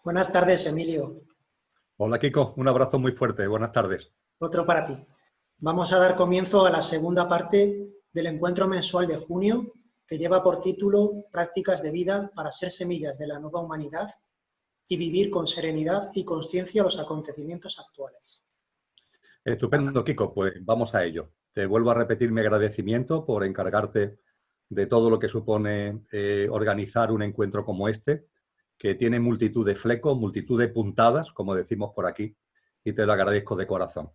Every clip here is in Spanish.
Buenas tardes, Emilio. Hola Kiko, un abrazo muy fuerte, buenas tardes. Otro para ti. Vamos a dar comienzo a la segunda parte del encuentro mensual de junio, que lleva por título Prácticas de vida para ser semillas de la nueva humanidad y vivir con serenidad y conciencia los acontecimientos actuales. Estupendo Kiko, pues vamos a ello. Te vuelvo a repetir mi agradecimiento por encargarte de todo lo que supone organizar un encuentro como este, que tiene multitud de flecos, multitud de puntadas, como decimos por aquí, y te lo agradezco de corazón.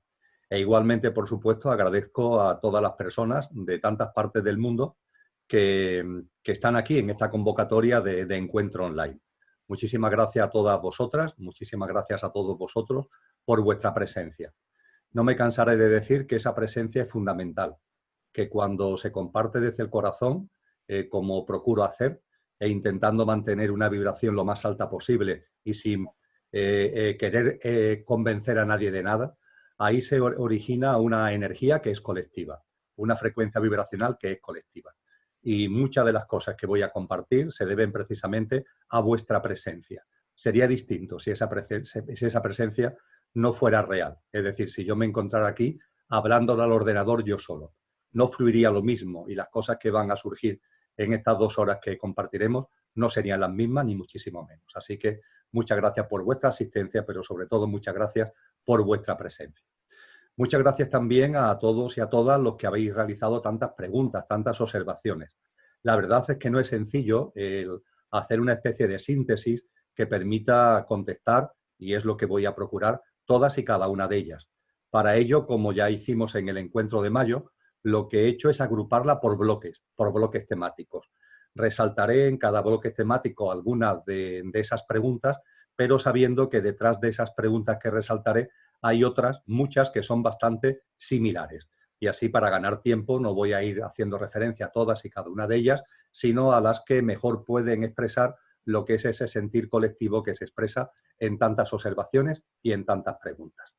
E igualmente, por supuesto, agradezco a todas las personas de tantas partes del mundo que están aquí en esta convocatoria de encuentro online. Muchísimas gracias a todas vosotras, muchísimas gracias a todos vosotros por vuestra presencia. No me cansaré de decir que esa presencia es fundamental, que cuando se comparte desde el corazón, como procuro hacer, e intentando mantener una vibración lo más alta posible y sin querer convencer a nadie de nada, ahí se origina una energía que es colectiva, una frecuencia vibracional que es colectiva. Y muchas de las cosas que voy a compartir se deben precisamente a vuestra presencia. Sería distinto si esa presencia no fuera real. Es decir, si yo me encontrara aquí hablando al ordenador yo solo, no fluiría lo mismo y las cosas que van a surgir en estas 2 horas que compartiremos no serían las mismas ni muchísimo menos. Así que muchas gracias por vuestra asistencia, pero sobre todo muchas gracias por vuestra presencia. Muchas gracias también a todos y a todas los que habéis realizado tantas preguntas, tantas observaciones. La verdad es que no es sencillo hacer una especie de síntesis que permita contestar, y es lo que voy a procurar, todas y cada una de ellas. Para ello, como ya hicimos en el encuentro de mayo, lo que he hecho es agruparla por bloques temáticos. Resaltaré en cada bloque temático algunas de esas preguntas, pero sabiendo que detrás de esas preguntas que resaltaré hay otras, muchas, que son bastante similares. Y así, para ganar tiempo, no voy a ir haciendo referencia a todas y cada una de ellas, sino a las que mejor pueden expresar lo que es ese sentir colectivo que se expresa en tantas observaciones y en tantas preguntas.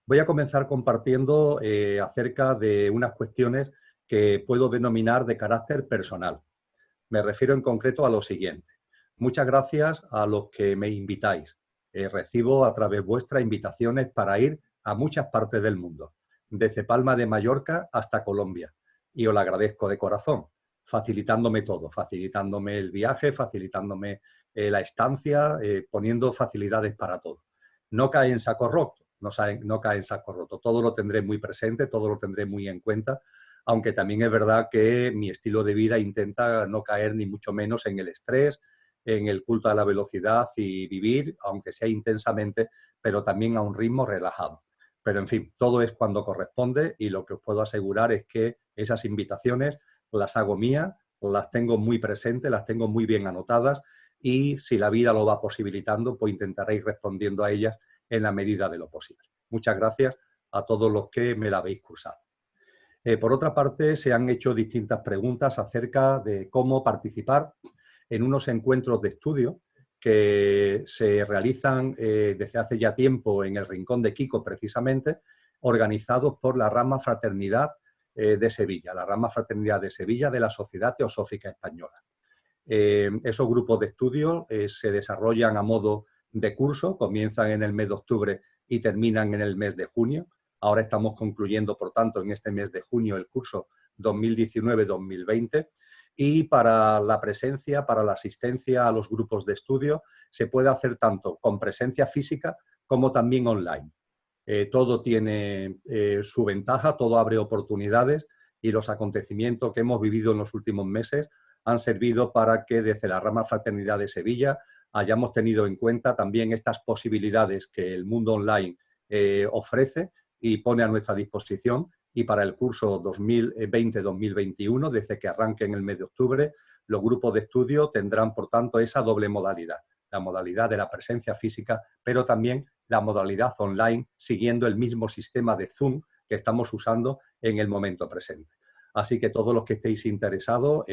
Voy a comenzar compartiendo acerca de unas cuestiones que puedo denominar de carácter personal. Me refiero en concreto a lo siguiente. Muchas gracias a los que me invitáis. Recibo a través vuestra invitaciones para ir a muchas partes del mundo, desde Palma de Mallorca hasta Colombia. Y os lo agradezco de corazón, facilitándome todo, facilitándome el viaje, facilitándome la estancia, poniendo facilidades para todo. No cae en saco roto, no cae en saco roto. Todo lo tendré muy presente, todo lo tendré muy en cuenta, aunque también es verdad que mi estilo de vida intenta no caer ni mucho menos en el estrés, en el culto a la velocidad y vivir, aunque sea intensamente, pero también a un ritmo relajado. Pero en fin, todo es cuando corresponde y lo que os puedo asegurar es que esas invitaciones las hago mías, las tengo muy presentes, las tengo muy bien anotadas y si la vida lo va posibilitando, pues intentaré ir respondiendo a ellas en la medida de lo posible. Muchas gracias a todos los que me la habéis cursado. Por otra parte, se han hecho distintas preguntas acerca de cómo participar en unos encuentros de estudio que se realizan desde hace ya tiempo en el Rincón de Kiko, precisamente, organizados por la rama Fraternidad de Sevilla, la rama Fraternidad de Sevilla de la Sociedad Teosófica Española. Esos grupos de estudio se desarrollan a modo de curso, comienzan en el mes de octubre y terminan en el mes de junio. Ahora estamos concluyendo, por tanto, en este mes de junio el curso 2019-2020 y para la presencia, para la asistencia a los grupos de estudio, se puede hacer tanto con presencia física como también online. Todo tiene su ventaja, todo abre oportunidades y los acontecimientos que hemos vivido en los últimos meses han servido para que desde la rama Fraternidad de Sevilla hayamos tenido en cuenta también estas posibilidades que el mundo online ofrece y pone a nuestra disposición, y para el curso 2020-2021, desde que arranque en el mes de octubre, los grupos de estudio tendrán, por tanto, esa doble modalidad, la modalidad de la presencia física, pero también la modalidad online, siguiendo el mismo sistema de Zoom que estamos usando en el momento presente. Así que todos los que estéis interesados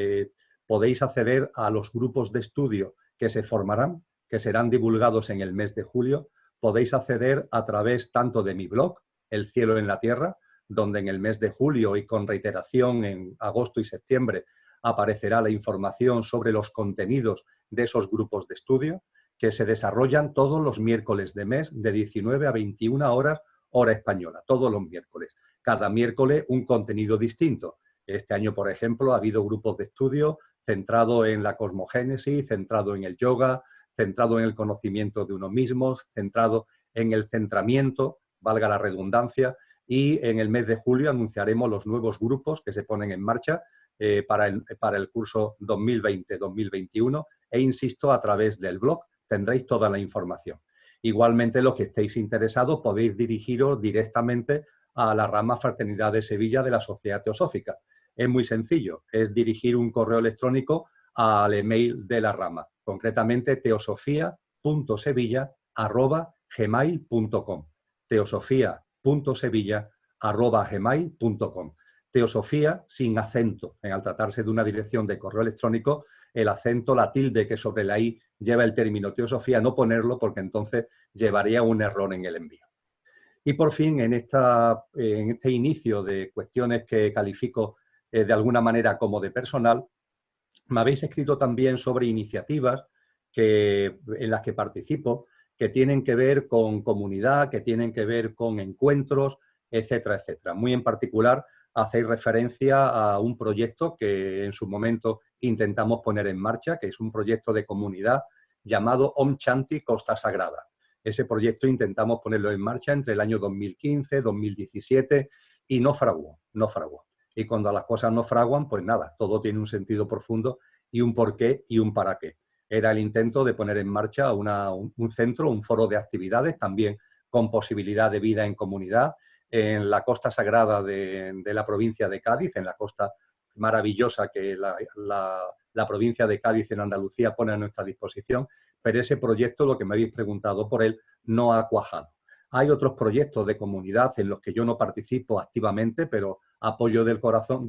podéis acceder a los grupos de estudio que se formarán, que serán divulgados en el mes de julio. Podéis acceder a través tanto de mi blog, El Cielo en la Tierra, donde en el mes de julio y con reiteración en agosto y septiembre aparecerá la información sobre los contenidos de esos grupos de estudio, que se desarrollan todos los miércoles de mes de 19 a 21 horas, hora española, todos los miércoles. Cada miércoles un contenido distinto. Este año, por ejemplo, ha habido grupos de estudio centrado en la cosmogénesis, centrado en el yoga, centrado en el conocimiento de uno mismo, centrado en el centramiento, valga la redundancia, y en el mes de julio anunciaremos los nuevos grupos que se ponen en marcha para el curso 2020-2021 e insisto, a través del blog tendréis toda la información. Igualmente, los que estéis interesados podéis dirigiros directamente a la rama Fraternidad de Sevilla de la Sociedad Teosófica. Es muy sencillo, es dirigir un correo electrónico al email de la rama, concretamente teosofia.sevilla@gmail.com. teosofia.sevilla@gmail.com. Teosofía sin acento. Al tratarse de una dirección de correo electrónico, el acento, la tilde que sobre la i lleva el término teosofía, no ponerlo porque entonces llevaría un error en el envío. Y por fin, en este inicio de cuestiones que califico de alguna manera como de personal, me habéis escrito también sobre iniciativas en las que participo, que tienen que ver con comunidad, que tienen que ver con encuentros, etcétera, etcétera. Muy en particular, hacéis referencia a un proyecto que en su momento intentamos poner en marcha, que es un proyecto de comunidad llamado Om Shanti Costa Sagrada. Ese proyecto intentamos ponerlo en marcha entre el año 2015, 2017 y no fraguó. Y cuando las cosas no fraguan, pues nada, todo tiene un sentido profundo y un porqué y un para qué. Era el intento de poner en marcha un centro, un foro de actividades, también con posibilidad de vida en comunidad, en la costa sagrada de la provincia de Cádiz, en la costa maravillosa que la provincia de Cádiz en Andalucía pone a nuestra disposición, pero ese proyecto, lo que me habéis preguntado por él, no ha cuajado. Hay otros proyectos de comunidad en los que yo no participo activamente, pero apoyo de corazón,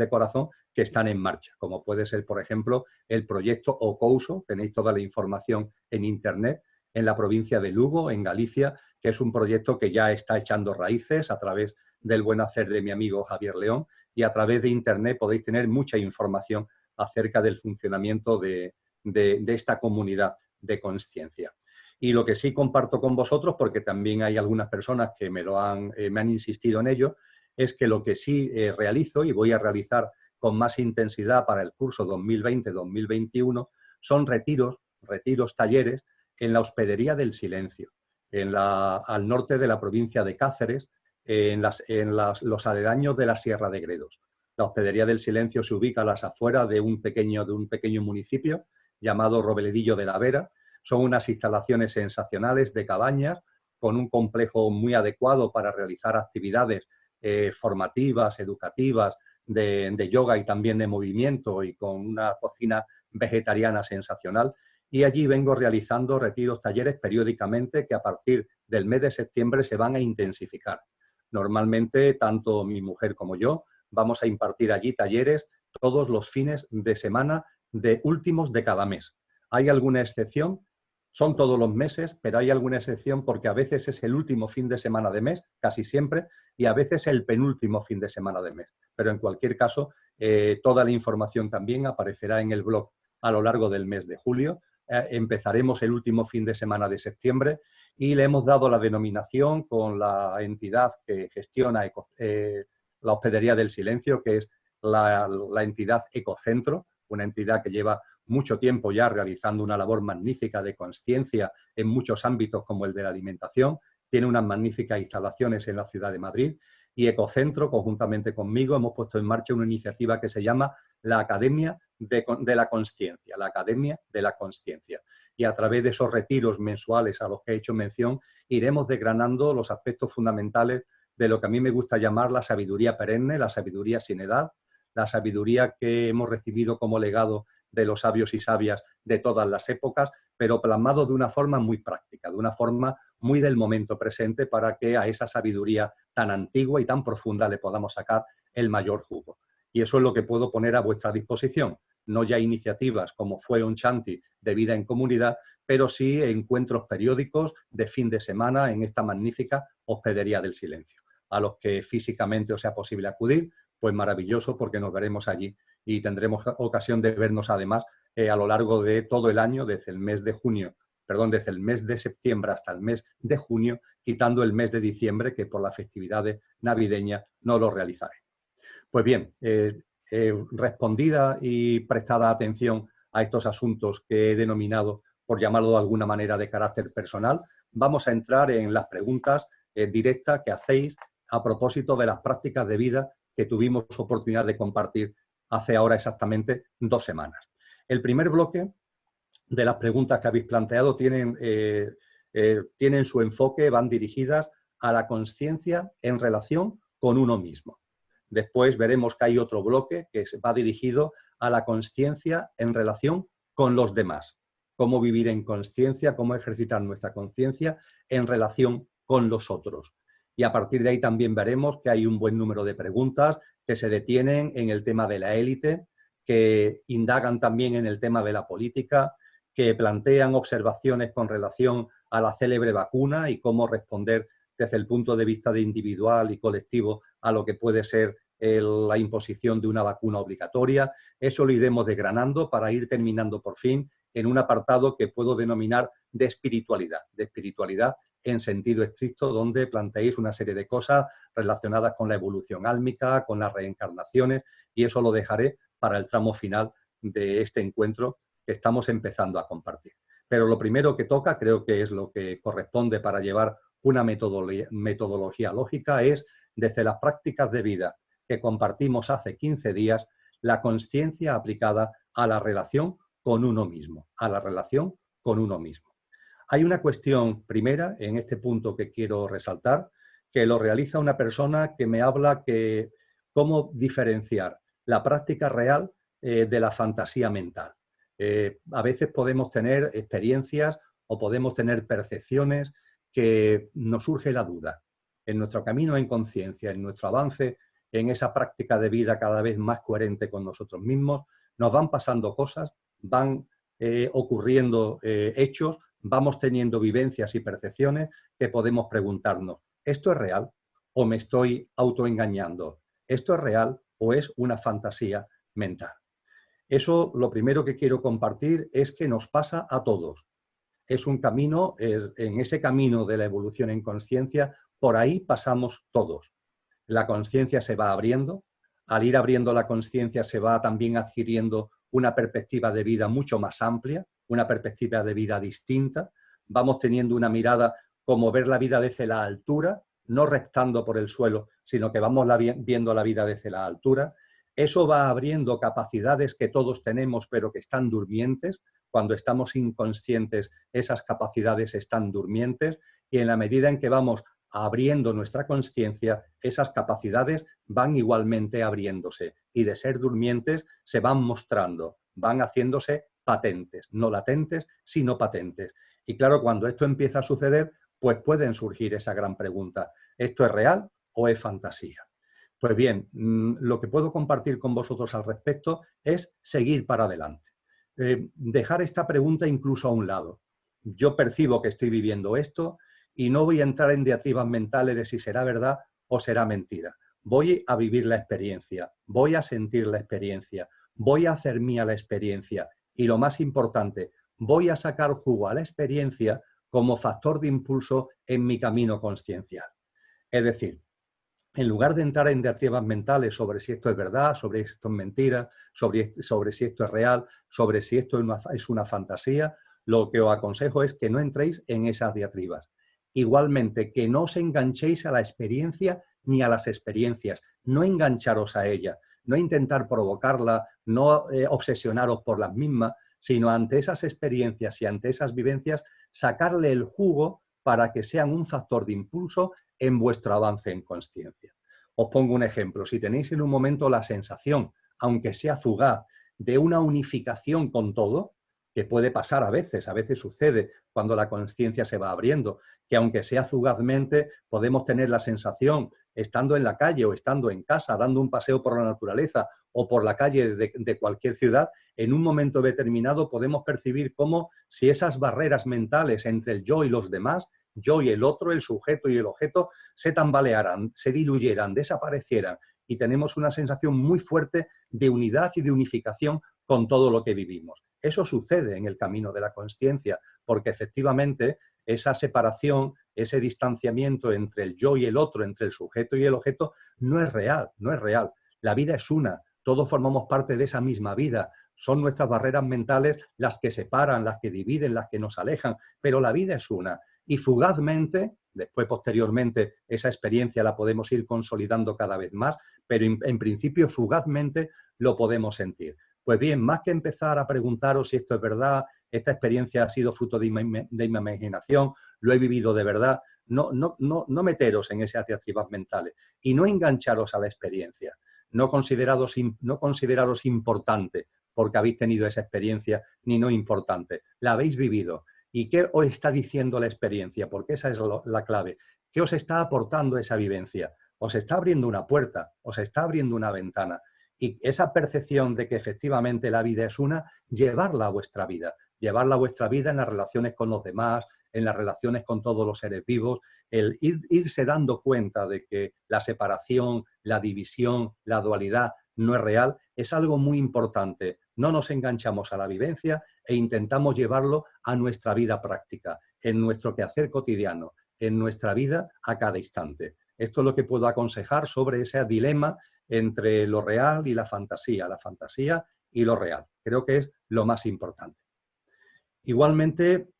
que están en marcha, como puede ser, por ejemplo, el proyecto Ocouso, tenéis toda la información en Internet, en la provincia de Lugo, en Galicia, que es un proyecto que ya está echando raíces a través del buen hacer de mi amigo Javier León, y a través de Internet podéis tener mucha información acerca del funcionamiento de esta comunidad de consciencia. Y lo que sí comparto con vosotros, porque también hay algunas personas que me han insistido en ello, es que lo que sí realizo y voy a realizar con más intensidad para el curso 2020-2021 son retiros, talleres en la Hospedería del Silencio, al norte de la provincia de Cáceres, en los aledaños de la Sierra de Gredos. La Hospedería del Silencio se ubica a las afueras de un pequeño municipio llamado Robledillo de la Vera. Son unas instalaciones sensacionales de cabañas con un complejo muy adecuado para realizar actividades formativas, educativas, de yoga y también de movimiento, y con una cocina vegetariana sensacional. Y allí vengo realizando retiros, talleres periódicamente que a partir del mes de septiembre se van a intensificar. Normalmente, tanto mi mujer como yo vamos a impartir allí talleres todos los fines de semana de últimos de cada mes. ¿Hay alguna excepción? Son todos los meses, pero hay alguna excepción porque a veces es el último fin de semana de mes, casi siempre, y a veces el penúltimo fin de semana de mes. Pero en cualquier caso, toda la información también aparecerá en el blog a lo largo del mes de julio. Empezaremos el último fin de semana de septiembre y le hemos dado la denominación con la entidad que gestiona la Hospedería del Silencio, que es la entidad Ecocentro, una entidad que lleva mucho tiempo ya realizando una labor magnífica de consciencia en muchos ámbitos como el de la alimentación. Tiene unas magníficas instalaciones en la ciudad de Madrid, y Ecocentro, conjuntamente conmigo, hemos puesto en marcha una iniciativa que se llama la Academia de la Consciencia, la Academia de la Consciencia. Y a través de esos retiros mensuales a los que he hecho mención, iremos desgranando los aspectos fundamentales de lo que a mí me gusta llamar la sabiduría perenne, la sabiduría sin edad, la sabiduría que hemos recibido como legado de los sabios y sabias de todas las épocas, pero plasmado de una forma muy práctica, de una forma muy del momento presente, para que a esa sabiduría tan antigua y tan profunda le podamos sacar el mayor jugo. Y eso es lo que puedo poner a vuestra disposición. No ya iniciativas como fue Om Shanti de vida en comunidad, pero sí encuentros periódicos de fin de semana en esta magnífica Hospedería del Silencio. A los que físicamente os sea posible acudir, pues maravilloso, porque nos veremos allí y tendremos ocasión de vernos además a lo largo de todo el año, desde el mes de junio desde el mes de septiembre hasta el mes de junio, quitando el mes de diciembre, que por las festividades navideñas no lo realizaré. Pues bien, respondida y prestada atención a estos asuntos que he denominado, por llamarlo de alguna manera, de carácter personal, vamos a entrar en las preguntas directas que hacéis a propósito de las prácticas de vida que tuvimos oportunidad de compartir hace ahora exactamente 2 semanas. El primer bloque de las preguntas que habéis planteado tienen su enfoque, van dirigidas a la consciencia en relación con uno mismo. Después veremos que hay otro bloque que va dirigido a la consciencia en relación con los demás. Cómo vivir en consciencia, cómo ejercitar nuestra conciencia en relación con los otros. Y a partir de ahí también veremos que hay un buen número de preguntas que se detienen en el tema de la élite, que indagan también en el tema de la política, que plantean observaciones con relación a la célebre vacuna y cómo responder desde el punto de vista de individual y colectivo a lo que puede ser la imposición de una vacuna obligatoria. Eso lo iremos desgranando para ir terminando por fin en un apartado que puedo denominar de espiritualidad en sentido estricto, donde planteéis una serie de cosas relacionadas con la evolución álmica, con las reencarnaciones, y eso lo dejaré para el tramo final de este encuentro que estamos empezando a compartir. Pero lo primero que toca, creo que es lo que corresponde para llevar una metodología lógica, es desde las prácticas de vida que compartimos hace 15 días, la consciencia aplicada a la relación con uno mismo, Hay una cuestión primera en este punto que quiero resaltar, que lo realiza una persona que me habla que cómo diferenciar la práctica real de la fantasía mental. A veces podemos tener experiencias o podemos tener percepciones que nos surge la duda. En nuestro camino en conciencia, en nuestro avance, en esa práctica de vida cada vez más coherente con nosotros mismos, nos van pasando cosas, van ocurriendo hechos, vamos teniendo vivencias y percepciones que podemos preguntarnos, ¿esto es real o me estoy autoengañando? ¿Esto es real o es una fantasía mental? Eso, lo primero que quiero compartir es que nos pasa a todos. Es un camino, en ese camino de la evolución en conciencia, por ahí pasamos todos. La conciencia se va abriendo, al ir abriendo la conciencia se va también adquiriendo una perspectiva de vida mucho más amplia, una perspectiva de vida distinta, vamos teniendo una mirada como ver la vida desde la altura, no reptando por el suelo, sino que vamos viendo la vida desde la altura. Eso va abriendo capacidades que todos tenemos pero que están durmientes. Cuando estamos inconscientes, esas capacidades están durmientes y en la medida en que vamos abriendo nuestra conciencia, esas capacidades van igualmente abriéndose y de ser durmientes se van mostrando, van haciéndose patentes, no latentes, sino patentes. Y claro, cuando esto empieza a suceder, pues pueden surgir esa gran pregunta, ¿esto es real o es fantasía? Pues bien, lo que puedo compartir con vosotros al respecto es seguir para adelante. Dejar esta pregunta incluso a un lado. Yo percibo que estoy viviendo esto y no voy a entrar en diatribas mentales de si será verdad o será mentira. Voy a vivir la experiencia, voy a sentir la experiencia, voy a hacer mía la experiencia y lo más importante, voy a sacar jugo a la experiencia como factor de impulso en mi camino consciencial. Es decir, en lugar de entrar en diatribas mentales sobre si esto es verdad, sobre si esto es mentira, sobre si esto es real, sobre si esto es una fantasía, lo que os aconsejo es que no entréis en esas diatribas. Igualmente, que no os enganchéis a la experiencia ni a las experiencias, no engancharos a ella, no intentar provocarla, no obsesionaros por las mismas, sino ante esas experiencias y ante esas vivencias, sacarle el jugo para que sean un factor de impulso en vuestro avance en consciencia. Os pongo un ejemplo. Si tenéis en un momento la sensación, aunque sea fugaz, de una unificación con todo, que puede pasar a veces sucede cuando la conciencia se va abriendo, que aunque sea fugazmente, podemos tener la sensación, estando en la calle o estando en casa, dando un paseo por la naturaleza o por la calle de cualquier ciudad, en un momento determinado podemos percibir como si esas barreras mentales entre el yo y los demás, yo y el otro, el sujeto y el objeto, se tambalearan, se diluyeran, desaparecieran y tenemos una sensación muy fuerte de unidad y de unificación con todo lo que vivimos. Eso sucede en el camino de la consciencia, porque efectivamente esa separación, ese distanciamiento entre el yo y el otro, entre el sujeto y el objeto, no es real, no es real. La vida es una, todos formamos parte de esa misma vida. Son nuestras barreras mentales las que separan, las que dividen, las que nos alejan, pero la vida es una. Y fugazmente, después posteriormente, esa experiencia la podemos ir consolidando cada vez más, pero en principio fugazmente lo podemos sentir. Pues bien, más que empezar a preguntaros si esto es verdad, esta experiencia ha sido fruto de mi imaginación, lo he vivido de verdad, no meteros en esas diatribas mentales y no engancharos a la experiencia, no consideraros importante porque habéis tenido esa experiencia, ni no importante, la habéis vivido. ¿Y qué os está diciendo la experiencia? Porque esa es la clave. ¿Qué os está aportando esa vivencia? Os está abriendo una puerta, os está abriendo una ventana. Y esa percepción de que efectivamente la vida es una, llevarla a vuestra vida en las relaciones con los demás, en las relaciones con todos los seres vivos, el irse dando cuenta de que la separación, la división, la dualidad no es real, es algo muy importante. No nos enganchamos a la vivencia e intentamos llevarlo a nuestra vida práctica, en nuestro quehacer cotidiano, en nuestra vida a cada instante. Esto es lo que puedo aconsejar sobre ese dilema entre lo real y la fantasía y lo real. Creo que es lo más importante. Igualmente,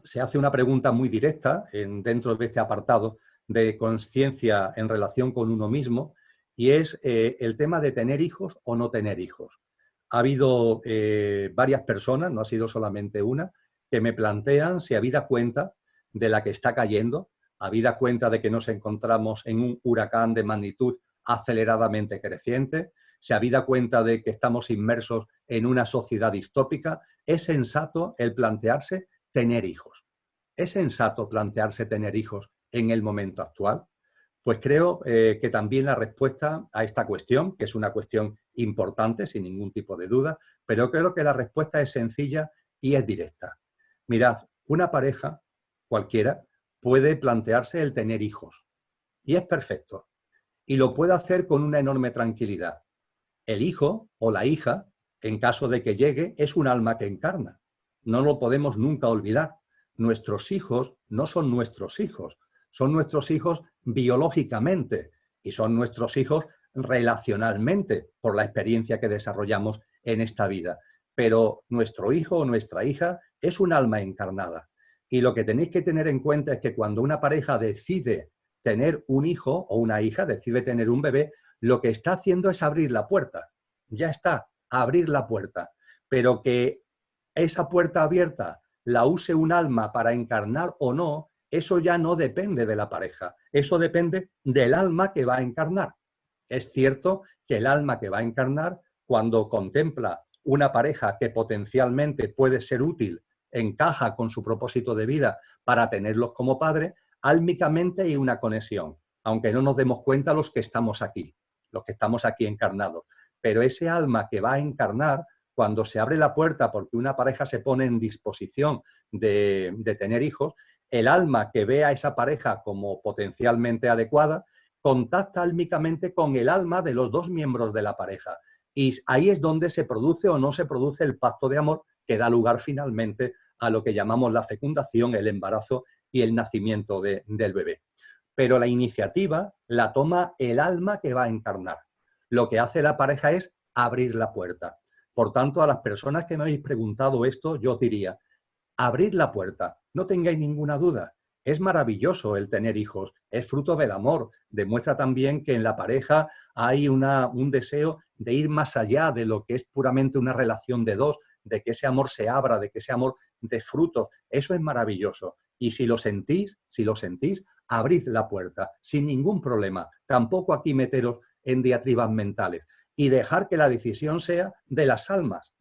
se hace una pregunta muy directa dentro de este apartado de consciencia en relación con uno mismo, y es el tema de tener hijos o no tener hijos. Ha habido varias personas, no ha sido solamente una, que me plantean si habida cuenta de la que está cayendo, habida cuenta de que nos encontramos en un huracán de magnitud aceleradamente creciente, se habida cuenta de que estamos inmersos en una sociedad distópica, es sensato el plantearse tener hijos. ¿Es sensato plantearse tener hijos en el momento actual? Pues creo que también la respuesta a esta cuestión, que es una cuestión importante, sin ningún tipo de duda, pero creo que la respuesta es sencilla y es directa. Mirad, una pareja cualquiera puede plantearse el tener hijos y es perfecto. Y lo puede hacer con una enorme tranquilidad. El hijo o la hija, en caso de que llegue, es un alma que encarna. No lo podemos nunca olvidar. Nuestros hijos no son nuestros hijos, son nuestros hijos biológicamente y son nuestros hijos relacionalmente por la experiencia que desarrollamos en esta vida. Pero nuestro hijo o nuestra hija es un alma encarnada. Y lo que tenéis que tener en cuenta es que cuando una pareja decide tener un hijo o una hija, decide tener un bebé, lo que está haciendo es abrir la puerta. Ya está, abrir la puerta. Pero que esa puerta abierta la use un alma para encarnar o no, eso ya no depende de la pareja. Eso depende del alma que va a encarnar. Es cierto que el alma que va a encarnar, cuando contempla una pareja que potencialmente puede ser útil, encaja con su propósito de vida para tenerlos como padre, álmicamente hay una conexión, aunque no nos demos cuenta los que estamos aquí encarnados. Pero ese alma que va a encarnar, cuando se abre la puerta porque una pareja se pone en disposición de tener hijos, el alma que ve a esa pareja como potencialmente adecuada, contacta álmicamente con el alma de los dos miembros de la pareja. Y ahí es donde se produce o no se produce el pacto de amor que da lugar finalmente a lo que llamamos la fecundación, el embarazo y el nacimiento del bebé. Pero la iniciativa la toma el alma que va a encarnar. Lo que hace la pareja es abrir la puerta. Por tanto, a las personas que me habéis preguntado esto, yo os diría, abrid la puerta, no tengáis ninguna duda. Es maravilloso el tener hijos, es fruto del amor. Demuestra también que en la pareja hay un deseo de ir más allá de lo que es puramente una relación de dos, de que ese amor se abra, de que ese amor dé fruto. Eso es maravilloso. Y si lo sentís, abrid la puerta, sin ningún problema. Tampoco aquí meteros en diatribas mentales. Y dejar que la decisión sea de las almas,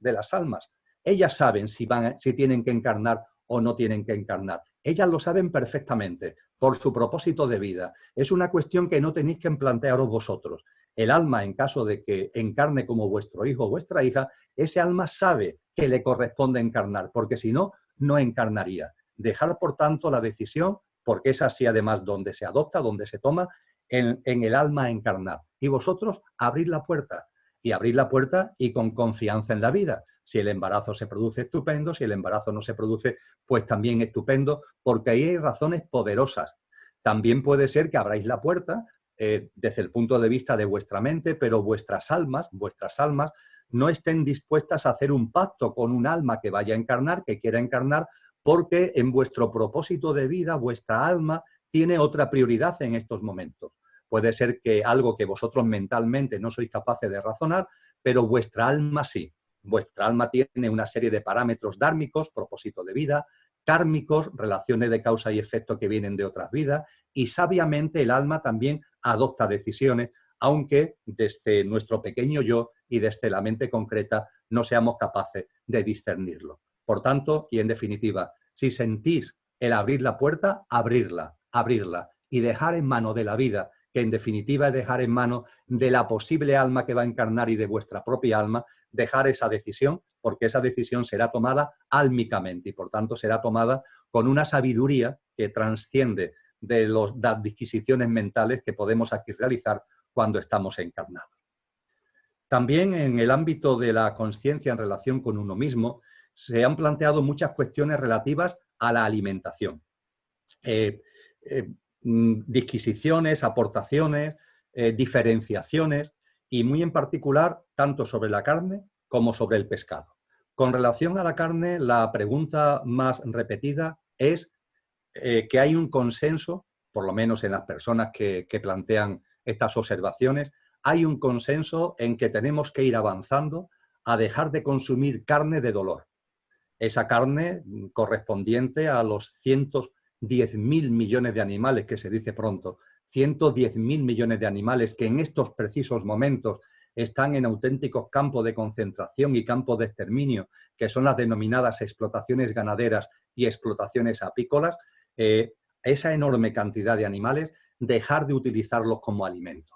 Ellas saben si tienen que encarnar o no tienen que encarnar. Ellas lo saben perfectamente, por su propósito de vida. Es una cuestión que no tenéis que plantearos vosotros. El alma, en caso de que encarne como vuestro hijo o vuestra hija, ese alma sabe que le corresponde encarnar, porque si no, no encarnaría. Dejar, por tanto, la decisión, porque es así además donde se adopta, donde se toma, en el alma a encarnar. Y vosotros abrid la puerta. Y abrid la puerta y con confianza en la vida. Si el embarazo se produce, estupendo. Si el embarazo no se produce, pues también estupendo, porque ahí hay razones poderosas. También puede ser que abráis la puerta desde el punto de vista de vuestra mente, pero vuestras almas no estén dispuestas a hacer un pacto con un alma que vaya a encarnar, que quiera encarnar, porque en vuestro propósito de vida, vuestra alma tiene otra prioridad en estos momentos. Puede ser que algo que vosotros mentalmente no sois capaces de razonar, pero vuestra alma sí. Vuestra alma tiene una serie de parámetros dármicos, propósito de vida, kármicos, relaciones de causa y efecto que vienen de otras vidas, y sabiamente el alma también adopta decisiones, aunque desde nuestro pequeño yo y desde la mente concreta no seamos capaces de discernirlo. Por tanto, y en definitiva, si sentís el abrir la puerta, abrirla y dejar en mano de la vida, que en definitiva es dejar en mano de la posible alma que va a encarnar y de vuestra propia alma, dejar esa decisión, porque esa decisión será tomada álmicamente y por tanto será tomada con una sabiduría que trasciende de las adquisiciones mentales que podemos aquí realizar cuando estamos encarnados. También en el ámbito de la consciencia en relación con uno mismo, se han planteado muchas cuestiones relativas a la alimentación. Disquisiciones, aportaciones, diferenciaciones y muy en particular tanto sobre la carne como sobre el pescado. Con relación a la carne, la pregunta más repetida es que hay un consenso, por lo menos en las personas que plantean estas observaciones, hay un consenso en que tenemos que ir avanzando a dejar de consumir carne de dolor. Esa carne correspondiente a los 110.000 millones de animales, que se dice pronto, 110.000 millones de animales que en estos precisos momentos están en auténticos campos de concentración y campos de exterminio, que son las denominadas explotaciones ganaderas y explotaciones apícolas, esa enorme cantidad de animales, dejar de utilizarlos como alimento.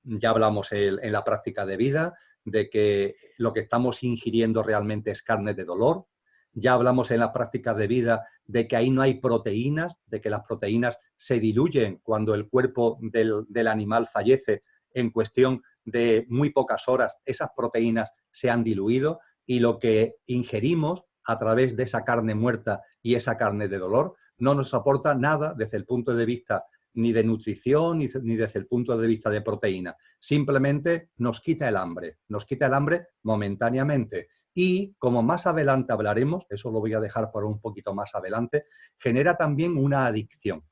Ya hablamos en la práctica de vida de que lo que estamos ingiriendo realmente es carne de dolor. Ya hablamos en la práctica de vida de que ahí no hay proteínas, de que las proteínas se diluyen cuando el cuerpo del animal fallece. En cuestión de muy pocas horas, esas proteínas se han diluido y lo que ingerimos a través de esa carne muerta y esa carne de dolor no nos aporta nada desde el punto de vista ni de nutrición, ni desde el punto de vista de proteína. Simplemente nos quita el hambre momentáneamente. Y como más adelante hablaremos, eso lo voy a dejar para un poquito más adelante, genera también una adicción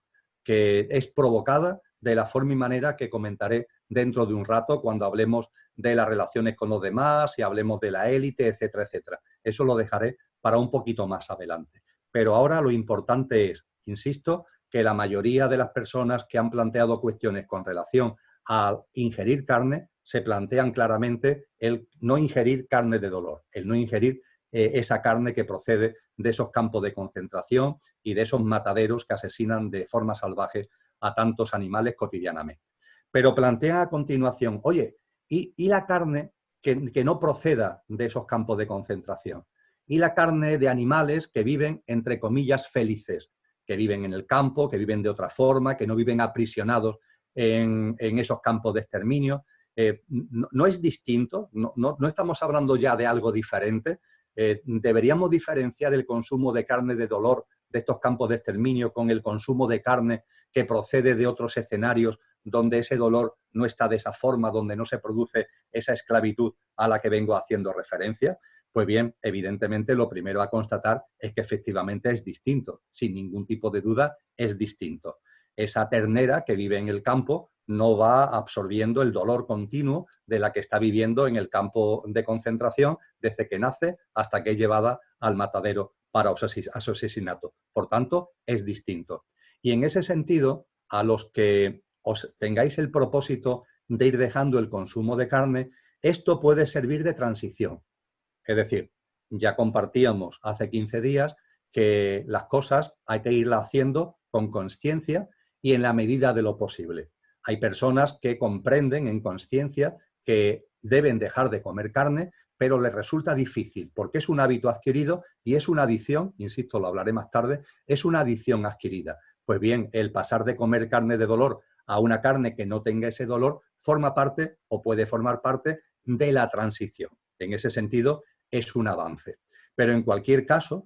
que es provocada de la forma y manera que comentaré dentro de un rato cuando hablemos de las relaciones con los demás y hablemos de la élite, etcétera, etcétera. Eso lo dejaré para un poquito más adelante. Pero ahora lo importante es, insisto, que la mayoría de las personas que han planteado cuestiones con relación a ingerir carne se plantean claramente el no ingerir carne de dolor, el no ingerir esa carne que procede de esos campos de concentración y de esos mataderos que asesinan de forma salvaje a tantos animales cotidianamente. Pero plantean a continuación, oye, ¿y la carne que no proceda de esos campos de concentración? ¿Y la carne de animales que viven, entre comillas, felices? Que viven en el campo, que viven de otra forma, que no viven aprisionados en esos campos de exterminio. No es distinto, no estamos hablando ya de algo diferente. Deberíamos diferenciar el consumo de carne de dolor de estos campos de exterminio con el consumo de carne que procede de otros escenarios donde ese dolor no está de esa forma, donde no se produce esa esclavitud a la que vengo haciendo referencia. Pues bien, evidentemente lo primero a constatar es que efectivamente es distinto, sin ningún tipo de duda es distinto. Esa ternera que vive en el campo no va absorbiendo el dolor continuo de la que está viviendo en el campo de concentración desde que nace hasta que es llevada al matadero para su asesinato. Por tanto, es distinto. Y en ese sentido, a los que os tengáis el propósito de ir dejando el consumo de carne, esto puede servir de transición. Es decir, ya compartíamos hace 15 días que las cosas hay que irlas haciendo con consciencia y en la medida de lo posible. Hay personas que comprenden en consciencia que deben dejar de comer carne, pero les resulta difícil porque es un hábito adquirido y es una adicción, insisto, lo hablaré más tarde, es una adicción adquirida. Pues bien, el pasar de comer carne de dolor a una carne que no tenga ese dolor forma parte o puede formar parte de la transición. En ese sentido, es un avance. Pero en cualquier caso,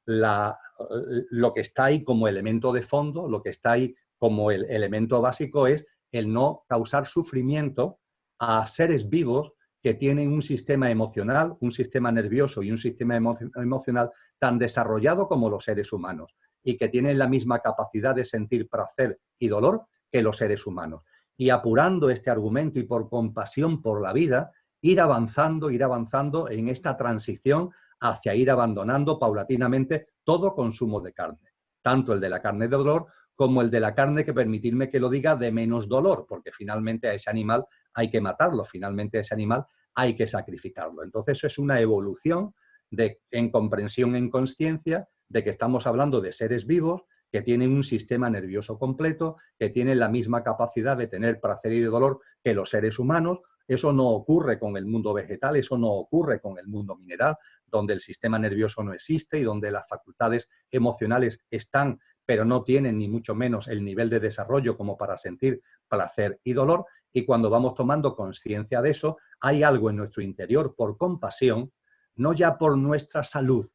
lo que está ahí como elemento de fondo, lo que está ahí como el elemento básico es el no causar sufrimiento a seres vivos que tienen un sistema emocional, un sistema nervioso y un sistema emocional tan desarrollado como los seres humanos y que tienen la misma capacidad de sentir placer y dolor que los seres humanos. Y apurando este argumento y por compasión por la vida, ir avanzando en esta transición hacia ir abandonando paulatinamente todo consumo de carne, tanto el de la carne de dolor como el de la carne, que permitirme que lo diga, de menos dolor, porque finalmente a ese animal hay que matarlo, finalmente a ese animal hay que sacrificarlo. Entonces eso es una evolución en comprensión, en conciencia, de que estamos hablando de seres vivos que tienen un sistema nervioso completo, que tienen la misma capacidad de tener placer y dolor que los seres humanos. Eso no ocurre con el mundo vegetal, eso no ocurre con el mundo mineral, donde el sistema nervioso no existe y donde las facultades emocionales están, pero no tienen ni mucho menos el nivel de desarrollo como para sentir placer y dolor. Y cuando vamos tomando conciencia de eso, hay algo en nuestro interior por compasión, no ya por nuestra salud,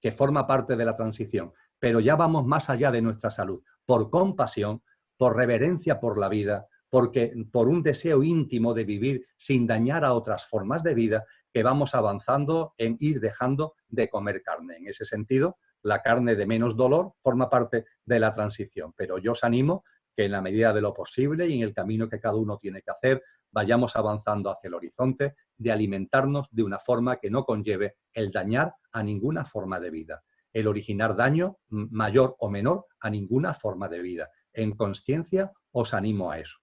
que forma parte de la transición, pero ya vamos más allá de nuestra salud, por compasión, por reverencia por la vida, por un deseo íntimo de vivir sin dañar a otras formas de vida, que vamos avanzando en ir dejando de comer carne. En ese sentido, la carne de menos dolor forma parte de la transición, pero yo os animo que en la medida de lo posible y en el camino que cada uno tiene que hacer, vayamos avanzando hacia el horizonte de alimentarnos de una forma que no conlleve el dañar a ninguna forma de vida, el originar daño mayor o menor a ninguna forma de vida. En conciencia os animo a eso.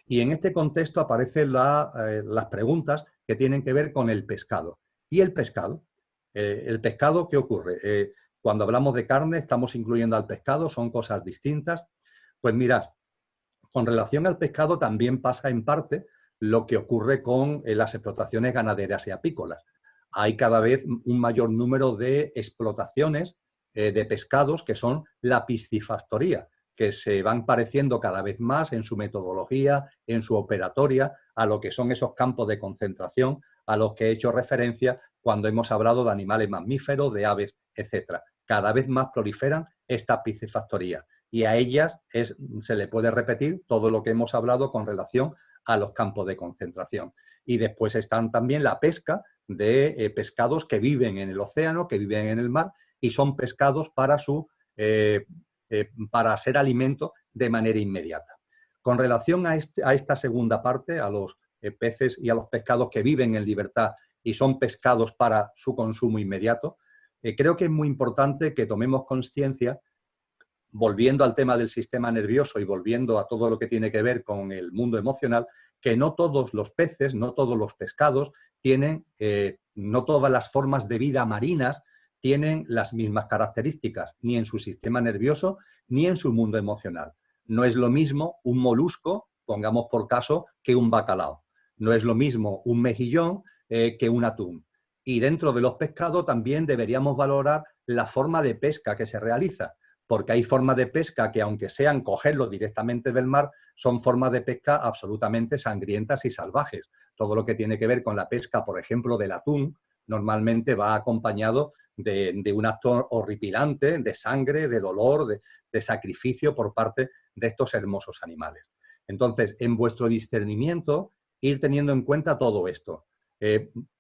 Y en este contexto aparecen las preguntas que tienen que ver con el pescado. ¿Y el pescado? ¿Qué ocurre? Cuando hablamos de carne, estamos incluyendo al pescado, son cosas distintas. Pues mirad, con relación al pescado también pasa en parte lo que ocurre con las explotaciones ganaderas y apícolas. Hay cada vez un mayor número de explotaciones de pescados que son la piscifactoría, que se van pareciendo cada vez más en su metodología, en su operatoria, a lo que son esos campos de concentración a los que he hecho referencia cuando hemos hablado de animales mamíferos, de aves, etc. Cada vez más proliferan esta piscifactoría y a ellas se le puede repetir todo lo que hemos hablado con relación a los campos de concentración. Y después están también la pesca de pescados que viven en el océano, que viven en el mar y son pescados para ser alimento de manera inmediata. Con relación a esta segunda parte, a los peces y a los pescados que viven en libertad y son pescados para su consumo inmediato, creo que es muy importante que tomemos conciencia, volviendo al tema del sistema nervioso y volviendo a todo lo que tiene que ver con el mundo emocional, que no todos los peces, no todos los pescados tienen, no todas las formas de vida marinas tienen las mismas características, ni en su sistema nervioso, ni en su mundo emocional. No es lo mismo un molusco, pongamos por caso, que un bacalao. No es lo mismo un mejillón que un atún. Y dentro de los pescados también deberíamos valorar la forma de pesca que se realiza, porque hay formas de pesca que, aunque sean cogerlos directamente del mar, son formas de pesca absolutamente sangrientas y salvajes. Todo lo que tiene que ver con la pesca, por ejemplo, del atún, normalmente va acompañado de un acto horripilante, de sangre, de dolor, de sacrificio por parte de estos hermosos animales. Entonces, en vuestro discernimiento, ir teniendo en cuenta todo esto.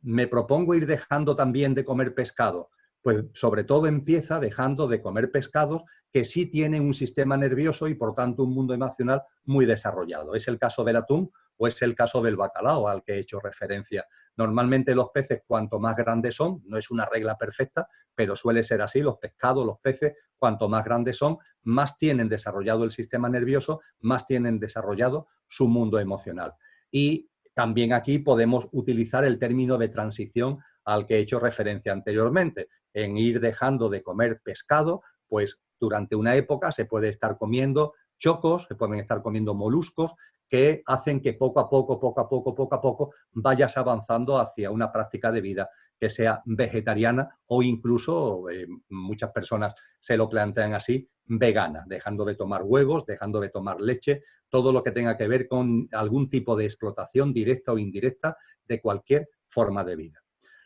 Me propongo ir dejando también de comer pescado. Pues sobre todo empieza dejando de comer pescados que sí tienen un sistema nervioso y por tanto un mundo emocional muy desarrollado. Es el caso del atún o es el caso del bacalao al que he hecho referencia. Normalmente los peces, cuanto más grandes son, no es una regla perfecta, pero suele ser así, los pescados, los peces, cuanto más grandes son, más tienen desarrollado el sistema nervioso, más tienen desarrollado su mundo emocional. Y también aquí podemos utilizar el término de transición al que he hecho referencia anteriormente, en ir dejando de comer pescado, pues durante una época se puede estar comiendo chocos, se pueden estar comiendo moluscos, que hacen que poco a poco vayas avanzando hacia una práctica de vida que sea vegetariana o incluso, muchas personas se lo plantean así, vegana, dejando de tomar huevos, dejando de tomar leche, todo lo que tenga que ver con algún tipo de explotación directa o indirecta de cualquier forma de vida.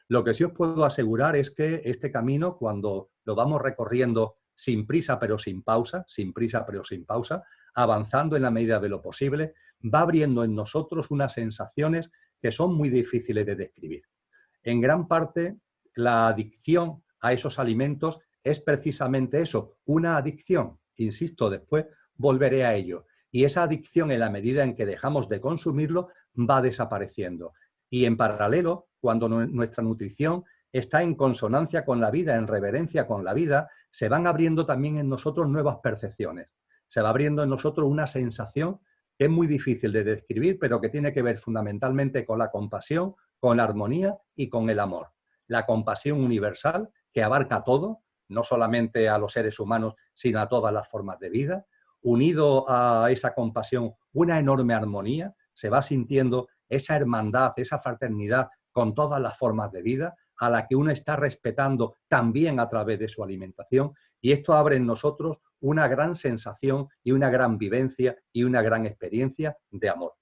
Lo que sí os puedo asegurar es que este camino, cuando lo vamos recorriendo sin prisa pero sin pausa, avanzando en la medida de lo posible, va abriendo en nosotros unas sensaciones que son muy difíciles de describir. En gran parte, la adicción a esos alimentos es precisamente eso, una adicción. Insisto, después volveré a ello. Y esa adicción, en la medida en que dejamos de consumirlo, va desapareciendo. Y en paralelo, cuando nuestra nutrición está en consonancia con la vida, en reverencia con la vida, se van abriendo también en nosotros nuevas percepciones. Se va abriendo en nosotros una sensación que es muy difícil de describir, pero que tiene que ver fundamentalmente con la compasión, con la armonía y con el amor. La compasión universal que abarca todo, no solamente a los seres humanos, sino a todas las formas de vida. Unido a esa compasión, una enorme armonía, se va sintiendo esa hermandad, esa fraternidad con todas las formas de vida, a la que uno está respetando también a través de su alimentación, y esto abre en nosotros una gran sensación y una gran vivencia y una gran experiencia de amor.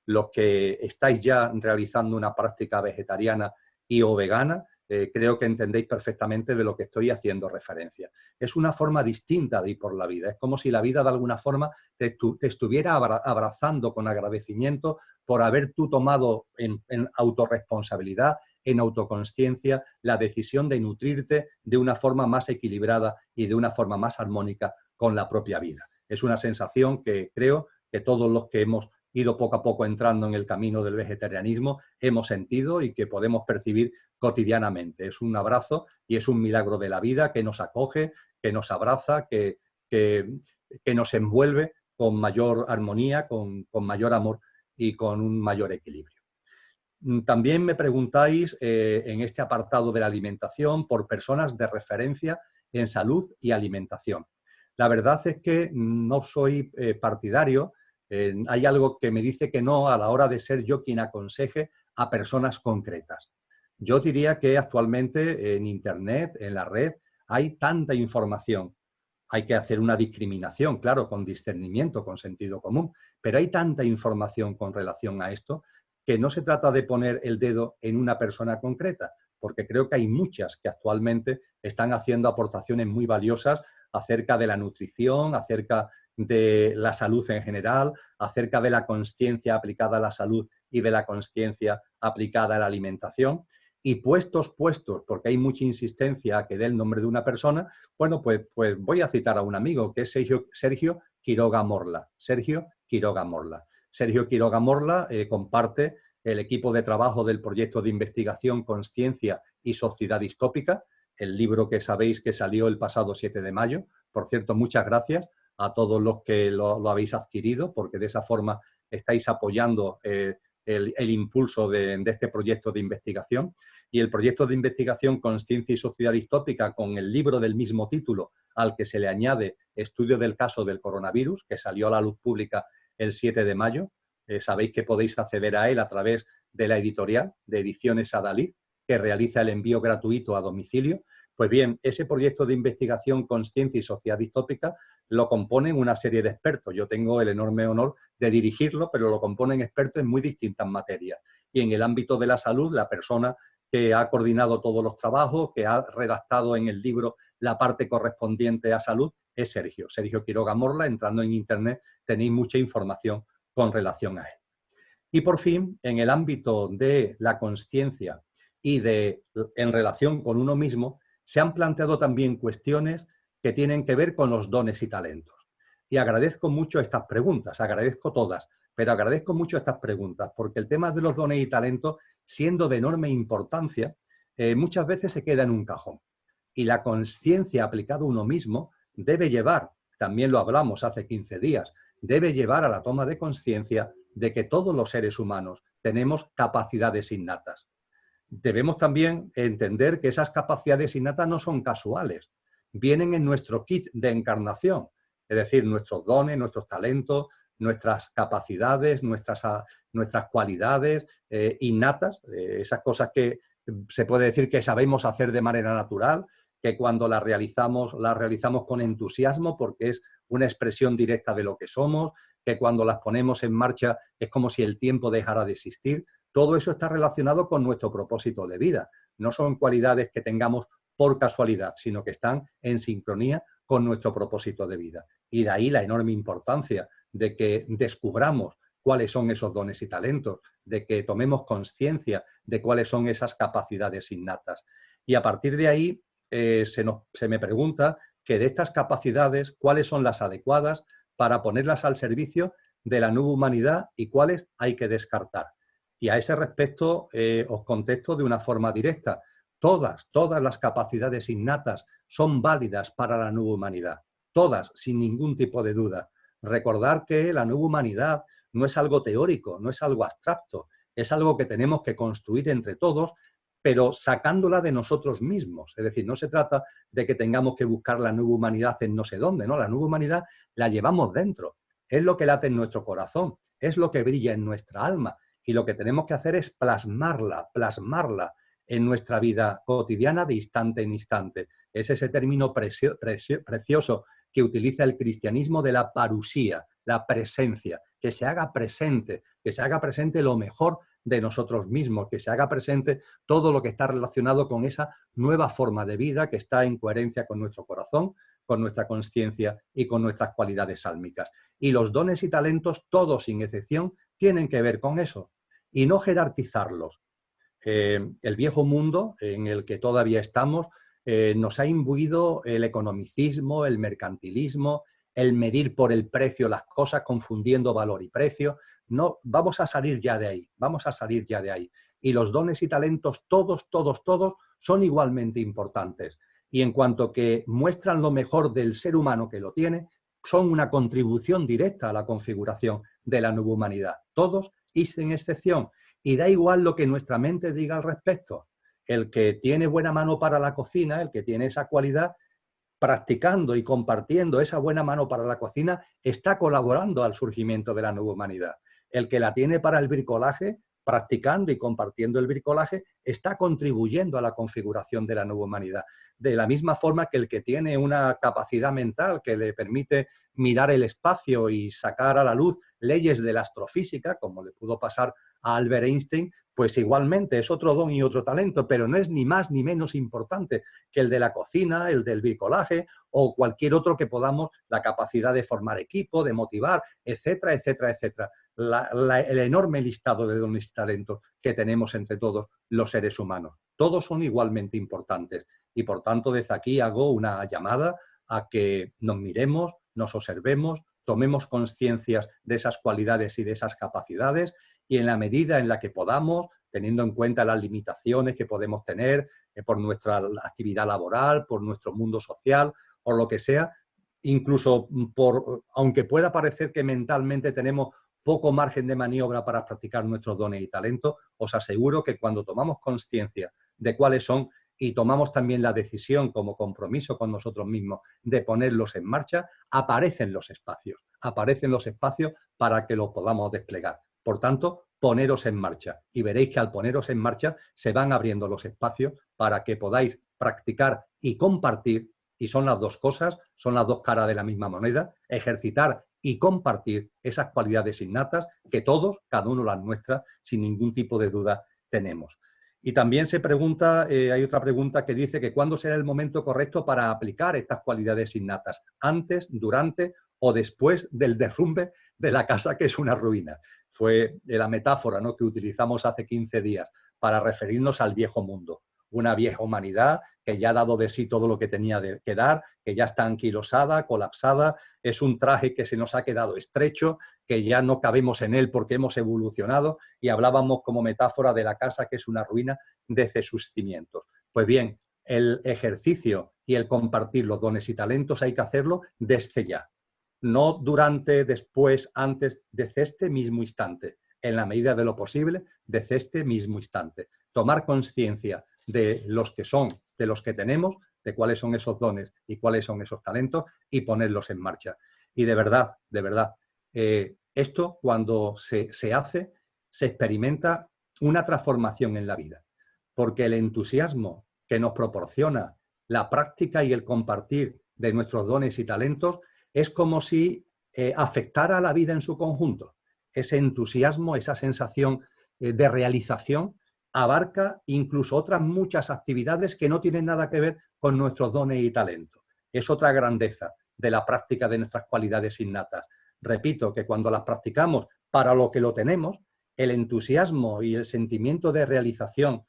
Los que estáis ya realizando una práctica vegetariana y o vegana, creo que entendéis perfectamente de lo que estoy haciendo referencia. Es una forma distinta de ir por la vida. Es como si la vida de alguna forma te estuviera abrazando con agradecimiento por haber tú tomado en autorresponsabilidad, en autoconsciencia, la decisión de nutrirte de una forma más equilibrada y de una forma más armónica con la propia vida. Es una sensación que creo que todos los que hemos ido poco a poco entrando en el camino del vegetarianismo hemos sentido y que podemos percibir cotidianamente. Es un abrazo y es un milagro de la vida que nos acoge, que nos abraza, que nos envuelve con mayor armonía, con mayor amor y con un mayor equilibrio. También me preguntáis en este apartado de la alimentación por personas de referencia en salud y alimentación. La verdad es que no soy partidario. Hay algo que me dice que no a la hora de ser yo quien aconseje a personas concretas. Yo diría que actualmente en Internet, en la red, hay tanta información. Hay que hacer una discriminación, claro, con discernimiento, con sentido común, pero hay tanta información con relación a esto que no se trata de poner el dedo en una persona concreta, porque creo que hay muchas que actualmente están haciendo aportaciones muy valiosas acerca de la nutrición, acerca de la salud en general, acerca de la consciencia aplicada a la salud y de la consciencia aplicada a la alimentación. Y puestos, porque hay mucha insistencia a que dé el nombre de una persona, bueno, pues voy a citar a un amigo que es Sergio Quiroga Morla. Sergio Quiroga Morla. Sergio Quiroga Morla comparte el equipo de trabajo del proyecto de investigación Consciencia y Sociedad Distópica, el libro que sabéis que salió el pasado 7 de mayo. Por cierto, muchas gracias a todos los que lo habéis adquirido, porque de esa forma estáis apoyando el impulso de este proyecto de investigación. Y el proyecto de investigación Consciencia y Sociedad Distópica, con el libro del mismo título, al que se le añade Estudio del caso del coronavirus, que salió a la luz pública el 7 de mayo. Sabéis que podéis acceder a él a través de la editorial de Ediciones Adalid, que realiza el envío gratuito a domicilio. Pues bien, ese proyecto de investigación Consciencia y Sociedad Distópica lo componen una serie de expertos. Yo tengo el enorme honor de dirigirlo, pero lo componen expertos en muy distintas materias. Y en el ámbito de la salud, la persona que ha coordinado todos los trabajos, que ha redactado en el libro la parte correspondiente a salud, es Sergio Quiroga Morla. Entrando en Internet tenéis mucha información con relación a él. Y por fin, en el ámbito de la consciencia y en relación con uno mismo, se han planteado también cuestiones que tienen que ver con los dones y talentos. Y agradezco mucho estas preguntas, agradezco todas, pero agradezco mucho estas preguntas, porque el tema de los dones y talentos, siendo de enorme importancia, muchas veces se queda en un cajón. Y la consciencia aplicada a uno mismo debe llevar, también lo hablamos hace 15 días, debe llevar a la toma de conciencia de que todos los seres humanos tenemos capacidades innatas. Debemos también entender que esas capacidades innatas no son casuales, vienen en nuestro kit de encarnación, es decir, nuestros dones, nuestros talentos, nuestras capacidades, nuestras cualidades innatas, esas cosas que se puede decir que sabemos hacer de manera natural, que cuando las realizamos con entusiasmo porque es una expresión directa de lo que somos, que cuando las ponemos en marcha es como si el tiempo dejara de existir. Todo eso está relacionado con nuestro propósito de vida. No son cualidades que tengamos por casualidad, sino que están en sincronía con nuestro propósito de vida. Y de ahí la enorme importancia de que descubramos cuáles son esos dones y talentos, de que tomemos conciencia de cuáles son esas capacidades innatas. Y a partir de ahí se me pregunta que de estas capacidades, cuáles son las adecuadas para ponerlas al servicio de la nueva humanidad y cuáles hay que descartar. Y a ese respecto os contesto de una forma directa. Todas las capacidades innatas son válidas para la nueva humanidad. Todas, sin ningún tipo de duda. Recordar que la nueva humanidad no es algo teórico, no es algo abstracto, es algo que tenemos que construir entre todos, pero sacándola de nosotros mismos. Es decir, no se trata de que tengamos que buscar la nueva humanidad en no sé dónde, ¿no? La nueva humanidad la llevamos dentro. Es lo que late en nuestro corazón, es lo que brilla en nuestra alma. Y lo que tenemos que hacer es plasmarla en nuestra vida cotidiana de instante en instante. Es ese término precioso que utiliza el cristianismo de la parusía, la presencia, que se haga presente lo mejor de nosotros mismos, que se haga presente todo lo que está relacionado con esa nueva forma de vida que está en coherencia con nuestro corazón, con nuestra conciencia y con nuestras cualidades sálmicas. Y los dones y talentos, todos sin excepción, tienen que ver con eso y no jerarquizarlos. El viejo mundo en el que todavía estamos nos ha imbuido el economicismo, el mercantilismo, el medir por el precio las cosas, confundiendo valor y precio. No, vamos a salir ya de ahí, vamos a salir ya de ahí. Y los dones y talentos, todos son igualmente importantes. Y en cuanto que muestran lo mejor del ser humano que lo tiene, son una contribución directa a la configuración de la nueva humanidad. Todos y sin excepción. Y da igual lo que nuestra mente diga al respecto. El que tiene buena mano para la cocina, el que tiene esa cualidad, practicando y compartiendo esa buena mano para la cocina, está colaborando al surgimiento de la nueva humanidad. El que la tiene para el bricolaje, practicando y compartiendo el bricolaje, está contribuyendo a la configuración de la nueva humanidad. De la misma forma que el que tiene una capacidad mental que le permite mirar el espacio y sacar a la luz leyes de la astrofísica, como le pudo pasar a Albert Einstein, pues igualmente es otro don y otro talento, pero no es ni más ni menos importante que el de la cocina, el del bricolaje o cualquier otro que podamos, la capacidad de formar equipo, de motivar, etcétera, etcétera, etcétera. El enorme listado de dones y talentos que tenemos entre todos los seres humanos. Todos son igualmente importantes y por tanto desde aquí hago una llamada a que nos miremos, nos observemos, tomemos conciencia de esas cualidades y de esas capacidades y en la medida en la que podamos, teniendo en cuenta las limitaciones que podemos tener por nuestra actividad laboral, por nuestro mundo social o lo que sea, incluso aunque pueda parecer que mentalmente tenemos poco margen de maniobra para practicar nuestros dones y talentos, os aseguro que cuando tomamos conciencia de cuáles son y tomamos también la decisión como compromiso con nosotros mismos de ponerlos en marcha, aparecen los espacios para que los podamos desplegar. Por tanto, poneros en marcha y veréis que al poneros en marcha se van abriendo los espacios para que podáis practicar y compartir, y son las dos cosas, son las dos caras de la misma moneda, ejercitar y compartir esas cualidades innatas que todos, cada uno las nuestras, sin ningún tipo de duda, tenemos. Y también se pregunta, hay otra pregunta que dice que ¿cuándo será el momento correcto para aplicar estas cualidades innatas? ¿Antes, durante o después del derrumbe de la casa que es una ruina? Fue la metáfora, ¿no?, que utilizamos hace 15 días para referirnos al viejo mundo. Una vieja humanidad que ya ha dado de sí todo lo que tenía que dar, que ya está anquilosada, colapsada, es un traje que se nos ha quedado estrecho, que ya no cabemos en él porque hemos evolucionado y hablábamos como metáfora de la casa que es una ruina desde sus cimientos. Pues bien, el ejercicio y el compartir los dones y talentos hay que hacerlo desde ya. No durante, después, antes, desde este mismo instante, en la medida de lo posible, desde este mismo instante. Tomar conciencia de los que son, de los que tenemos, de cuáles son esos dones y cuáles son esos talentos y ponerlos en marcha. Y de verdad, esto cuando se hace, se experimenta una transformación en la vida, porque el entusiasmo que nos proporciona la práctica y el compartir de nuestros dones y talentos es como si afectara a la vida en su conjunto. Ese entusiasmo, esa sensación de realización, abarca incluso otras muchas actividades que no tienen nada que ver con nuestros dones y talentos. Es otra grandeza de la práctica de nuestras cualidades innatas. Repito que cuando las practicamos para lo que lo tenemos, el entusiasmo y el sentimiento de realización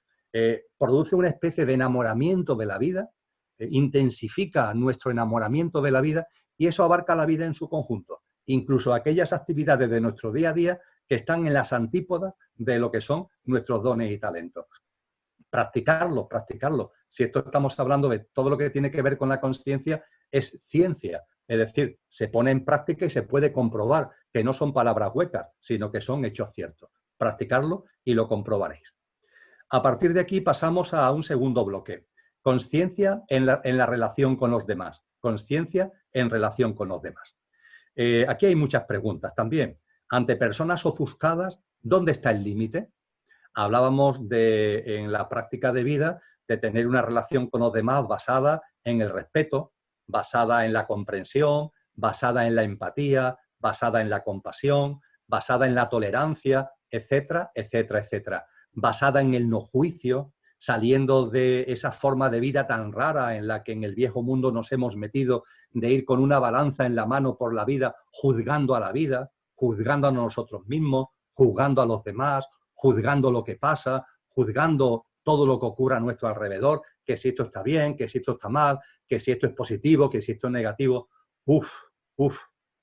produce una especie de enamoramiento de la vida, intensifica nuestro enamoramiento de la vida y eso abarca la vida en su conjunto, incluso aquellas actividades de nuestro día a día que están en las antípodas de lo que son nuestros dones y talentos. Practicarlo, practicarlo. Si esto estamos hablando de todo lo que tiene que ver con la consciencia, es ciencia. Es decir, se pone en práctica y se puede comprobar que no son palabras huecas, sino que son hechos ciertos. Practicarlo y lo comprobaréis. A partir de aquí pasamos a un segundo bloque. Consciencia en la relación con los demás. Consciencia en relación con los demás. Aquí hay muchas preguntas también. Ante personas ofuscadas, ¿dónde está el límite? Hablábamos en la práctica de vida de tener una relación con los demás basada en el respeto, basada en la comprensión, basada en la empatía, basada en la compasión, basada en la tolerancia, etcétera, etcétera, etcétera. Basada en el no juicio, saliendo de esa forma de vida tan rara en la que en el viejo mundo nos hemos metido, de ir con una balanza en la mano por la vida, juzgando a la vida, juzgando a nosotros mismos, juzgando a los demás, juzgando lo que pasa, juzgando todo lo que ocurre a nuestro alrededor, que si esto está bien, que si esto está mal, que si esto es positivo, que si esto es negativo. Uf,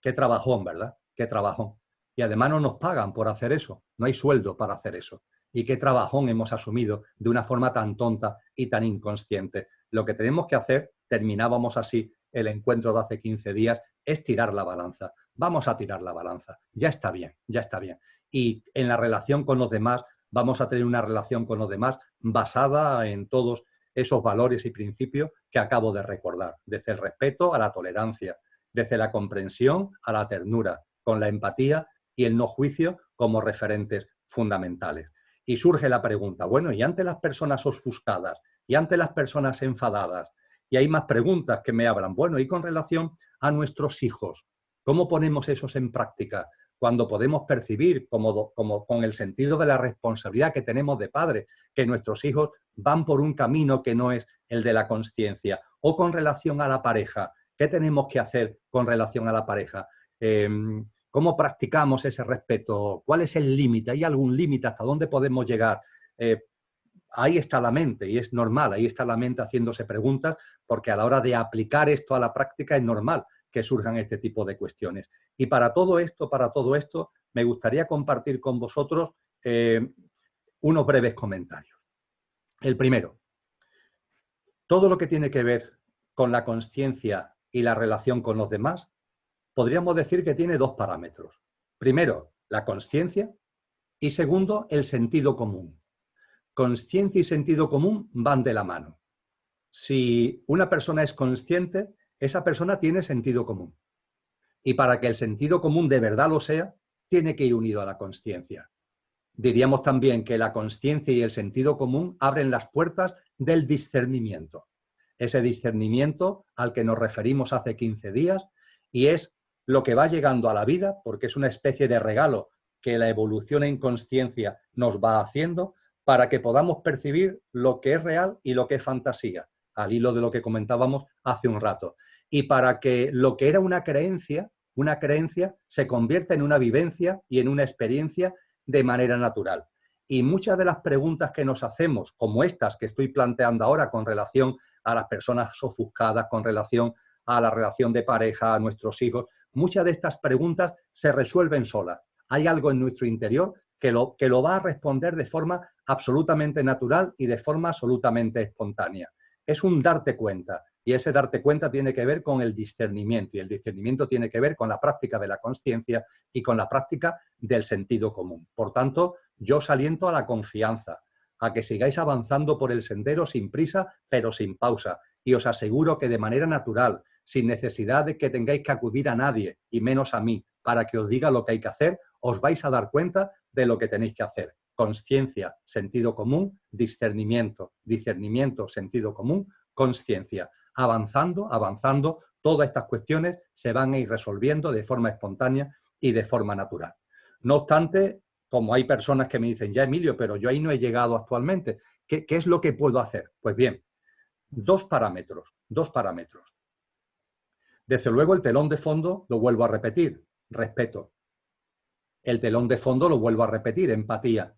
qué trabajón, ¿verdad? Qué trabajón. Y además no nos pagan por hacer eso, no hay sueldo para hacer eso. Y qué trabajón hemos asumido de una forma tan tonta y tan inconsciente. Lo que tenemos que hacer, terminábamos así el encuentro de hace 15 días, es tirar la balanza. Vamos a tirar la balanza. Ya está bien, ya está bien. Y en la relación con los demás, vamos a tener una relación con los demás basada en todos esos valores y principios que acabo de recordar, desde el respeto a la tolerancia, desde la comprensión a la ternura, con la empatía y el no juicio como referentes fundamentales. Y surge la pregunta, bueno, y ante las personas ofuscadas, y ante las personas enfadadas, y hay más preguntas que me hablan, bueno, y con relación a nuestros hijos, ¿cómo ponemos esos en práctica? Cuando podemos percibir, como con el sentido de la responsabilidad que tenemos de padre, que nuestros hijos van por un camino que no es el de la consciencia, o con relación a la pareja, ¿qué tenemos que hacer con relación a la pareja? ¿Cómo practicamos ese respeto? ¿Cuál es el límite? ¿Hay algún límite hasta dónde podemos llegar? Ahí está la mente y es normal, ahí está la mente haciéndose preguntas porque a la hora de aplicar esto a la práctica es normal que surjan este tipo de cuestiones. Y para todo esto, me gustaría compartir con vosotros unos breves comentarios. El primero, todo lo que tiene que ver con la consciencia y la relación con los demás, podríamos decir que tiene dos parámetros. Primero, la consciencia y segundo, el sentido común. Consciencia y sentido común van de la mano. Si una persona es consciente, esa persona tiene sentido común. Y para que el sentido común de verdad lo sea, tiene que ir unido a la consciencia. Diríamos también que la consciencia y el sentido común abren las puertas del discernimiento. Ese discernimiento al que nos referimos hace 15 días y es lo que va llegando a la vida, porque es una especie de regalo que la evolución en consciencia nos va haciendo para que podamos percibir lo que es real y lo que es fantasía, al hilo de lo que comentábamos hace un rato. Y para que lo que era una creencia se convierta en una vivencia y en una experiencia de manera natural. Y muchas de las preguntas que nos hacemos, como estas que estoy planteando ahora con relación a las personas ofuscadas, con relación a la relación de pareja, a nuestros hijos, muchas de estas preguntas se resuelven solas. Hay algo en nuestro interior que lo va a responder de forma absolutamente natural y de forma absolutamente espontánea. Es un darte cuenta. Y ese darte cuenta tiene que ver con el discernimiento y el discernimiento tiene que ver con la práctica de la consciencia y con la práctica del sentido común. Por tanto, yo os aliento a la confianza, a que sigáis avanzando por el sendero sin prisa, pero sin pausa. Y os aseguro que de manera natural, sin necesidad de que tengáis que acudir a nadie, y menos a mí, para que os diga lo que hay que hacer, os vais a dar cuenta de lo que tenéis que hacer. Consciencia, sentido común, discernimiento, sentido común, consciencia. Avanzando, todas estas cuestiones se van a ir resolviendo de forma espontánea y de forma natural. No obstante, como hay personas que me dicen, ya Emilio, pero yo ahí no he llegado actualmente, ¿qué es lo que puedo hacer? Pues bien, dos parámetros. Desde luego el telón de fondo, lo vuelvo a repetir, respeto. El telón de fondo lo vuelvo a repetir, empatía.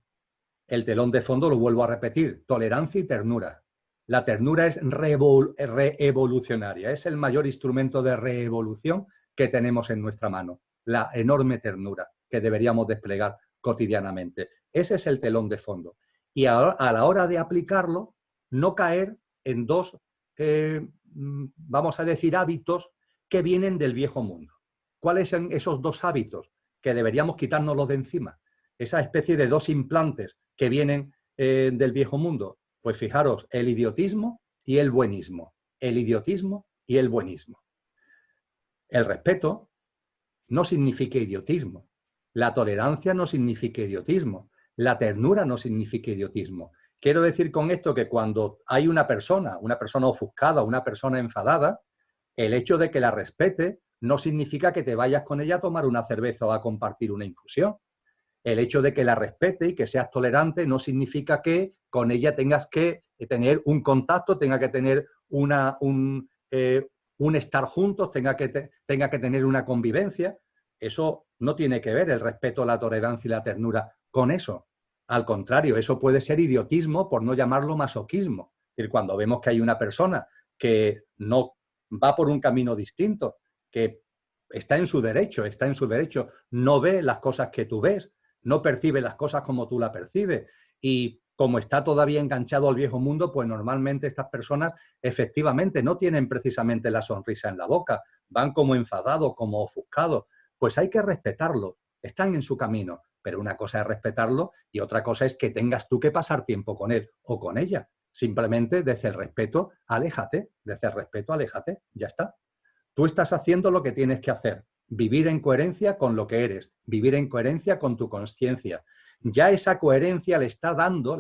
El telón de fondo lo vuelvo a repetir, tolerancia y ternura. La ternura es reevolucionaria, es el mayor instrumento de reevolución que tenemos en nuestra mano, la enorme ternura que deberíamos desplegar cotidianamente. Ese es el telón de fondo. Y a la hora de aplicarlo, no caer en dos, vamos a decir, hábitos que vienen del viejo mundo. ¿Cuáles son esos dos hábitos que deberíamos quitárnoslos de encima? Esa especie de dos implantes que vienen del viejo mundo. Pues fijaros, el idiotismo y el buenismo. El idiotismo y el buenismo. El respeto no significa idiotismo. La tolerancia no significa idiotismo. La ternura no significa idiotismo. Quiero decir con esto que cuando hay una persona ofuscada, una persona enfadada, el hecho de que la respete no significa que te vayas con ella a tomar una cerveza o a compartir una infusión. El hecho de que la respete y que seas tolerante no significa que con ella tengas que tener un contacto, tenga que tener un estar juntos, tenga que tener una convivencia. Eso no tiene que ver el respeto, la tolerancia y la ternura con eso. Al contrario, eso puede ser idiotismo, por no llamarlo masoquismo. Es decir, cuando vemos que hay una persona que no va por un camino distinto, que está en su derecho, no ve las cosas que tú ves, no percibe las cosas como tú las percibes y como está todavía enganchado al viejo mundo, pues normalmente estas personas efectivamente no tienen precisamente la sonrisa en la boca, van como enfadados, como ofuscados. Pues hay que respetarlo, están en su camino, pero una cosa es respetarlo y otra cosa es que tengas tú que pasar tiempo con él o con ella. Simplemente desde el respeto, aléjate, ya está. Tú estás haciendo lo que tienes que hacer. Vivir en coherencia con lo que eres, vivir en coherencia con tu conciencia. Ya esa coherencia le está dando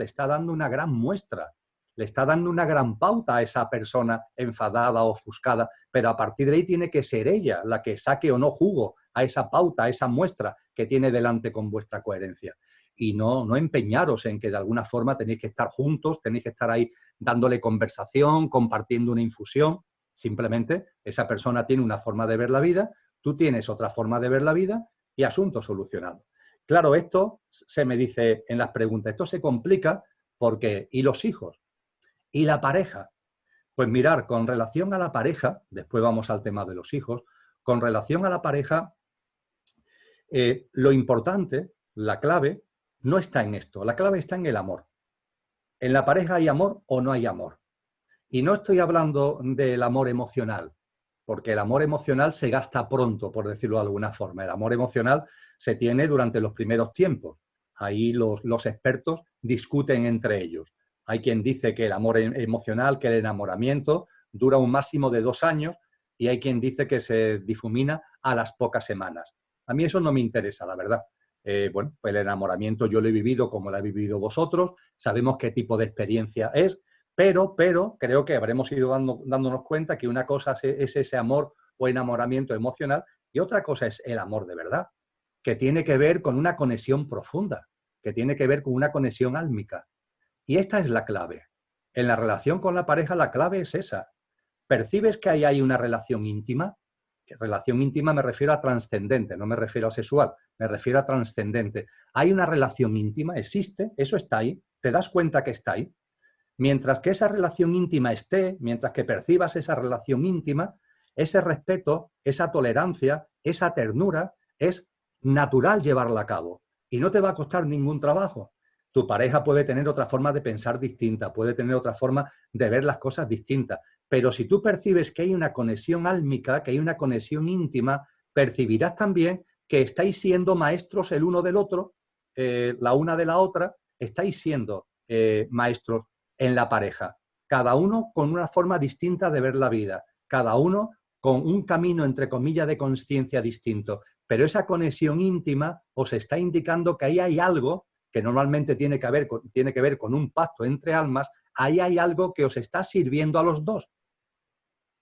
una gran muestra, le está dando una gran pauta a esa persona enfadada o ofuscada, pero a partir de ahí tiene que ser ella la que saque o no jugo a esa pauta, a esa muestra que tiene delante con vuestra coherencia. Y no empeñaros en que de alguna forma tenéis que estar juntos, tenéis que estar ahí dándole conversación, compartiendo una infusión. Simplemente esa persona tiene una forma de ver la vida, tú tienes otra forma de ver la vida y asunto solucionado. Claro, esto se me dice en las preguntas, esto se complica porque ¿y los hijos? ¿Y la pareja? Pues mirar, con relación a la pareja, después vamos al tema de los hijos, con relación a la pareja, lo importante, la clave, no está en esto, la clave está en el amor. ¿En la pareja hay amor o no hay amor? Y no estoy hablando del amor emocional, porque el amor emocional se gasta pronto, por decirlo de alguna forma. El amor emocional se tiene durante los primeros tiempos. Ahí los expertos discuten entre ellos. Hay quien dice que el amor emocional, que el enamoramiento, dura un máximo de 2 años y hay quien dice que se difumina a las pocas semanas. A mí eso no me interesa, la verdad. Bueno, pues el enamoramiento yo lo he vivido como lo habéis vivido vosotros, sabemos qué tipo de experiencia es, pero creo que habremos ido dándonos cuenta que una cosa es ese amor o enamoramiento emocional y otra cosa es el amor de verdad, que tiene que ver con una conexión profunda, que tiene que ver con una conexión álmica. Y esta es la clave. En la relación con la pareja la clave es esa. ¿Percibes que ahí hay una relación íntima? Relación íntima me refiero a trascendente, no me refiero a sexual, me refiero a trascendente. ¿Hay una relación íntima? ¿Existe? ¿Eso está ahí? ¿Te das cuenta que está ahí? Mientras que esa relación íntima esté, mientras que percibas esa relación íntima, ese respeto, esa tolerancia, esa ternura, es natural llevarla a cabo y no te va a costar ningún trabajo. Tu pareja puede tener otra forma de pensar distinta, puede tener otra forma de ver las cosas distintas, pero si tú percibes que hay una conexión álmica, que hay una conexión íntima, percibirás también que estáis siendo maestros el uno del otro, la una de la otra, estáis siendo maestros en la pareja, cada uno con una forma distinta de ver la vida, cada uno con un camino, entre comillas, de conciencia distinto, pero esa conexión íntima os está indicando que ahí hay algo que normalmente tiene que ver con un pacto entre almas, ahí hay algo que os está sirviendo a los dos,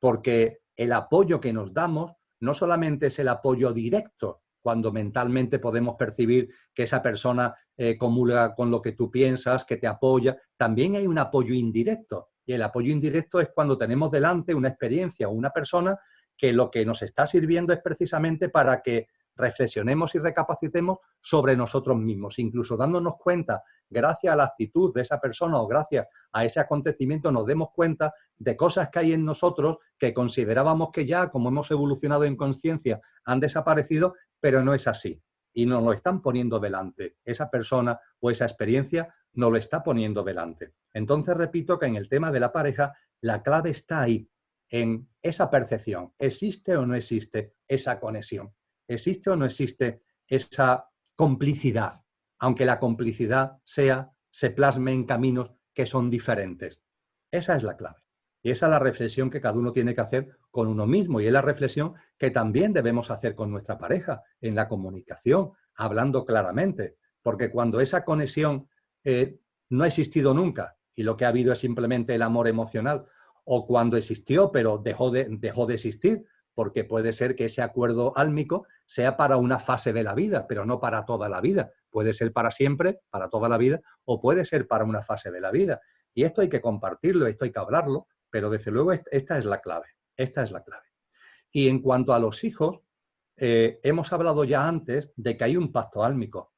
porque el apoyo que nos damos no solamente es el apoyo directo cuando mentalmente podemos percibir que esa persona comulga con lo que tú piensas, que te apoya. También hay un apoyo indirecto. Y el apoyo indirecto es cuando tenemos delante una experiencia o una persona que lo que nos está sirviendo es precisamente para que reflexionemos y recapacitemos sobre nosotros mismos, incluso dándonos cuenta, gracias a la actitud de esa persona o gracias a ese acontecimiento, nos demos cuenta de cosas que hay en nosotros que considerábamos que ya, como hemos evolucionado en conciencia, han desaparecido, pero no es así. Y nos lo están poniendo delante. Esa persona o esa experiencia nos lo está poniendo delante. Entonces, repito que en el tema de la pareja, la clave está ahí, en esa percepción. ¿Existe o no existe esa conexión? ¿Existe o no existe esa complicidad? Aunque la complicidad se plasme en caminos que son diferentes. Esa es la clave. Y esa es la reflexión que cada uno tiene que hacer con uno mismo. Y es la reflexión que también debemos hacer con nuestra pareja, en la comunicación, hablando claramente. Porque cuando esa conexión no ha existido nunca y lo que ha habido es simplemente el amor emocional, o cuando existió pero dejó de existir, porque puede ser que ese acuerdo álmico sea para una fase de la vida, pero no para toda la vida. Puede ser para siempre, para toda la vida, o puede ser para una fase de la vida. Y esto hay que compartirlo, esto hay que hablarlo, pero desde luego esta es la clave. Esta es la clave. Y en cuanto a los hijos, hemos hablado ya antes de que hay un pacto álmico.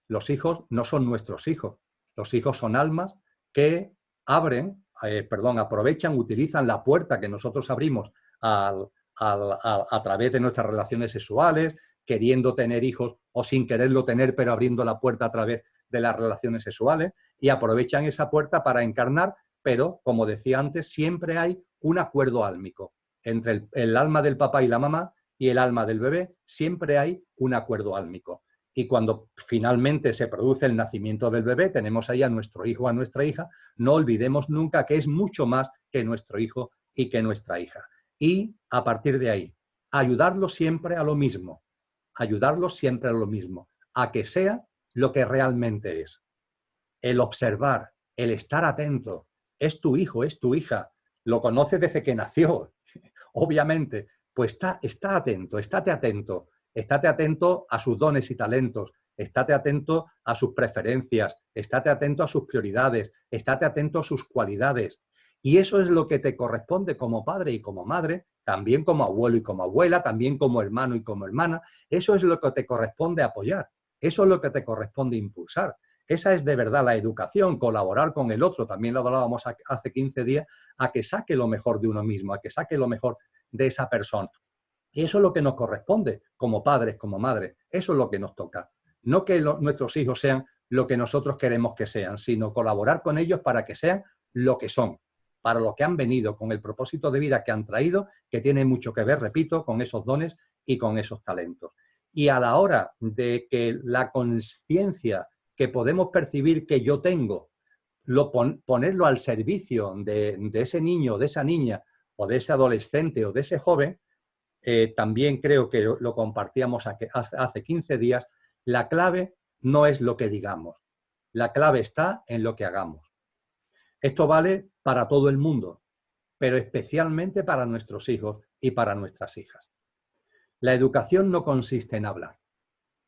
Los hijos no son nuestros hijos. Los hijos son almas que aprovechan, utilizan la puerta que nosotros abrimos a través de nuestras relaciones sexuales, queriendo tener hijos o sin quererlo tener, pero abriendo la puerta a través de las relaciones sexuales, y aprovechan esa puerta para encarnar, pero, como decía antes, siempre hay un acuerdo álmico. Entre el alma del papá y la mamá y el alma del bebé, siempre hay un acuerdo álmico. Y cuando finalmente se produce el nacimiento del bebé, tenemos ahí a nuestro hijo o a nuestra hija, no olvidemos nunca que es mucho más que nuestro hijo y que nuestra hija. Y a partir de ahí, ayudarlos siempre a lo mismo, ayudarlos siempre a lo mismo, a que sea lo que realmente es. El observar, el estar atento, es tu hijo, es tu hija, lo conoces desde que nació, obviamente, pues está atento, estate atento a sus dones y talentos, estate atento a sus preferencias, estate atento a sus prioridades, estate atento a sus cualidades. Y eso es lo que te corresponde como padre y como madre, también como abuelo y como abuela, también como hermano y como hermana. Eso es lo que te corresponde apoyar, eso es lo que te corresponde impulsar. Esa es de verdad la educación, colaborar con el otro, también lo hablábamos hace 15 días, a que saque lo mejor de uno mismo, a que saque lo mejor de esa persona. Y eso es lo que nos corresponde como padres, como madres, eso es lo que nos toca. No que nuestros hijos sean lo que nosotros queremos que sean, sino colaborar con ellos para que sean lo que son, para lo que han venido, con el propósito de vida que han traído, que tiene mucho que ver, repito, con esos dones y con esos talentos. Y a la hora de que la consciencia que podemos percibir que yo tengo, ponerlo al servicio de ese niño, de esa niña, o de ese adolescente o de ese joven, también creo que lo compartíamos hace 15 días, la clave no es lo que digamos, la clave está en lo que hagamos. Esto vale para todo el mundo, pero especialmente para nuestros hijos y para nuestras hijas. La educación no consiste en hablar.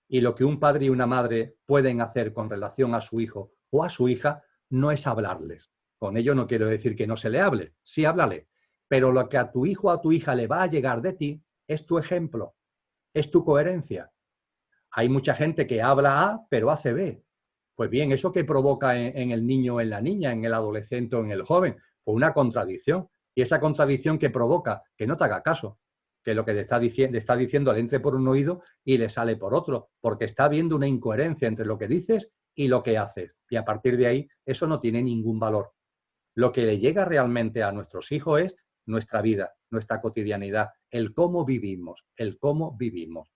Y lo que un padre y una madre pueden hacer con relación a su hijo o a su hija no es hablarles. Con ello no quiero decir que no se le hable, sí háblale. Pero lo que a tu hijo o a tu hija le va a llegar de ti es tu ejemplo, es tu coherencia. Hay mucha gente que habla A, pero hace B. Pues bien, ¿eso qué provoca en el niño o en la niña, en el adolescente o en el joven? Pues una contradicción. Y esa contradicción que provoca que no te haga caso, que lo que te está diciendo le entre por un oído y le sale por otro, porque está habiendo una incoherencia entre lo que dices y lo que haces. Y a partir de ahí, eso no tiene ningún valor. Lo que le llega realmente a nuestros hijos es nuestra vida, nuestra cotidianidad, el cómo vivimos, el cómo vivimos.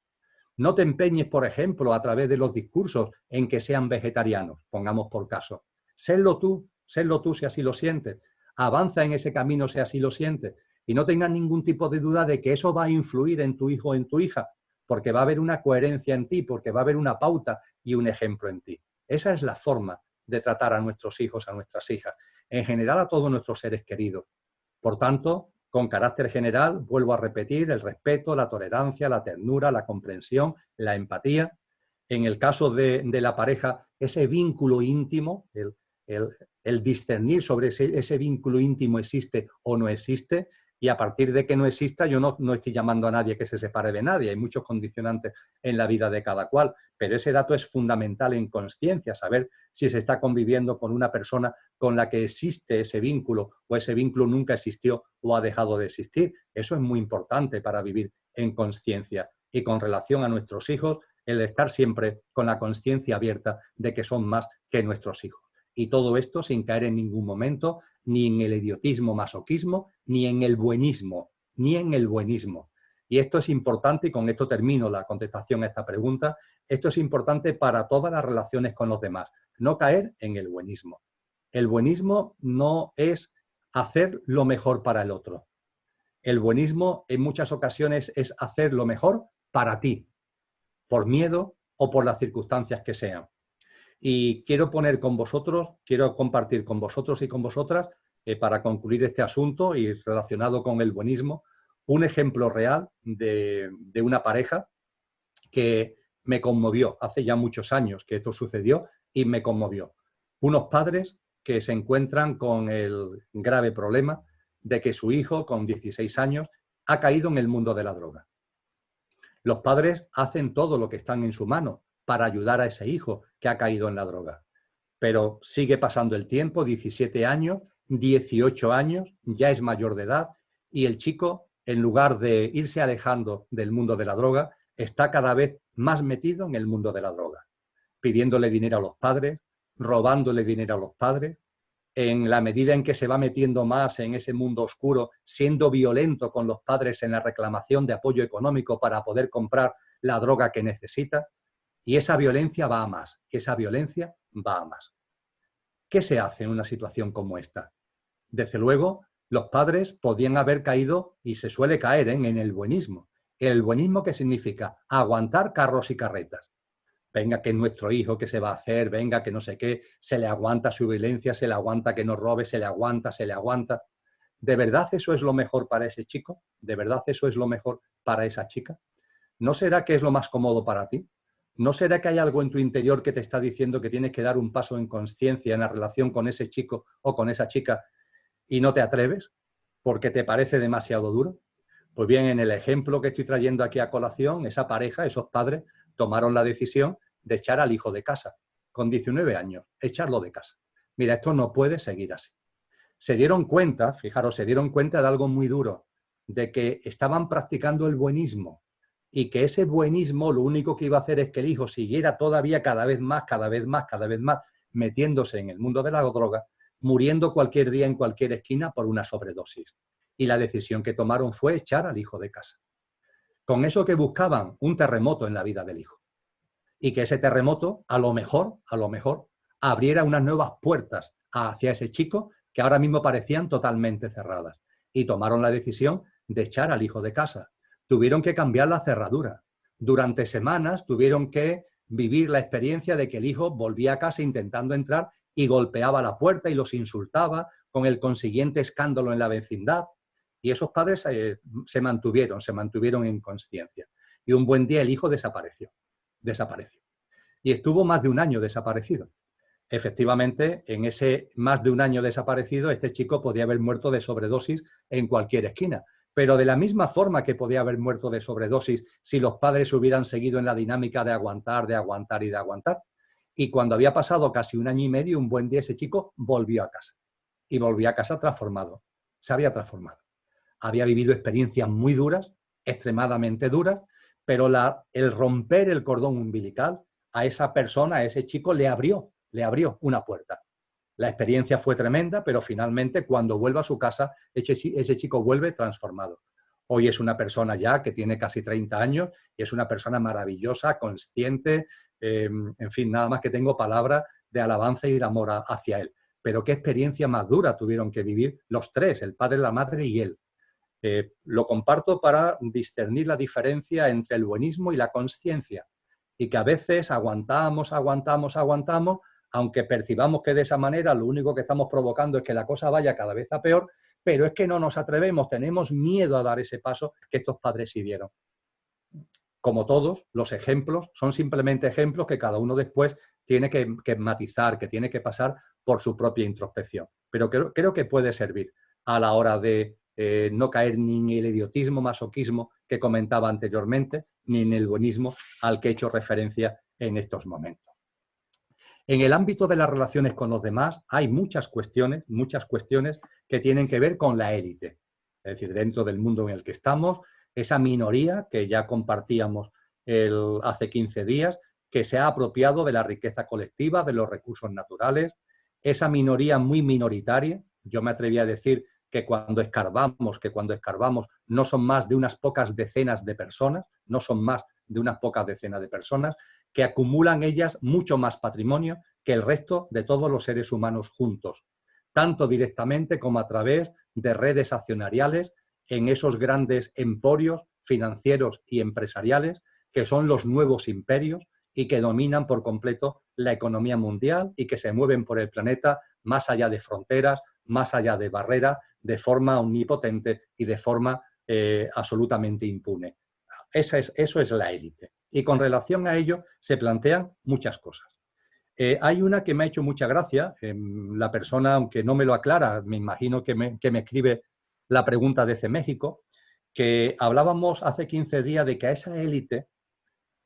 No te empeñes, por ejemplo, a través de los discursos en que sean vegetarianos, pongamos por caso. Sélo tú si así lo sientes. Avanza en ese camino si así lo sientes. Y no tengas ningún tipo de duda de que eso va a influir en tu hijo o en tu hija, porque va a haber una coherencia en ti, porque va a haber una pauta y un ejemplo en ti. Esa es la forma de tratar a nuestros hijos, a nuestras hijas, en general a todos nuestros seres queridos. Por tanto, Con carácter general, vuelvo a repetir, el respeto, la tolerancia, la ternura, la comprensión, la empatía. En el caso de la pareja, ese vínculo íntimo, el discernir sobre ese vínculo íntimo existe o no existe, y a partir de que no exista, yo no estoy llamando a nadie que se separe de nadie, hay muchos condicionantes en la vida de cada cual, pero ese dato es fundamental en consciencia, saber si se está conviviendo con una persona con la que existe ese vínculo o ese vínculo nunca existió o ha dejado de existir. Eso es muy importante para vivir en consciencia. Y con relación a nuestros hijos, el estar siempre con la consciencia abierta de que son más que nuestros hijos. Y todo esto sin caer en ningún momento ni en el idiotismo masoquismo, ni en el buenismo, ni en el buenismo. Y esto es importante, y con esto termino la contestación a esta pregunta, esto es importante para todas las relaciones con los demás, no caer en el buenismo. El buenismo no es hacer lo mejor para el otro. El buenismo en muchas ocasiones es hacer lo mejor para ti, por miedo o por las circunstancias que sean. Y quiero poner con vosotros, quiero compartir con vosotros y con vosotras, para concluir este asunto y relacionado con el buenismo, un ejemplo real de una pareja que me conmovió hace ya muchos años que esto sucedió y me conmovió. Unos padres que se encuentran con el grave problema de que su hijo, con 16 años, ha caído en el mundo de la droga. Los padres hacen todo lo que está en su mano para ayudar a ese hijo que ha caído en la droga. Pero sigue pasando el tiempo, 17 años, 18 años, ya es mayor de edad y el chico, en lugar de irse alejando del mundo de la droga, está cada vez más metido en el mundo de la droga, pidiéndole dinero a los padres, robándole dinero a los padres, en la medida en que se va metiendo más en ese mundo oscuro, siendo violento con los padres en la reclamación de apoyo económico para poder comprar la droga que necesita. Y esa violencia va a más, esa violencia va a más. ¿Qué se hace en una situación como esta? Desde luego, los padres podían haber caído, y se suele caer en el buenismo. ¿El buenismo qué significa? Aguantar carros y carretas. Venga, que es nuestro hijo, que se va a hacer, venga, que no sé qué, se le aguanta su violencia, se le aguanta que nos robe, se le aguanta, se le aguanta. ¿De verdad eso es lo mejor para ese chico? ¿De verdad eso es lo mejor para esa chica? ¿No será que es lo más cómodo para ti? ¿No será que hay algo en tu interior que te está diciendo que tienes que dar un paso en consciencia en la relación con ese chico o con esa chica y no te atreves porque te parece demasiado duro? Pues bien, en el ejemplo que estoy trayendo aquí a colación, esa pareja, esos padres, tomaron la decisión de echar al hijo de casa, con 19 años, echarlo de casa. Mira, esto no puede seguir así. Se dieron cuenta, fijaros, se dieron cuenta de algo muy duro, de que estaban practicando el buenismo y que ese buenismo lo único que iba a hacer es que el hijo siguiera todavía cada vez más, metiéndose en el mundo de la droga, muriendo cualquier día en cualquier esquina por una sobredosis. Y la decisión que tomaron fue echar al hijo de casa. Con eso que buscaban, un terremoto en la vida del hijo. Y que ese terremoto, a lo mejor, abriera unas nuevas puertas hacia ese chico que ahora mismo parecían totalmente cerradas. Y tomaron la decisión de echar al hijo de casa. Tuvieron que cambiar la cerradura. Durante semanas tuvieron que vivir la experiencia de que el hijo volvía a casa intentando entrar y golpeaba la puerta y los insultaba, con el consiguiente escándalo en la vecindad. Y esos padres se mantuvieron en consciencia. Y un buen día el hijo desapareció. Y estuvo más de un año desaparecido. Efectivamente, en ese más de un año desaparecido, este chico podía haber muerto de sobredosis en cualquier esquina. Pero de la misma forma que podía haber muerto de sobredosis si los padres hubieran seguido en la dinámica de aguantar y de aguantar. Y cuando había pasado casi un año y medio, un buen día ese chico volvió a casa. Y volvió a casa transformado. Se había transformado. Había vivido experiencias muy duras, extremadamente duras, pero el romper el cordón umbilical a esa persona, a ese chico, le abrió una puerta. La experiencia fue tremenda, pero finalmente cuando vuelve a su casa, ese chico vuelve transformado. Hoy es una persona ya que tiene casi 30 años y es una persona maravillosa, consciente, en fin, nada más que tengo palabras de alabanza y de amor hacia él. Pero qué experiencia más dura tuvieron que vivir los tres, el padre, la madre y él. Lo comparto para discernir la diferencia entre el buenismo y la consciencia. Y que a veces aguantamos, aunque percibamos que de esa manera lo único que estamos provocando es que la cosa vaya cada vez a peor, pero es que no nos atrevemos, tenemos miedo a dar ese paso que estos padres sí dieron. Como todos, los ejemplos son simplemente ejemplos que cada uno después tiene que matizar, que tiene que pasar por su propia introspección. Pero creo que puede servir a la hora de no caer ni en el idiotismo, masoquismo que comentaba anteriormente, ni en el buenismo al que he hecho referencia en estos momentos. En el ámbito de las relaciones con los demás hay muchas cuestiones que tienen que ver con la élite. Es decir, dentro del mundo en el que estamos, esa minoría que ya compartíamos hace 15 días, que se ha apropiado de la riqueza colectiva, de los recursos naturales, esa minoría muy minoritaria, yo me atreví a decir que cuando escarbamos no son más de unas pocas decenas de personas, no son más de unas pocas decenas de personas, que acumulan ellas mucho más patrimonio que el resto de todos los seres humanos juntos, tanto directamente como a través de redes accionariales en esos grandes emporios financieros y empresariales que son los nuevos imperios y que dominan por completo la economía mundial y que se mueven por el planeta más allá de fronteras, más allá de barreras, de forma omnipotente y de forma absolutamente impune. Eso es la élite. Y con relación a ello se plantean muchas cosas. Hay una que me ha hecho mucha gracia. La persona, aunque no me lo aclara, me imagino que me escribe la pregunta desde México, que hablábamos hace 15 días de que a esa élite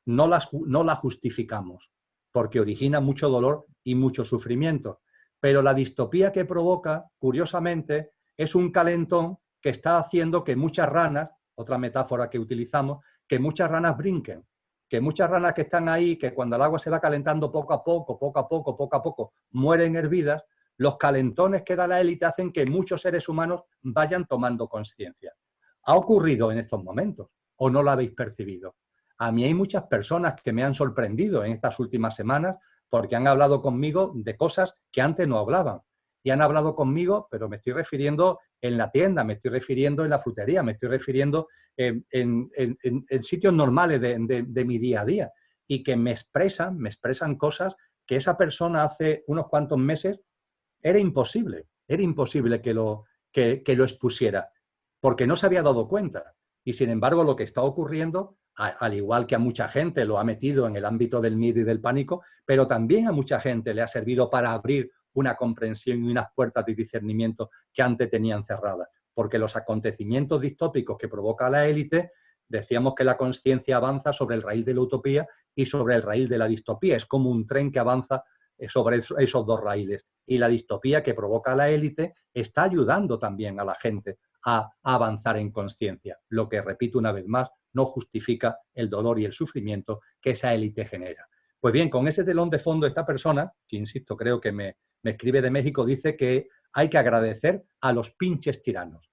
no la justificamos, porque origina mucho dolor y mucho sufrimiento. Pero la distopía que provoca, curiosamente, es un calentón que está haciendo que muchas ranas, otra metáfora que utilizamos, que muchas ranas brinquen, que muchas ranas que están ahí, que cuando el agua se va calentando poco a poco, mueren hervidas, los calentones que da la élite hacen que muchos seres humanos vayan tomando conciencia. ¿Ha ocurrido en estos momentos o no lo habéis percibido? A mí hay muchas personas que me han sorprendido en estas últimas semanas porque han hablado conmigo de cosas que antes no hablaban. Y han hablado conmigo, pero me estoy refiriendo en la tienda, me estoy refiriendo en la frutería, me estoy refiriendo en sitios normales de mi día a día. Y que me expresan cosas que esa persona hace unos cuantos meses era imposible que lo expusiera, porque no se había dado cuenta. Y sin embargo, lo que está ocurriendo, al igual que a mucha gente lo ha metido en el ámbito del miedo y del pánico, pero también a mucha gente le ha servido para abrir una comprensión y unas puertas de discernimiento que antes tenían cerradas. Porque los acontecimientos distópicos que provoca la élite, decíamos que la conciencia avanza sobre el raíl de la utopía y sobre el raíl de la distopía. Es como un tren que avanza sobre esos dos raíles. Y la distopía que provoca la élite está ayudando también a la gente a avanzar en conciencia, lo que, repito una vez más, no justifica el dolor y el sufrimiento que esa élite genera. Pues bien, con ese telón de fondo, esta persona, que insisto, creo que me escribe de México, dice que hay que agradecer a los pinches tiranos.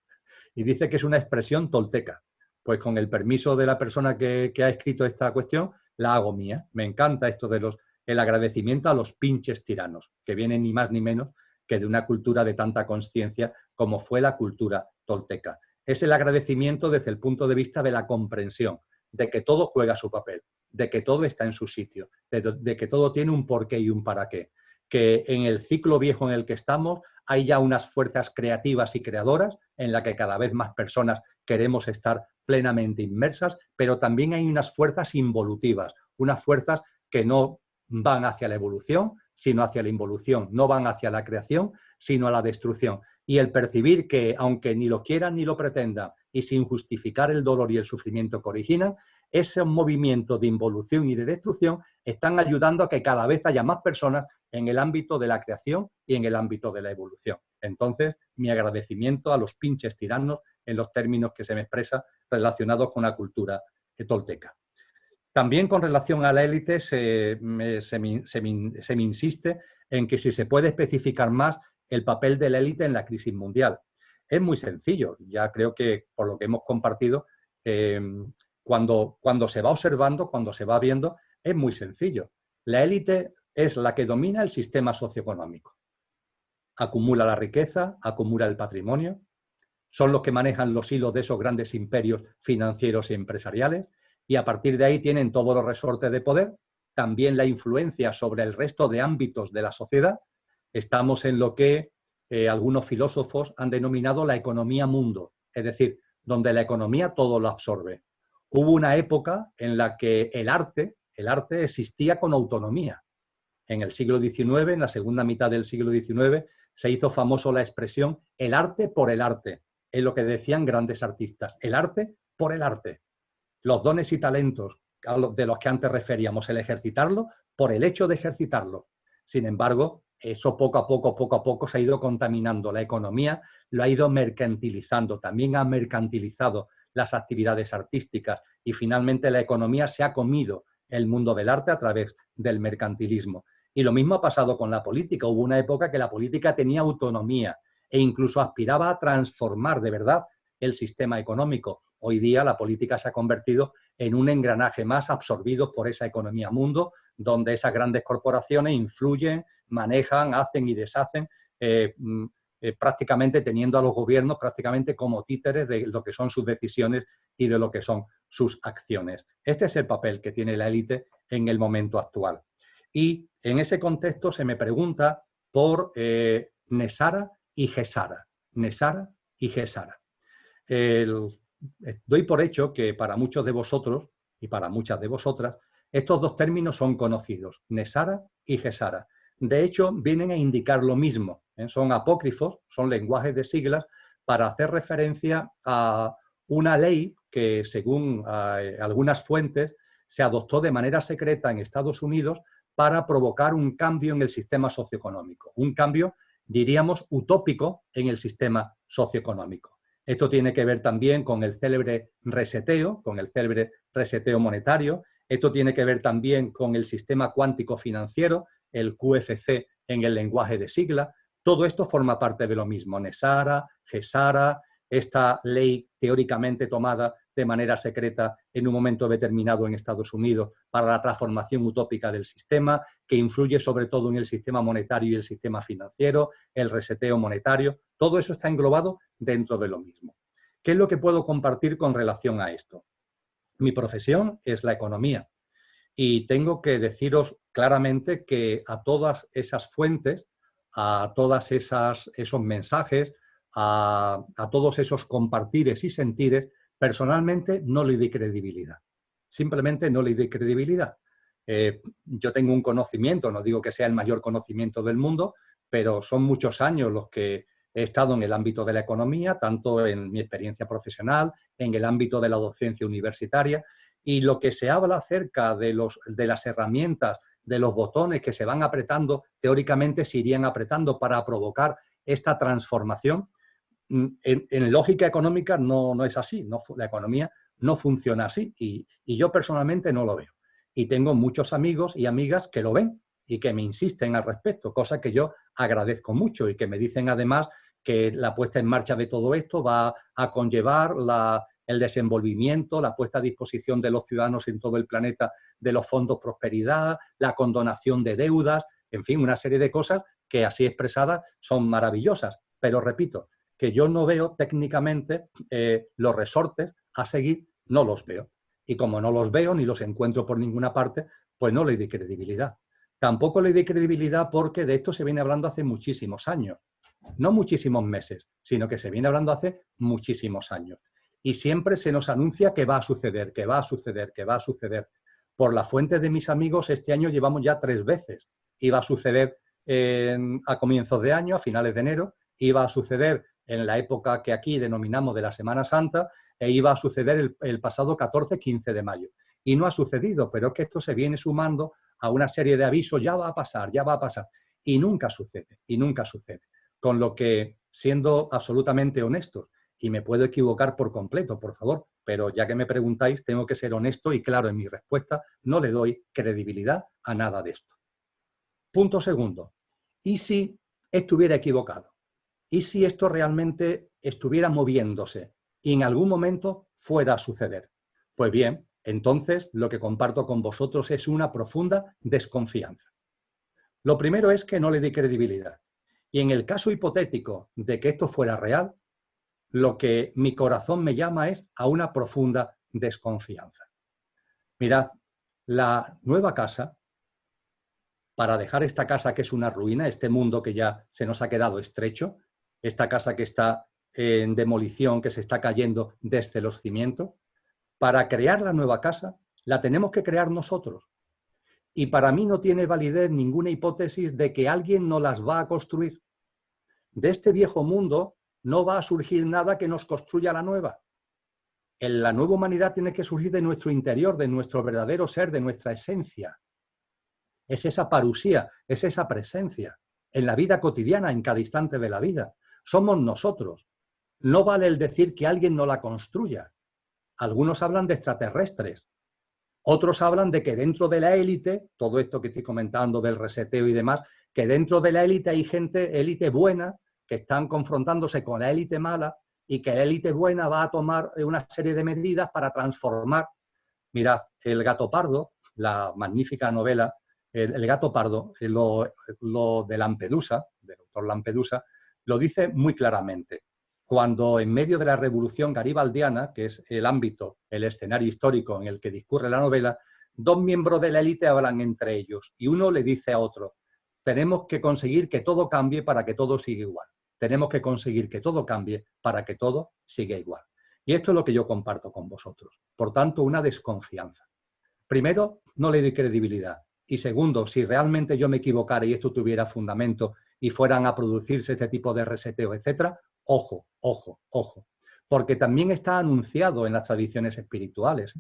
Y dice que es una expresión tolteca. Pues con el permiso de la persona que ha escrito esta cuestión, la hago mía. Me encanta esto de el agradecimiento a los pinches tiranos, que vienen ni más ni menos que de una cultura de tanta conciencia como fue la cultura tolteca. Es el agradecimiento desde el punto de vista de la comprensión, de que todo juega su papel, de que todo está en su sitio, de que todo tiene un porqué y un para qué, que en el ciclo viejo en el que estamos hay ya unas fuerzas creativas y creadoras en la que cada vez más personas queremos estar plenamente inmersas, pero también hay unas fuerzas involutivas, unas fuerzas que no van hacia la evolución, sino hacia la involución, no van hacia la creación, sino a la destrucción. Y el percibir que, aunque ni lo quieran ni lo pretendan, y sin justificar el dolor y el sufrimiento que originan, ese movimiento de involución y de destrucción están ayudando a que cada vez haya más personas en el ámbito de la creación y en el ámbito de la evolución. Entonces, mi agradecimiento a los pinches tiranos en los términos que se me expresa relacionados con la cultura tolteca. También con relación a la élite se me insiste en que si se puede especificar más el papel de la élite en la crisis mundial. Es muy sencillo, ya creo que por lo que hemos compartido, cuando se va observando, cuando se va viendo, es muy sencillo. La élite es la que domina el sistema socioeconómico. Acumula la riqueza, acumula el patrimonio, son los que manejan los hilos de esos grandes imperios financieros y empresariales, y a partir de ahí tienen todos los resortes de poder, también la influencia sobre el resto de ámbitos de la sociedad. Estamos en lo que algunos filósofos han denominado la economía mundo, es decir, donde la economía todo lo absorbe. Hubo una época en la que el arte existía con autonomía. En el siglo XIX, en la segunda mitad del siglo XIX, se hizo famoso la expresión el arte por el arte. Es lo que decían grandes artistas, el arte por el arte. Los dones y talentos de los que antes referíamos, el ejercitarlo por el hecho de ejercitarlo. Sin embargo, eso poco a poco se ha ido contaminando. La economía lo ha ido mercantilizando, también ha mercantilizado las actividades artísticas y finalmente la economía se ha comido el mundo del arte a través del mercantilismo. Y lo mismo ha pasado con la política. Hubo una época que la política tenía autonomía e incluso aspiraba a transformar de verdad el sistema económico. Hoy día la política se ha convertido en un engranaje más absorbido por esa economía mundo, donde esas grandes corporaciones influyen, manejan, hacen y deshacen, prácticamente teniendo a los gobiernos prácticamente como títeres de lo que son sus decisiones y de lo que son sus acciones. Este es el papel que tiene la élite en el momento actual. Y en ese contexto se me pregunta por Nesara y Gesara. Nesara y Gesara. Doy por hecho que para muchos de vosotros y para muchas de vosotras, estos dos términos son conocidos, Nesara y Gesara. De hecho, vienen a indicar lo mismo, son apócrifos, son lenguajes de siglas para hacer referencia a una ley que, según algunas fuentes, se adoptó de manera secreta en Estados Unidos para provocar un cambio en el sistema socioeconómico, un cambio, diríamos, utópico en el sistema socioeconómico. Esto tiene que ver también con el célebre reseteo monetario. Esto tiene que ver también con el sistema cuántico financiero, el QFC en el lenguaje de sigla. Todo esto forma parte de lo mismo. Nesara, Gesara, esta ley teóricamente tomada de manera secreta en un momento determinado en Estados Unidos para la transformación utópica del sistema, que influye sobre todo en el sistema monetario y el sistema financiero, el reseteo monetario. Todo eso está englobado dentro de lo mismo. ¿Qué es lo que puedo compartir con relación a esto? Mi profesión es la economía y tengo que deciros claramente que a todas esas fuentes, a todos esos mensajes, a todos esos compartires y sentires, personalmente no le di credibilidad. Simplemente no le di credibilidad. Yo tengo un conocimiento, no digo que sea el mayor conocimiento del mundo, pero son muchos años los que he estado en el ámbito de la economía, tanto en mi experiencia profesional, en el ámbito de la docencia universitaria, y lo que se habla acerca de las herramientas, de los botones que se van apretando, teóricamente se irían apretando para provocar esta transformación. En lógica económica no es así, la economía no funciona así y yo personalmente no lo veo. Y tengo muchos amigos y amigas que lo ven y que me insisten al respecto, cosa que yo agradezco mucho y que me dicen además que la puesta en marcha de todo esto va a conllevar el desenvolvimiento, la puesta a disposición de los ciudadanos en todo el planeta de los fondos prosperidad, la condonación de deudas, en fin, una serie de cosas que así expresadas son maravillosas. Pero repito, que yo no veo técnicamente los resortes a seguir, no los veo. Y como no los veo ni los encuentro por ninguna parte, pues no le di credibilidad. Tampoco le di credibilidad porque de esto se viene hablando hace muchísimos años. No muchísimos meses, sino que se viene hablando hace muchísimos años. Y siempre se nos anuncia que va a suceder, que va a suceder, que va a suceder. Por la fuente de mis amigos, este año llevamos ya 3 veces. Iba a suceder a comienzos de año, a finales de enero, iba a suceder en la época que aquí denominamos de la Semana Santa e iba a suceder el pasado 14-15 de mayo. Y no ha sucedido, pero es que esto se viene sumando a una serie de avisos, ya va a pasar, ya va a pasar. Y nunca sucede, y nunca sucede. Con lo que, siendo absolutamente honestos, y me puedo equivocar por completo, por favor, pero ya que me preguntáis, tengo que ser honesto y claro en mi respuesta, no le doy credibilidad a nada de esto. Punto segundo. ¿Y si estuviera equivocado? ¿Y si esto realmente estuviera moviéndose y en algún momento fuera a suceder? Pues bien, entonces lo que comparto con vosotros es una profunda desconfianza. Lo primero es que no le di credibilidad. Y en el caso hipotético de que esto fuera real, lo que mi corazón me llama es a una profunda desconfianza. Mirad, la nueva casa para dejar esta casa que es una ruina, este mundo que ya se nos ha quedado estrecho, esta casa que está en demolición, que se está cayendo desde los cimientos. Para crear la nueva casa, la tenemos que crear nosotros. Y para mí no tiene validez ninguna hipótesis de que alguien nos las va a construir. De este viejo mundo no va a surgir nada que nos construya la nueva. La nueva humanidad tiene que surgir de nuestro interior, de nuestro verdadero ser, de nuestra esencia. Es esa parusía, es esa presencia en la vida cotidiana, en cada instante de la vida. Somos nosotros. No vale el decir que alguien no la construya. Algunos hablan de extraterrestres. Otros hablan de que dentro de la élite, todo esto que estoy comentando del reseteo y demás, que dentro de la élite hay gente, élite buena, que están confrontándose con la élite mala y que la élite buena va a tomar una serie de medidas para transformar. Mirad, El gato pardo, la magnífica novela, El gato pardo, lo de Lampedusa, del autor Lampedusa, lo dice muy claramente. Cuando en medio de la revolución garibaldiana, que es el ámbito, el escenario histórico en el que discurre la novela, dos miembros de la élite hablan entre ellos y uno le dice a otro: tenemos que conseguir que todo cambie para que todo siga igual. Tenemos que conseguir que todo cambie para que todo siga igual. Y esto es lo que yo comparto con vosotros. Por tanto, una desconfianza. Primero, no le doy credibilidad. Y segundo, si realmente yo me equivocara y esto tuviera fundamento y fueran a producirse este tipo de reseteo, etcétera, ojo, ojo, ojo. Porque también está anunciado en las tradiciones espirituales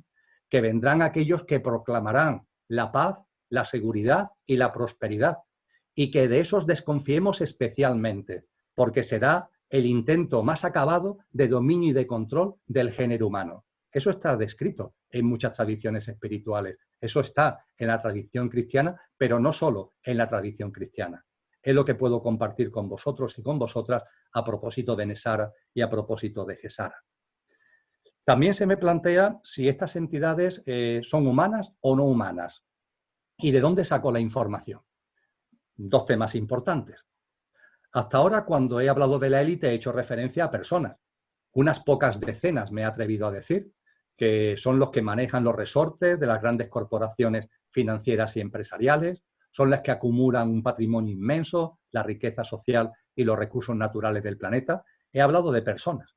que vendrán aquellos que proclamarán la paz, la seguridad y la prosperidad. Y que de esos desconfiemos especialmente, porque será el intento más acabado de dominio y de control del género humano. Eso está descrito en muchas tradiciones espirituales. Eso está en la tradición cristiana, pero no solo en la tradición cristiana. Es lo que puedo compartir con vosotros y con vosotras a propósito de Nesara y a propósito de Gesara. También se me plantea si estas entidades son humanas o no humanas. ¿Y de dónde saco la información? Dos temas importantes. Hasta ahora, cuando he hablado de la élite, he hecho referencia a personas. Unas pocas decenas, me he atrevido a decir, que son los que manejan los resortes de las grandes corporaciones financieras y empresariales, son las que acumulan un patrimonio inmenso, la riqueza social y los recursos naturales del planeta. He hablado de personas.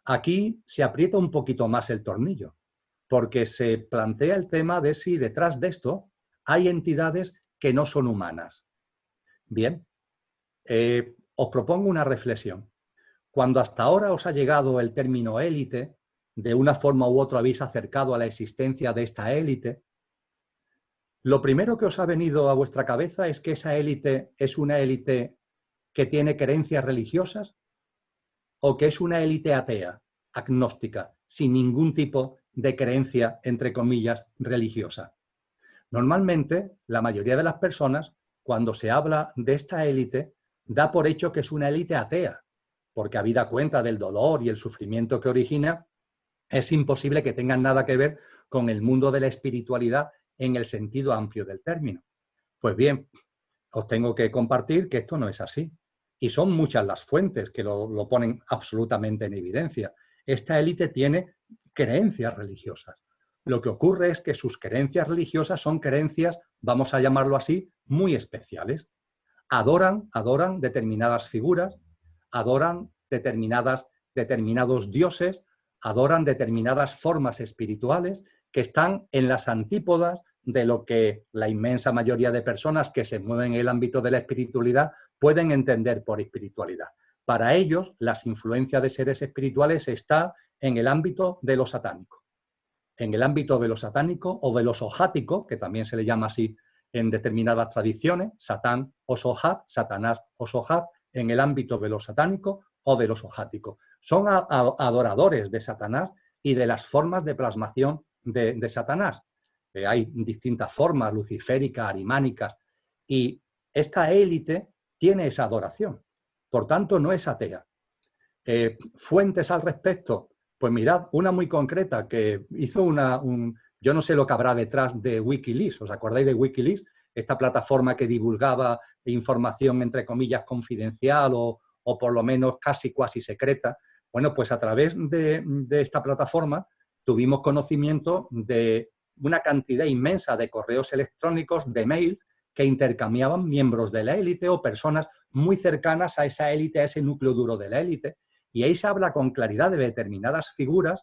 Aquí se aprieta un poquito más el tornillo, porque se plantea el tema de si detrás de esto hay entidades que no son humanas. Bien, os propongo una reflexión. Cuando hasta ahora os ha llegado el término élite, de una forma u otra habéis acercado a la existencia de esta élite, lo primero que os ha venido a vuestra cabeza es que esa élite es una élite que tiene creencias religiosas o que es una élite atea, agnóstica, sin ningún tipo de creencia, entre comillas, religiosa. Normalmente, la mayoría de las personas, cuando se habla de esta élite, da por hecho que es una élite atea, porque habida cuenta del dolor y el sufrimiento que origina, es imposible que tengan nada que ver con el mundo de la espiritualidad en el sentido amplio del término. Pues bien, os tengo que compartir que esto no es así. Y son muchas las fuentes que lo ponen absolutamente en evidencia. Esta élite tiene creencias religiosas. Lo que ocurre es que sus creencias religiosas son creencias, vamos a llamarlo así, muy especiales. Adoran determinadas figuras, adoran determinados dioses, adoran determinadas formas espirituales que están en las antípodas de lo que la inmensa mayoría de personas que se mueven en el ámbito de la espiritualidad pueden entender por espiritualidad. Para ellos, las influencias de seres espirituales están en el ámbito de lo satánico. En el ámbito de lo satánico o de lo sohático, que también se le llama así en determinadas tradiciones, Satán o Sohat, Satanás o Sohat, en el ámbito de lo satánico o de lo sohático. Son adoradores de Satanás y de las formas de plasmación de Satanás. Hay distintas formas, luciféricas, arimánicas, y esta élite tiene esa adoración. Por tanto, no es atea. Fuentes al respecto, pues mirad, una muy concreta que hizo yo no sé lo que habrá detrás de Wikileaks. ¿Os acordáis de Wikileaks? Esta plataforma que divulgaba información, entre comillas, confidencial o por lo menos casi secreta. Bueno, pues a través de esta plataforma tuvimos conocimiento de una cantidad inmensa de correos electrónicos, de mail, que intercambiaban miembros de la élite o personas muy cercanas a esa élite, a ese núcleo duro de la élite. Y ahí se habla con claridad de determinadas figuras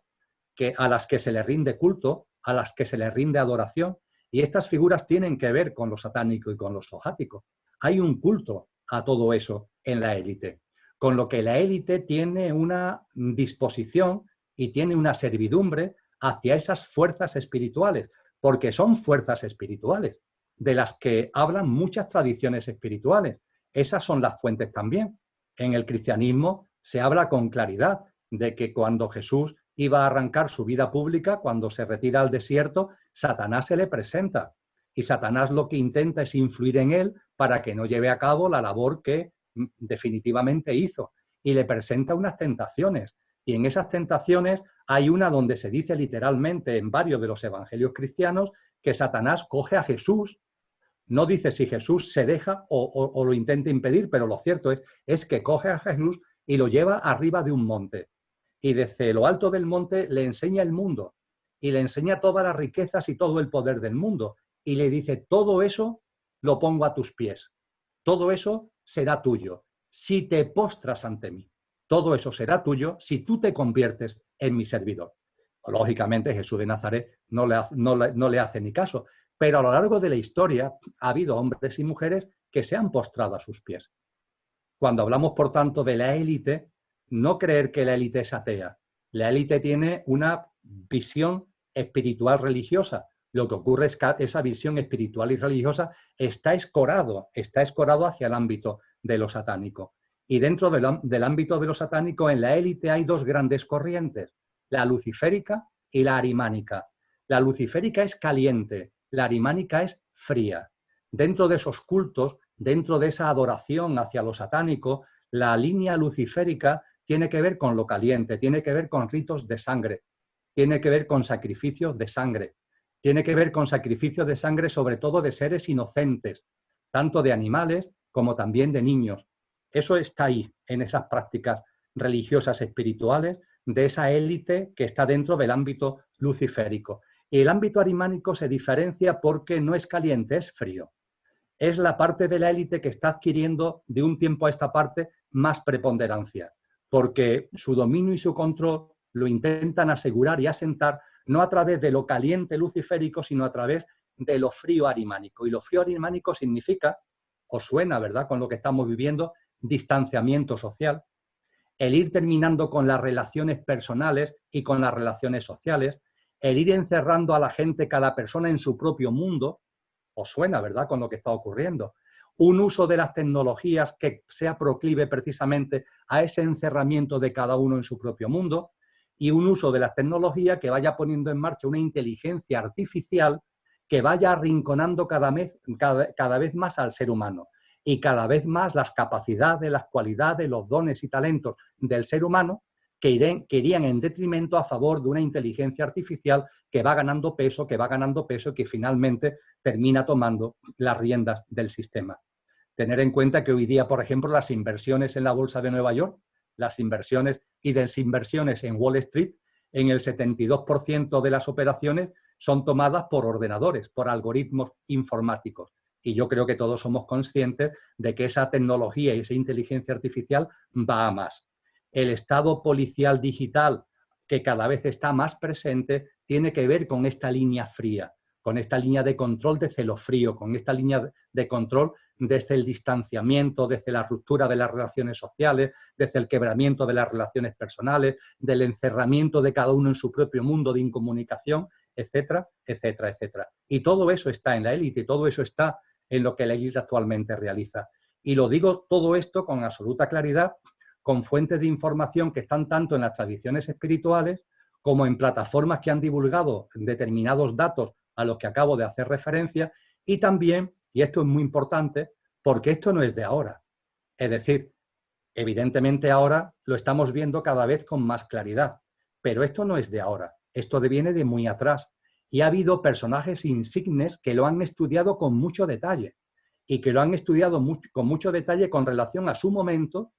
a las que se le rinde culto, a las que se le rinde adoración, y estas figuras tienen que ver con lo satánico y con lo sojático. Hay un culto a todo eso en la élite, con lo que la élite tiene una disposición y tiene una servidumbre hacia esas fuerzas espirituales, porque son fuerzas espirituales, de las que hablan muchas tradiciones espirituales. Esas son las fuentes también. En el cristianismo se habla con claridad de que cuando Jesús iba a arrancar su vida pública, cuando se retira al desierto, Satanás se le presenta. Y Satanás lo que intenta es influir en él para que no lleve a cabo la labor que definitivamente hizo. Y le presenta unas tentaciones. Y en esas tentaciones hay una donde se dice literalmente en varios de los evangelios cristianos que Satanás coge a Jesús. No dice si Jesús se deja o lo intenta impedir, pero lo cierto es que coge a Jesús y lo lleva arriba de un monte. Y desde lo alto del monte le enseña el mundo y le enseña todas las riquezas y todo el poder del mundo. Y le dice, todo eso lo pongo a tus pies. Todo eso será tuyo si te postras ante mí. Todo eso será tuyo si tú te conviertes en mi servidor. Lógicamente Jesús de Nazaret no le hace ni caso, pero a lo largo de la historia ha habido hombres y mujeres que se han postrado a sus pies. Cuando hablamos, por tanto, de la élite, no creer que la élite es atea. La élite tiene una visión espiritual religiosa. Lo que ocurre es que esa visión espiritual y religiosa está escorado hacia el ámbito de lo satánico. Y dentro del ámbito de lo satánico, en la élite hay dos grandes corrientes, la luciférica y la arimánica. La luciférica es caliente, la arimánica es fría. Dentro de esos cultos, dentro de esa adoración hacia lo satánico, la línea luciférica tiene que ver con lo caliente, tiene que ver con ritos de sangre, tiene que ver con sacrificios de sangre, tiene que ver con sacrificios de sangre sobre todo de seres inocentes, tanto de animales como también de niños. Eso está ahí, en esas prácticas religiosas espirituales de esa élite que está dentro del ámbito luciférico. Y el ámbito arimánico se diferencia porque no es caliente, es frío. Es la parte de la élite que está adquiriendo de un tiempo a esta parte más preponderancia, porque su dominio y su control lo intentan asegurar y asentar no a través de lo caliente luciférico, sino a través de lo frío arimánico. Y lo frío arimánico significa, os suena, ¿verdad?, con lo que estamos viviendo, distanciamiento social, el ir terminando con las relaciones personales y con las relaciones sociales, el ir encerrando a la gente, cada persona en su propio mundo. Os suena, ¿verdad?, con lo que está ocurriendo. Un uso de las tecnologías que sea proclive precisamente a ese encerramiento de cada uno en su propio mundo, y un uso de las tecnologías que vaya poniendo en marcha una inteligencia artificial que vaya arrinconando cada vez más al ser humano, y cada vez más las capacidades, las cualidades, los dones y talentos del ser humano que irían en detrimento a favor de una inteligencia artificial que va ganando peso y que finalmente termina tomando las riendas del sistema. Tener en cuenta que hoy día, por ejemplo, las inversiones en la Bolsa de Nueva York, las inversiones y desinversiones en Wall Street, en el 72% de las operaciones son tomadas por ordenadores, por algoritmos informáticos. Y yo creo que todos somos conscientes de que esa tecnología y esa inteligencia artificial va a más. El estado policial digital, que cada vez está más presente, tiene que ver con esta línea fría, con esta línea de control desde lo frío, con esta línea de control desde el distanciamiento, desde la ruptura de las relaciones sociales, desde el quebramiento de las relaciones personales, del encerramiento de cada uno en su propio mundo de incomunicación, etcétera, etcétera, etcétera. Y todo eso está en la élite, todo eso está en lo que la élite actualmente realiza. Y lo digo todo esto con absoluta claridad, con fuentes de información que están tanto en las tradiciones espirituales como en plataformas que han divulgado determinados datos a los que acabo de hacer referencia, y también, y esto es muy importante, porque esto no es de ahora. Es decir, evidentemente ahora lo estamos viendo cada vez con más claridad, pero esto no es de ahora, esto viene de muy atrás. Y ha habido personajes insignes que lo han estudiado con mucho detalle y que lo han estudiado con mucho detalle con relación a su momento,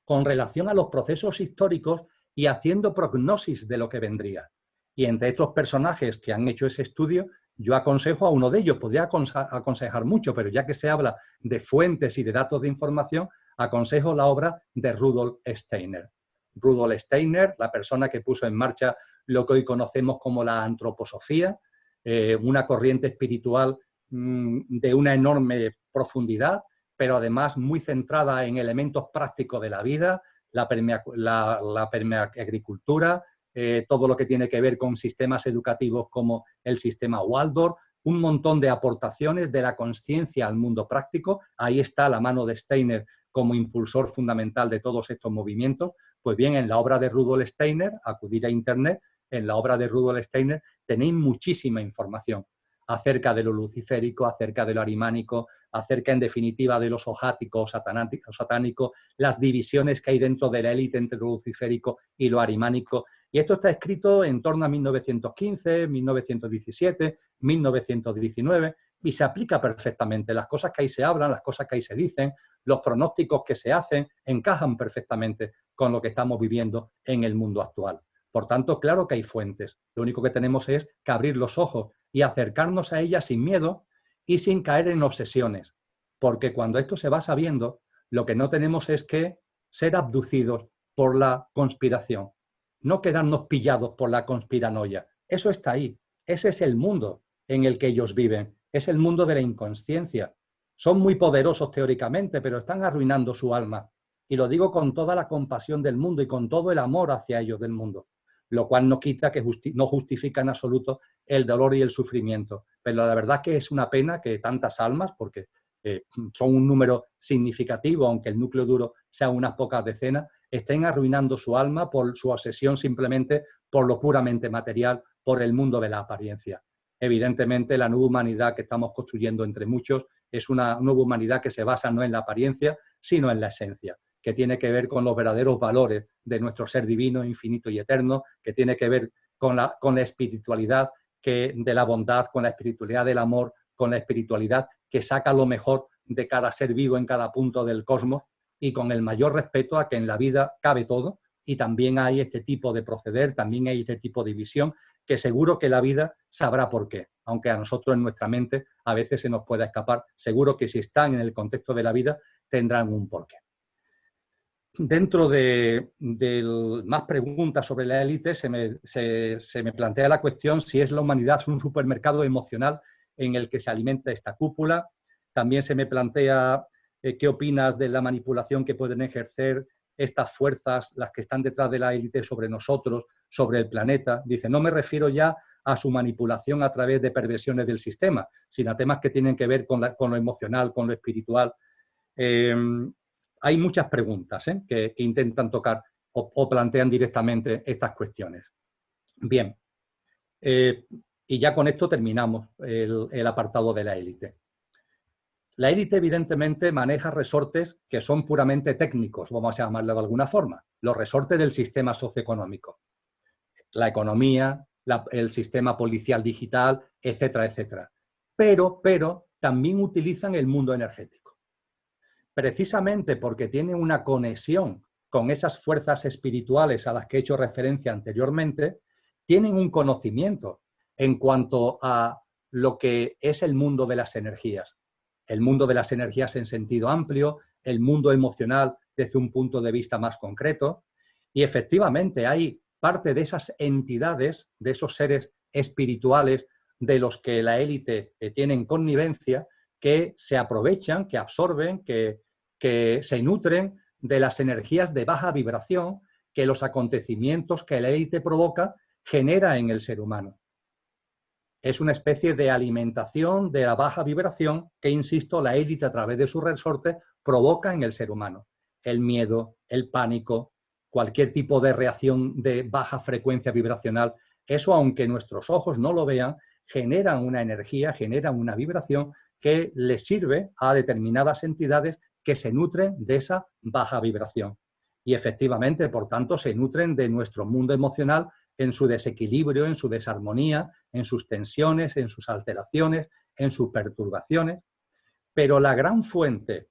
con relación a los procesos históricos y haciendo prognosis de lo que vendría. Y entre estos personajes que han hecho ese estudio, Yo aconsejo a uno de ellos, podría aconsejar mucho, pero ya que se habla de fuentes y de datos de información, aconsejo la obra de Rudolf Steiner. Rudolf Steiner, la persona que puso en marcha lo que hoy conocemos como la antroposofía, una corriente espiritual de una enorme profundidad, pero además muy centrada en elementos prácticos de la vida, la permaagricultura, todo lo que tiene que ver con sistemas educativos como el sistema Waldorf, un montón de aportaciones de la conciencia al mundo práctico. Ahí está la mano de Steiner como impulsor fundamental de todos estos movimientos. Pues bien, en la obra de Rudolf Steiner, acudir a Internet, en la obra de Rudolf Steiner tenéis muchísima información acerca de lo luciférico, acerca de lo arimánico, acerca en definitiva de los ojáticos, satánicos, las divisiones que hay dentro de la élite entre lo luciférico y lo arimánico. Y esto está escrito en torno a 1915, 1917, 1919 y se aplica perfectamente. Las cosas que ahí se hablan, las cosas que ahí se dicen, los pronósticos que se hacen encajan perfectamente con lo que estamos viviendo en el mundo actual. Por tanto, claro que hay fuentes. Lo único que tenemos es que abrir los ojos y acercarnos a ellas sin miedo y sin caer en obsesiones. Porque cuando esto se va sabiendo, lo que no tenemos es que ser abducidos por la conspiración. No quedarnos pillados por la conspiranoia. Eso está ahí. Ese es el mundo en el que ellos viven. Es el mundo de la inconsciencia. Son muy poderosos teóricamente, pero están arruinando su alma. Y lo digo con toda la compasión del mundo y con todo el amor hacia ellos del mundo. Lo cual no quita que no justifica en absoluto el dolor y el sufrimiento. Pero la verdad que es una pena que tantas almas, porque son un número significativo, aunque el núcleo duro sea unas pocas decenas, estén arruinando su alma por su obsesión simplemente por lo puramente material, por el mundo de la apariencia. Evidentemente, la nueva humanidad que estamos construyendo entre muchos es una nueva humanidad que se basa no en la apariencia, sino en la esencia, que tiene que ver con los verdaderos valores de nuestro ser divino, infinito y eterno, que tiene que ver con la espiritualidad de la bondad, con la espiritualidad del amor, con la espiritualidad que saca lo mejor de cada ser vivo en cada punto del cosmos y con el mayor respeto a que en la vida cabe todo y también hay este tipo de proceder, también hay este tipo de visión que seguro que la vida sabrá por qué, aunque a nosotros en nuestra mente a veces se nos pueda escapar, seguro que si están en el contexto de la vida tendrán un porqué. Dentro de más preguntas sobre la élite se me plantea la cuestión si es la humanidad un supermercado emocional en el que se alimenta esta cúpula. También se me plantea qué opinas de la manipulación que pueden ejercer estas fuerzas, las que están detrás de la élite sobre nosotros, sobre el planeta. Dice, no me refiero ya a su manipulación a través de perversiones del sistema, sino a temas que tienen que ver con lo emocional, con lo espiritual. Hay muchas preguntas que intentan tocar o plantean directamente estas cuestiones. Bien, y ya con esto terminamos el apartado de la élite. La élite evidentemente maneja resortes que son puramente técnicos, vamos a llamarlo de alguna forma, los resortes del sistema socioeconómico, la economía, el sistema policial digital, etcétera, etcétera. Pero también utilizan el mundo energético. Precisamente porque tiene una conexión con esas fuerzas espirituales a las que he hecho referencia anteriormente, tienen un conocimiento en cuanto a lo que es el mundo de las energías. El mundo de las energías en sentido amplio, el mundo emocional desde un punto de vista más concreto. Y efectivamente hay parte de esas entidades, de esos seres espirituales de los que la élite tiene connivencia, que se aprovechan, que absorben, que se nutren de las energías de baja vibración que los acontecimientos que la élite provoca genera en el ser humano. Es una especie de alimentación de la baja vibración que, insisto, la élite a través de sus resortes provoca en el ser humano. El miedo, el pánico, cualquier tipo de reacción de baja frecuencia vibracional, eso aunque nuestros ojos no lo vean, generan una energía, generan una vibración que le sirve a determinadas entidades que se nutren de esa baja vibración. Y efectivamente, por tanto, se nutren de nuestro mundo emocional en su desequilibrio, en su desarmonía, en sus tensiones, en sus alteraciones, en sus perturbaciones. Pero la gran fuente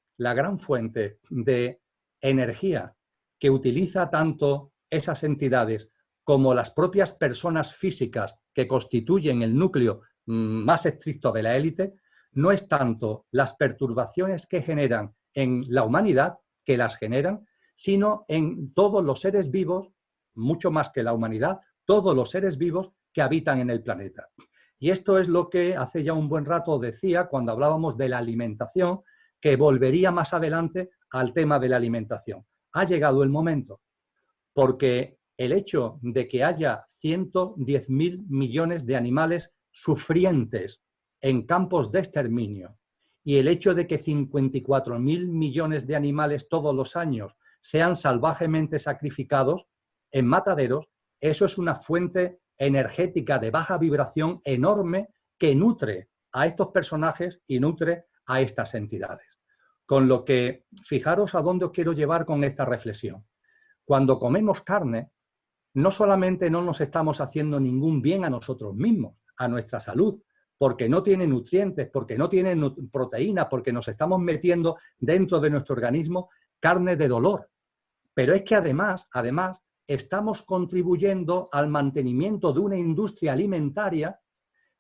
de energía que utiliza tanto esas entidades como las propias personas físicas que constituyen el núcleo más estricto de la élite, no es tanto las perturbaciones que generan en la humanidad, que las generan, sino en todos los seres vivos, mucho más que la humanidad, todos los seres vivos que habitan en el planeta. Y esto es lo que hace ya un buen rato decía cuando hablábamos de la alimentación, que volvería más adelante al tema de la alimentación. Ha llegado el momento, porque el hecho de que haya 110.000 millones de animales sufrientes en campos de exterminio y el hecho de que 54.000 millones de animales todos los años sean salvajemente sacrificados en mataderos, eso es una fuente energética de baja vibración enorme que nutre a estos personajes y nutre a estas entidades. Con lo que, fijaros a dónde os quiero llevar con esta reflexión. Cuando comemos carne, no solamente no nos estamos haciendo ningún bien a nosotros mismos, a nuestra salud, porque no tiene nutrientes, porque no tiene proteína, porque nos estamos metiendo dentro de nuestro organismo carne de dolor. Pero es que además estamos contribuyendo al mantenimiento de una industria alimentaria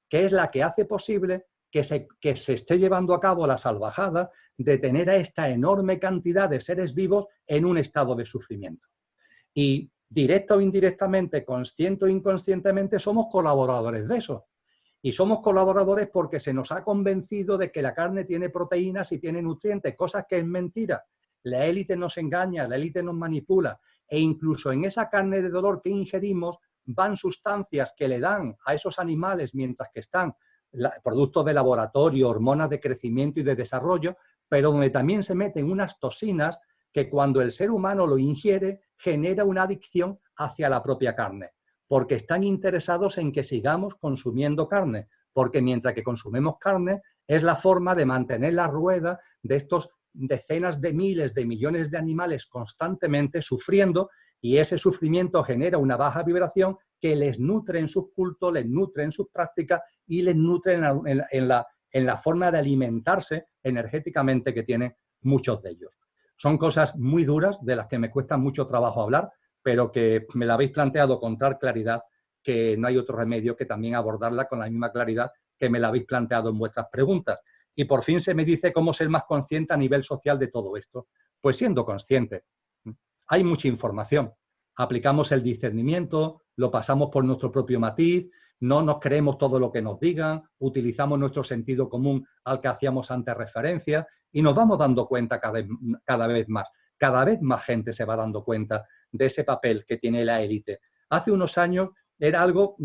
que es la que hace posible que se esté llevando a cabo la salvajada de tener a esta enorme cantidad de seres vivos en un estado de sufrimiento. Y directa o indirectamente, consciente o inconscientemente, somos colaboradores de eso. Y somos colaboradores porque se nos ha convencido de que la carne tiene proteínas y tiene nutrientes, cosas que es mentira. La élite nos engaña, la élite nos manipula. E incluso en esa carne de dolor que ingerimos van sustancias que le dan a esos animales mientras que están productos de laboratorio, hormonas de crecimiento y de desarrollo, pero donde también se meten unas toxinas que cuando el ser humano lo ingiere genera una adicción hacia la propia carne, porque están interesados en que sigamos consumiendo carne, porque mientras que consumimos carne es la forma de mantener la rueda de estos decenas de miles de millones de animales constantemente sufriendo, y ese sufrimiento genera una baja vibración que les nutre en sus cultos, les nutre en sus prácticas y les nutre en la forma de alimentarse energéticamente que tienen muchos de ellos. Son cosas muy duras de las que me cuesta mucho trabajo hablar, pero que me la habéis planteado con tal claridad que no hay otro remedio que también abordarla con la misma claridad que me la habéis planteado en vuestras preguntas. Y por fin se me dice cómo ser más consciente a nivel social de todo esto. Pues siendo consciente. Hay mucha información. Aplicamos el discernimiento, lo pasamos por nuestro propio matiz, no nos creemos todo lo que nos digan, utilizamos nuestro sentido común al que hacíamos antes referencia y nos vamos dando cuenta cada vez más. Cada vez más gente se va dando cuenta de ese papel que tiene la élite. Hace unos años era algo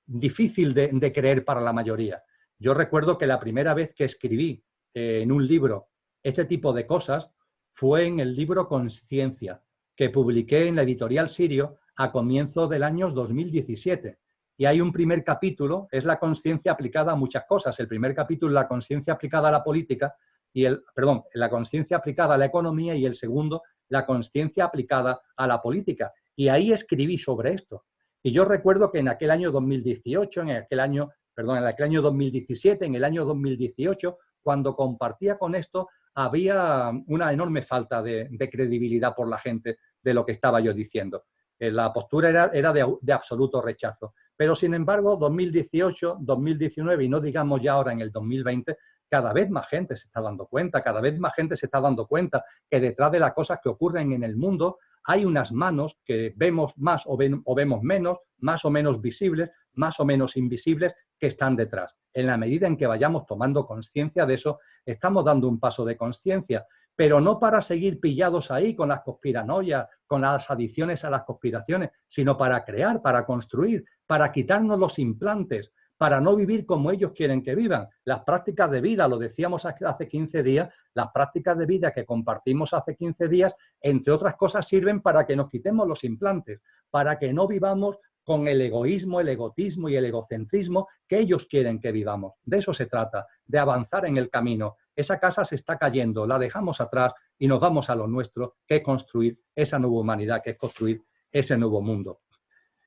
difícil de creer para la mayoría. Yo recuerdo que la primera vez que escribí en un libro este tipo de cosas fue en el libro Consciencia, que publiqué en la editorial Sirio a comienzos del año 2017. Y hay un primer capítulo, es la conciencia aplicada a muchas cosas. El primer capítulo es la conciencia aplicada a la política, la conciencia aplicada a la economía, y el segundo, la conciencia aplicada a la política. Y ahí escribí sobre esto. Y yo recuerdo que en aquel año 2018, en aquel año 2017, en el año 2018, cuando compartía con esto, había una enorme falta de credibilidad por la gente de lo que estaba yo diciendo. La postura era de absoluto rechazo. Pero, sin embargo, 2018, 2019 y no digamos ya ahora en el 2020, cada vez más gente se está dando cuenta, cada vez más gente se está dando cuenta que detrás de las cosas que ocurren en el mundo hay unas manos que vemos más o vemos menos, más o menos visibles, más o menos invisibles, que están detrás. En la medida en que vayamos tomando conciencia de eso, estamos dando un paso de conciencia, pero no para seguir pillados ahí con las conspiranoias, con las adicciones a las conspiraciones, sino para crear, para construir, para quitarnos los implantes, para no vivir como ellos quieren que vivan. Las prácticas de vida, lo decíamos hace 15 días, las prácticas de vida que compartimos hace 15 días, entre otras cosas, sirven para que nos quitemos los implantes, para que no vivamos con el egoísmo, el egotismo y el egocentrismo que ellos quieren que vivamos. De eso se trata, de avanzar en el camino. Esa casa se está cayendo, la dejamos atrás y nos vamos a lo nuestro, que es construir esa nueva humanidad, que es construir ese nuevo mundo.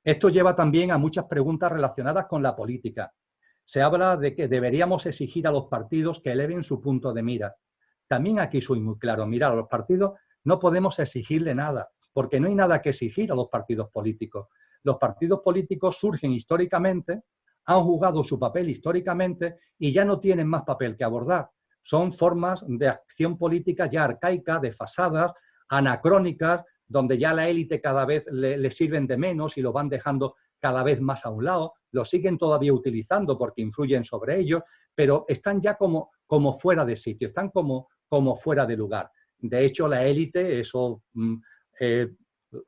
Esto lleva también a muchas preguntas relacionadas con la política. Se habla de que deberíamos exigir a los partidos que eleven su punto de mira. También aquí soy muy claro, mirad, a los partidos no podemos exigirle nada, porque no hay nada que exigir a los partidos políticos. Los partidos políticos surgen históricamente han jugado su papel históricamente y ya no tienen más papel que abordar. Son formas de acción política ya arcaicas, desfasadas, anacrónicas, donde ya la élite cada vez le sirven de menos y lo van dejando cada vez más a un lado. Lo siguen todavía utilizando porque influyen sobre ellos, pero están ya como fuera de sitio, están como fuera de lugar. De hecho, la élite,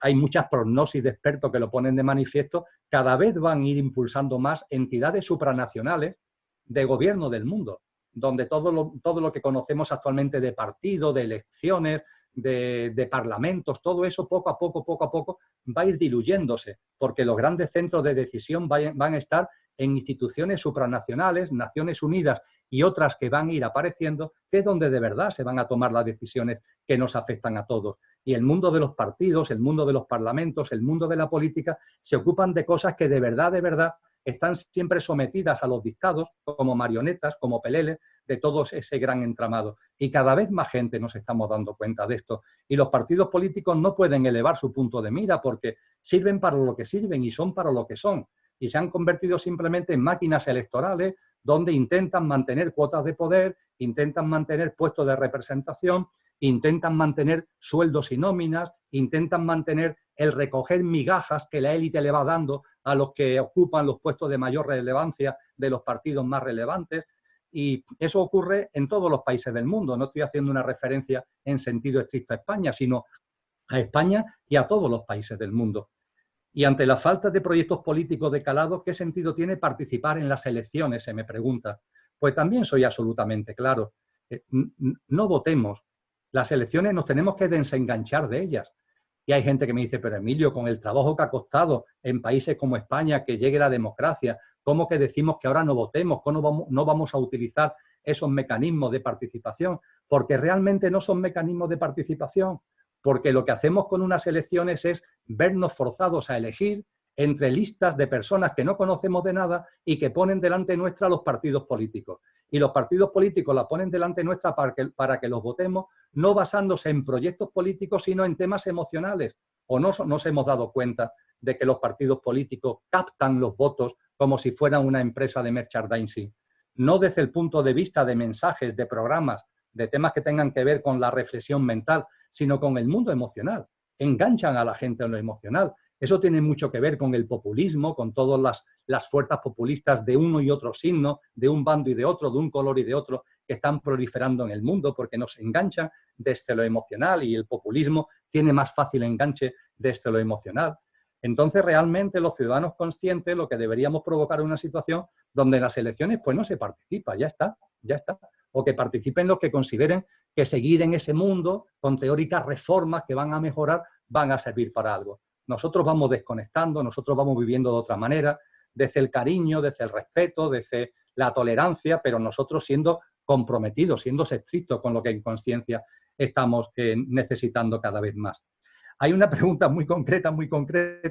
hay muchas prognosis de expertos que lo ponen de manifiesto, cada vez van a ir impulsando más entidades supranacionales de gobierno del mundo, donde todo lo que conocemos actualmente de partidos, de elecciones, de parlamentos, todo eso poco a poco va a ir diluyéndose, porque los grandes centros de decisión van a estar en instituciones supranacionales, Naciones Unidas y otras que van a ir apareciendo, que es donde de verdad se van a tomar las decisiones que nos afectan a todos. Y el mundo de los partidos, el mundo de los parlamentos, el mundo de la política, se ocupan de cosas que de verdad están siempre sometidas a los dictados, como marionetas, como peleles, de todo ese gran entramado. Y cada vez más gente nos estamos dando cuenta de esto. Y los partidos políticos no pueden elevar su punto de mira porque sirven para lo que sirven y son para lo que son. Y se han convertido simplemente en máquinas electorales donde intentan mantener cuotas de poder, intentan mantener puestos de representación, intentan mantener sueldos y nóminas, intentan mantener el recoger migajas que la élite le va dando a los que ocupan los puestos de mayor relevancia de los partidos más relevantes. Y eso ocurre en todos los países del mundo. No estoy haciendo una referencia en sentido estricto a España, sino a España y a todos los países del mundo. Y ante la falta de proyectos políticos de calado, ¿qué sentido tiene participar en las elecciones?, se me pregunta. Pues también soy absolutamente claro. No votemos. Las elecciones nos tenemos que desenganchar de ellas. Y hay gente que me dice, pero Emilio, con el trabajo que ha costado en países como España que llegue la democracia, ¿cómo que decimos que ahora no votemos? ¿Cómo no vamos a utilizar esos mecanismos de participación? Porque realmente no son mecanismos de participación. Porque lo que hacemos con unas elecciones es vernos forzados a elegir entre listas de personas que no conocemos de nada y que ponen delante nuestra los partidos políticos. Y los partidos políticos la ponen delante nuestra para que los votemos, no basándose en proyectos políticos, sino en temas emocionales. ¿O no nos hemos dado cuenta de que los partidos políticos captan los votos como si fueran una empresa de merchandising? No desde el punto de vista de mensajes, de programas, de temas que tengan que ver con la reflexión mental, sino con el mundo emocional. Enganchan a la gente en lo emocional. Eso tiene mucho que ver con el populismo, con todas las fuerzas populistas de uno y otro signo, de un bando y de otro, de un color y de otro, que están proliferando en el mundo porque nos enganchan desde lo emocional y el populismo tiene más fácil enganche desde lo emocional. Entonces, realmente los ciudadanos conscientes lo que deberíamos provocar es una situación donde en las elecciones pues no se participa, ya está. O que participen los que consideren que seguir en ese mundo con teóricas reformas que van a mejorar van a servir para algo. Nosotros vamos desconectando, nosotros vamos viviendo de otra manera, desde el cariño, desde el respeto, desde la tolerancia, pero nosotros siendo comprometidos, siendo estrictos con lo que en conciencia estamos necesitando cada vez más. Hay una pregunta muy concreta,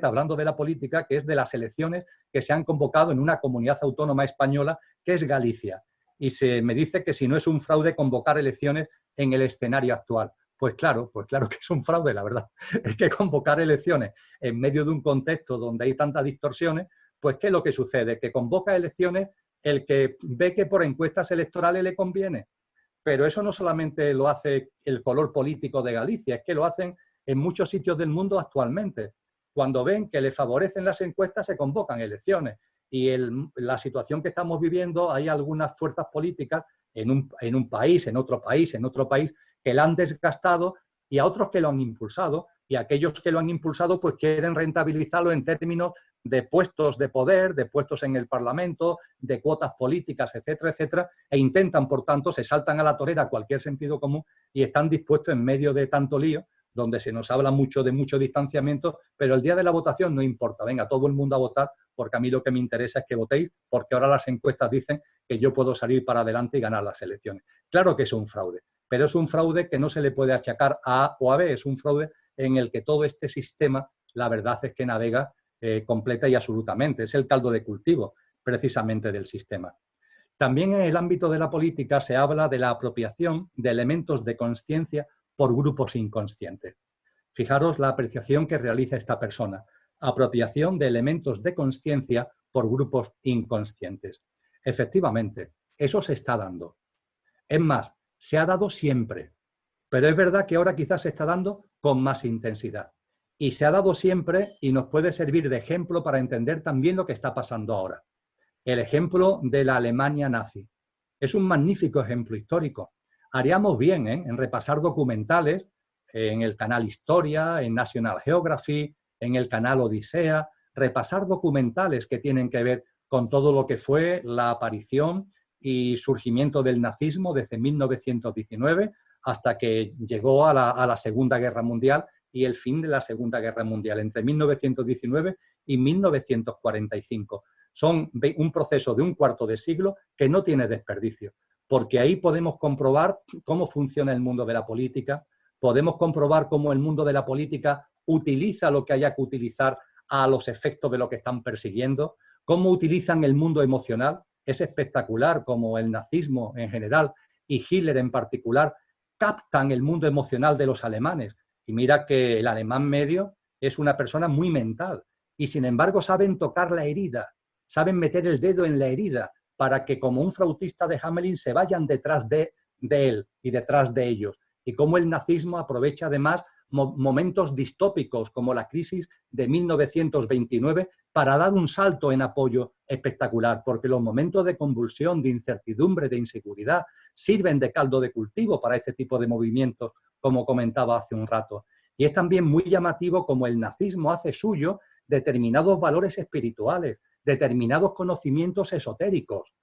hablando de la política, que es de las elecciones que se han convocado en una comunidad autónoma española, que es Galicia. Y se me dice que si no es un fraude convocar elecciones en el escenario actual. Pues claro que es un fraude, la verdad. Es que convocar elecciones en medio de un contexto donde hay tantas distorsiones, pues ¿qué es lo que sucede? Que convoca elecciones el que ve que por encuestas electorales le conviene. Pero eso no solamente lo hace el color político de Galicia, es que lo hacen en muchos sitios del mundo actualmente. Cuando ven que le favorecen las encuestas, se convocan elecciones. Y la situación que estamos viviendo, hay algunas fuerzas políticas en un país, en otro país, que la han desgastado y a otros que lo han impulsado. Y aquellos que lo han impulsado pues quieren rentabilizarlo en términos de puestos de poder, de puestos en el Parlamento, de cuotas políticas, etcétera, etcétera, e intentan, por tanto, se saltan a la torera cualquier sentido común y están dispuestos en medio de tanto lío, donde se nos habla mucho de mucho distanciamiento, pero el día de la votación no importa, venga, todo el mundo a votar, porque a mí lo que me interesa es que votéis, porque ahora las encuestas dicen que yo puedo salir para adelante y ganar las elecciones. Claro que es un fraude, pero es un fraude que no se le puede achacar a A o a B, es un fraude en el que todo este sistema, la verdad es que navega completa y absolutamente, es el caldo de cultivo precisamente del sistema. También en el ámbito de la política se habla de la apropiación de elementos de conciencia por grupos inconscientes. Fijaros la apreciación que realiza esta persona. Apropiación de elementos de conciencia por grupos inconscientes. Efectivamente, eso se está dando. Es más, se ha dado siempre, pero es verdad que ahora quizás se está dando con más intensidad. Y se ha dado siempre y nos puede servir de ejemplo para entender también lo que está pasando ahora. El ejemplo de la Alemania nazi. Es un magnífico ejemplo histórico. Haríamos bien en repasar documentales en el canal Historia, en National Geographic, en el canal Odisea, repasar documentales que tienen que ver con todo lo que fue la aparición y surgimiento del nazismo desde 1919 hasta que llegó a la Segunda Guerra Mundial y el fin de la Segunda Guerra Mundial, entre 1919 y 1945. Son un proceso de un cuarto de siglo que no tiene desperdicio, porque ahí podemos comprobar cómo funciona el mundo de la política, podemos comprobar cómo el mundo de la política utiliza lo que haya que utilizar a los efectos de lo que están persiguiendo, cómo utilizan el mundo emocional. Es espectacular cómo el nazismo en general y Hitler en particular captan el mundo emocional de los alemanes. Y mira que el alemán medio es una persona muy mental y sin embargo saben tocar la herida, saben meter el dedo en la herida para que como un flautista de Hamelin se vayan detrás de él y detrás de ellos. Y cómo el nazismo aprovecha además momentos distópicos como la crisis de 1929 para dar un salto en apoyo espectacular, porque los momentos de convulsión, de incertidumbre, de inseguridad sirven de caldo de cultivo para este tipo de movimientos, como comentaba hace un rato. Y es también muy llamativo como el nazismo hace suyo determinados valores espirituales, determinados conocimientos esotéricos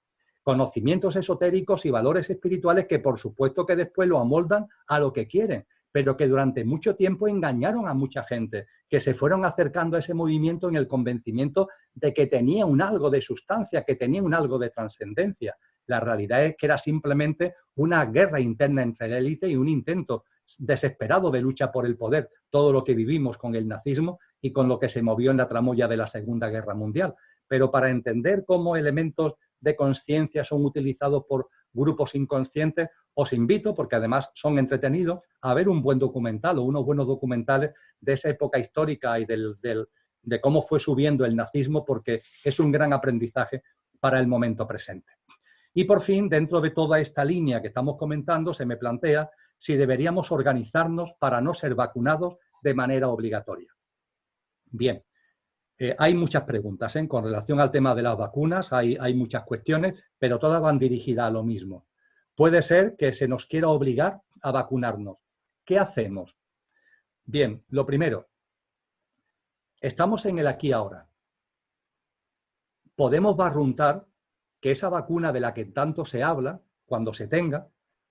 y valores espirituales que por supuesto que después lo amoldan a lo que quieren, pero que durante mucho tiempo engañaron a mucha gente, que se fueron acercando a ese movimiento en el convencimiento de que tenía un algo de sustancia, que tenía un algo de trascendencia. La realidad es que era simplemente una guerra interna entre la élite y un intento desesperado de lucha por el poder, todo lo que vivimos con el nazismo y con lo que se movió en la tramoya de la Segunda Guerra Mundial. Pero para entender cómo elementos de conciencia son utilizados por grupos inconscientes, os invito, porque además son entretenidos, a ver un buen documental o unos buenos documentales de esa época histórica y de cómo fue subiendo el nazismo, porque es un gran aprendizaje para el momento presente. Y por fin, dentro de toda esta línea que estamos comentando, se me plantea si deberíamos organizarnos para no ser vacunados de manera obligatoria. Bien. Hay muchas preguntas con relación al tema de las vacunas, hay muchas cuestiones, pero todas van dirigidas a lo mismo. Puede ser que se nos quiera obligar a vacunarnos. ¿Qué hacemos? Bien, lo primero, estamos en el aquí y ahora. Podemos barruntar que esa vacuna de la que tanto se habla, cuando se tenga,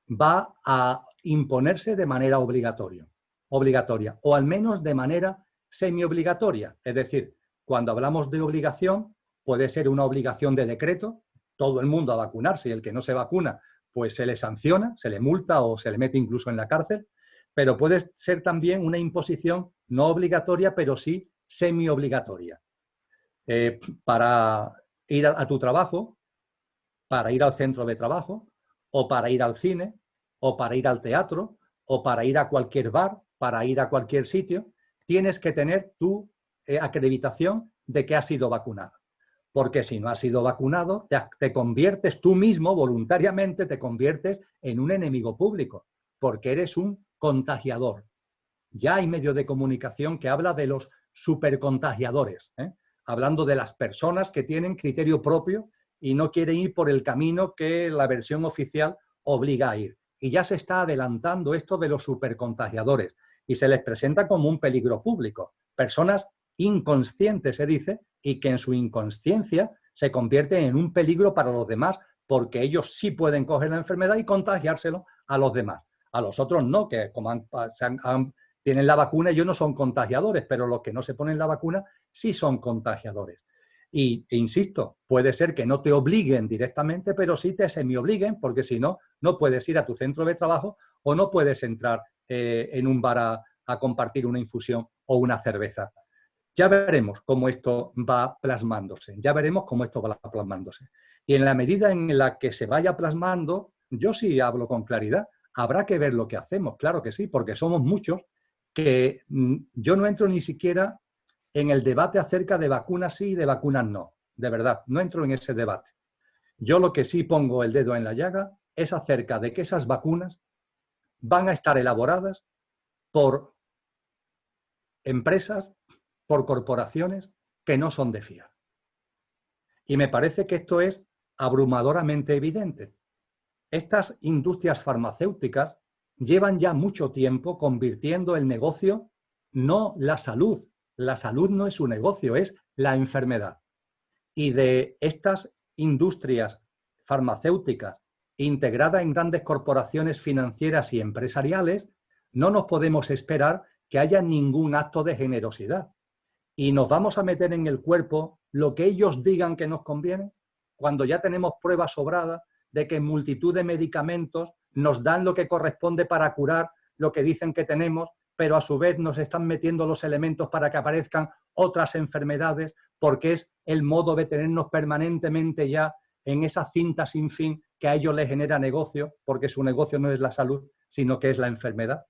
va a imponerse de manera obligatoria, o al menos de manera semi-obligatoria, es decir, cuando hablamos de obligación, puede ser una obligación de decreto, todo el mundo a vacunarse y el que no se vacuna, pues se le sanciona, se le multa o se le mete incluso en la cárcel, pero puede ser también una imposición no obligatoria, pero sí semi-obligatoria. Para ir a tu trabajo, para ir al centro de trabajo, o para ir al cine, o para ir al teatro, o para ir a cualquier bar, para ir a cualquier sitio, tienes que tener tu acreditación de que has sido vacunado. Porque si no has sido vacunado, te conviertes tú mismo, voluntariamente, te conviertes en un enemigo público, porque eres un contagiador. Ya hay medios de comunicación que habla de los supercontagiadores, hablando de las personas que tienen criterio propio y no quieren ir por el camino que la versión oficial obliga a ir. Y ya se está adelantando esto de los supercontagiadores y se les presenta como un peligro público. Personas inconscientes, se dice, y que en su inconsciencia se convierten en un peligro para los demás, porque ellos sí pueden coger la enfermedad y contagiárselo a los demás. A los otros no, que como tienen la vacuna, ellos no son contagiadores, pero los que no se ponen la vacuna sí son contagiadores. E insisto, puede ser que no te obliguen directamente, pero sí te semi-obliguen, porque si no, no puedes ir a tu centro de trabajo o no puedes entrar en un bar a compartir una infusión o una cerveza. Ya veremos cómo esto va plasmándose, Y en la medida en la que se vaya plasmando, yo sí hablo con claridad, habrá que ver lo que hacemos, claro que sí, porque somos muchos que yo no entro ni siquiera en el debate acerca de vacunas sí y de vacunas no. de verdad, no entro en ese debate. Yo lo que sí pongo el dedo en la llaga es acerca de que esas vacunas van a estar elaboradas por empresas, por corporaciones que no son de fiar. Y me parece que esto es abrumadoramente evidente. Estas industrias farmacéuticas llevan ya mucho tiempo convirtiendo el negocio, no la salud. La salud no es su negocio, es la enfermedad. Y de estas industrias farmacéuticas integradas en grandes corporaciones financieras y empresariales, no nos podemos esperar que haya ningún acto de generosidad. Y nos vamos a meter en el cuerpo lo que ellos digan que nos conviene, cuando ya tenemos pruebas sobradas de que en multitud de medicamentos nos dan lo que corresponde para curar lo que dicen que tenemos, pero a su vez nos están metiendo los elementos para que aparezcan otras enfermedades, porque es el modo de tenernos permanentemente ya en esa cinta sin fin que a ellos les genera negocio, porque su negocio no es la salud, sino que es la enfermedad.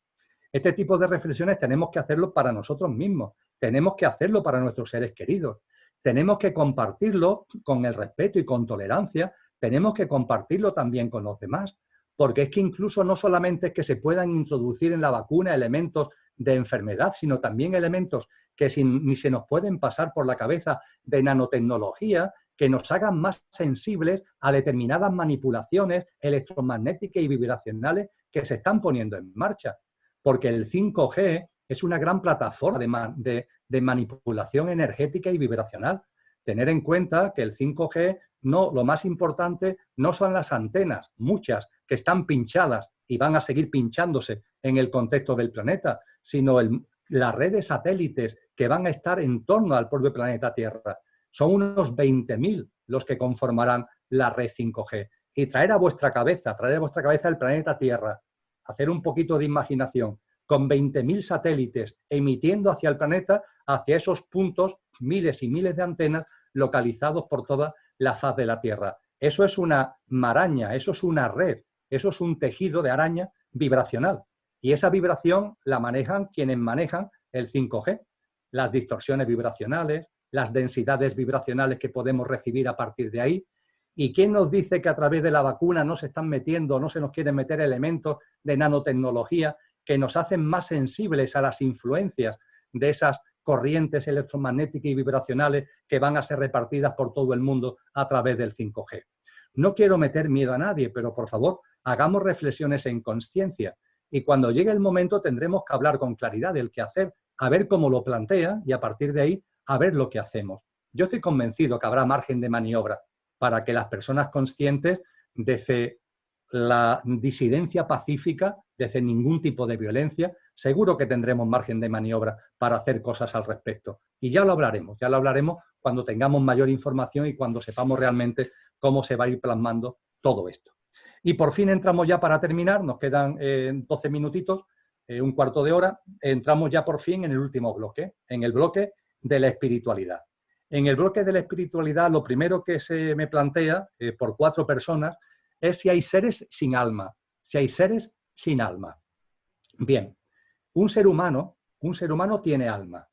Este tipo de reflexiones tenemos que hacerlo para nosotros mismos, tenemos que hacerlo para nuestros seres queridos, tenemos que compartirlo con el respeto y con tolerancia, tenemos que compartirlo también con los demás, porque es que incluso no solamente es que se puedan introducir en la vacuna elementos de enfermedad, sino también elementos que ni se nos pueden pasar por la cabeza de nanotecnología, que nos hagan más sensibles a determinadas manipulaciones electromagnéticas y vibracionales que se están poniendo en marcha. Porque el 5G es una gran plataforma de manipulación energética y vibracional. Tener en cuenta que el 5G, lo más importante no son las antenas, muchas que están pinchadas y van a seguir pinchándose en el contexto del planeta, sino las redes satélites que van a estar en torno al propio planeta Tierra. Son unos 20.000 los que conformarán la red 5G. Y traer a vuestra cabeza el planeta Tierra, hacer un poquito de imaginación, con 20.000 satélites emitiendo hacia el planeta, hacia esos puntos, miles y miles de antenas localizados por toda la faz de la Tierra. Eso es una maraña, eso es una red, eso es un tejido de araña vibracional. Y esa vibración la manejan quienes manejan el 5G. Las distorsiones vibracionales, las densidades vibracionales que podemos recibir a partir de ahí. ¿Y quién nos dice que a través de la vacuna no se están metiendo, no se nos quieren meter elementos de nanotecnología que nos hacen más sensibles a las influencias de esas corrientes electromagnéticas y vibracionales que van a ser repartidas por todo el mundo a través del 5G? No quiero meter miedo a nadie, pero por favor, hagamos reflexiones en conciencia. Y cuando llegue el momento tendremos que hablar con claridad del qué hacer, a ver cómo lo plantea y a partir de ahí a ver lo que hacemos. Yo estoy convencido que habrá margen de maniobra para que las personas conscientes, desde la disidencia pacífica, desde ningún tipo de violencia, seguro que tendremos margen de maniobra para hacer cosas al respecto. Y ya lo hablaremos cuando tengamos mayor información y cuando sepamos realmente cómo se va a ir plasmando todo esto. Y por fin entramos ya para terminar, nos quedan 12 minutitos, un cuarto de hora, entramos ya por fin en el último bloque, en el bloque de la espiritualidad. En el bloque de la espiritualidad, lo primero que se me plantea por 4 personas es si hay seres sin alma, si hay seres sin alma. Bien, un ser humano tiene alma.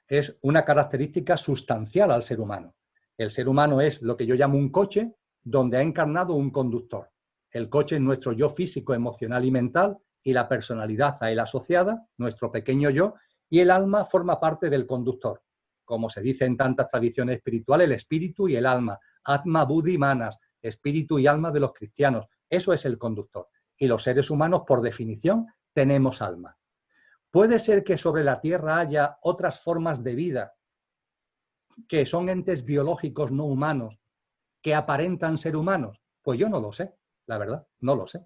Es una característica sustancial al ser humano. El ser humano es lo que yo llamo un coche donde ha encarnado un conductor. El coche es nuestro yo físico, emocional y mental, y la personalidad a él asociada, nuestro pequeño yo, y el alma forma parte del conductor. Como se dice en tantas tradiciones espirituales, el espíritu y el alma, Atma, Buddhi, Manas, espíritu y alma de los cristianos. Eso es el conductor. Y los seres humanos, por definición, tenemos alma. ¿Puede ser que sobre la Tierra haya otras formas de vida que son entes biológicos no humanos que aparentan ser humanos? Pues yo no lo sé, la verdad, no lo sé.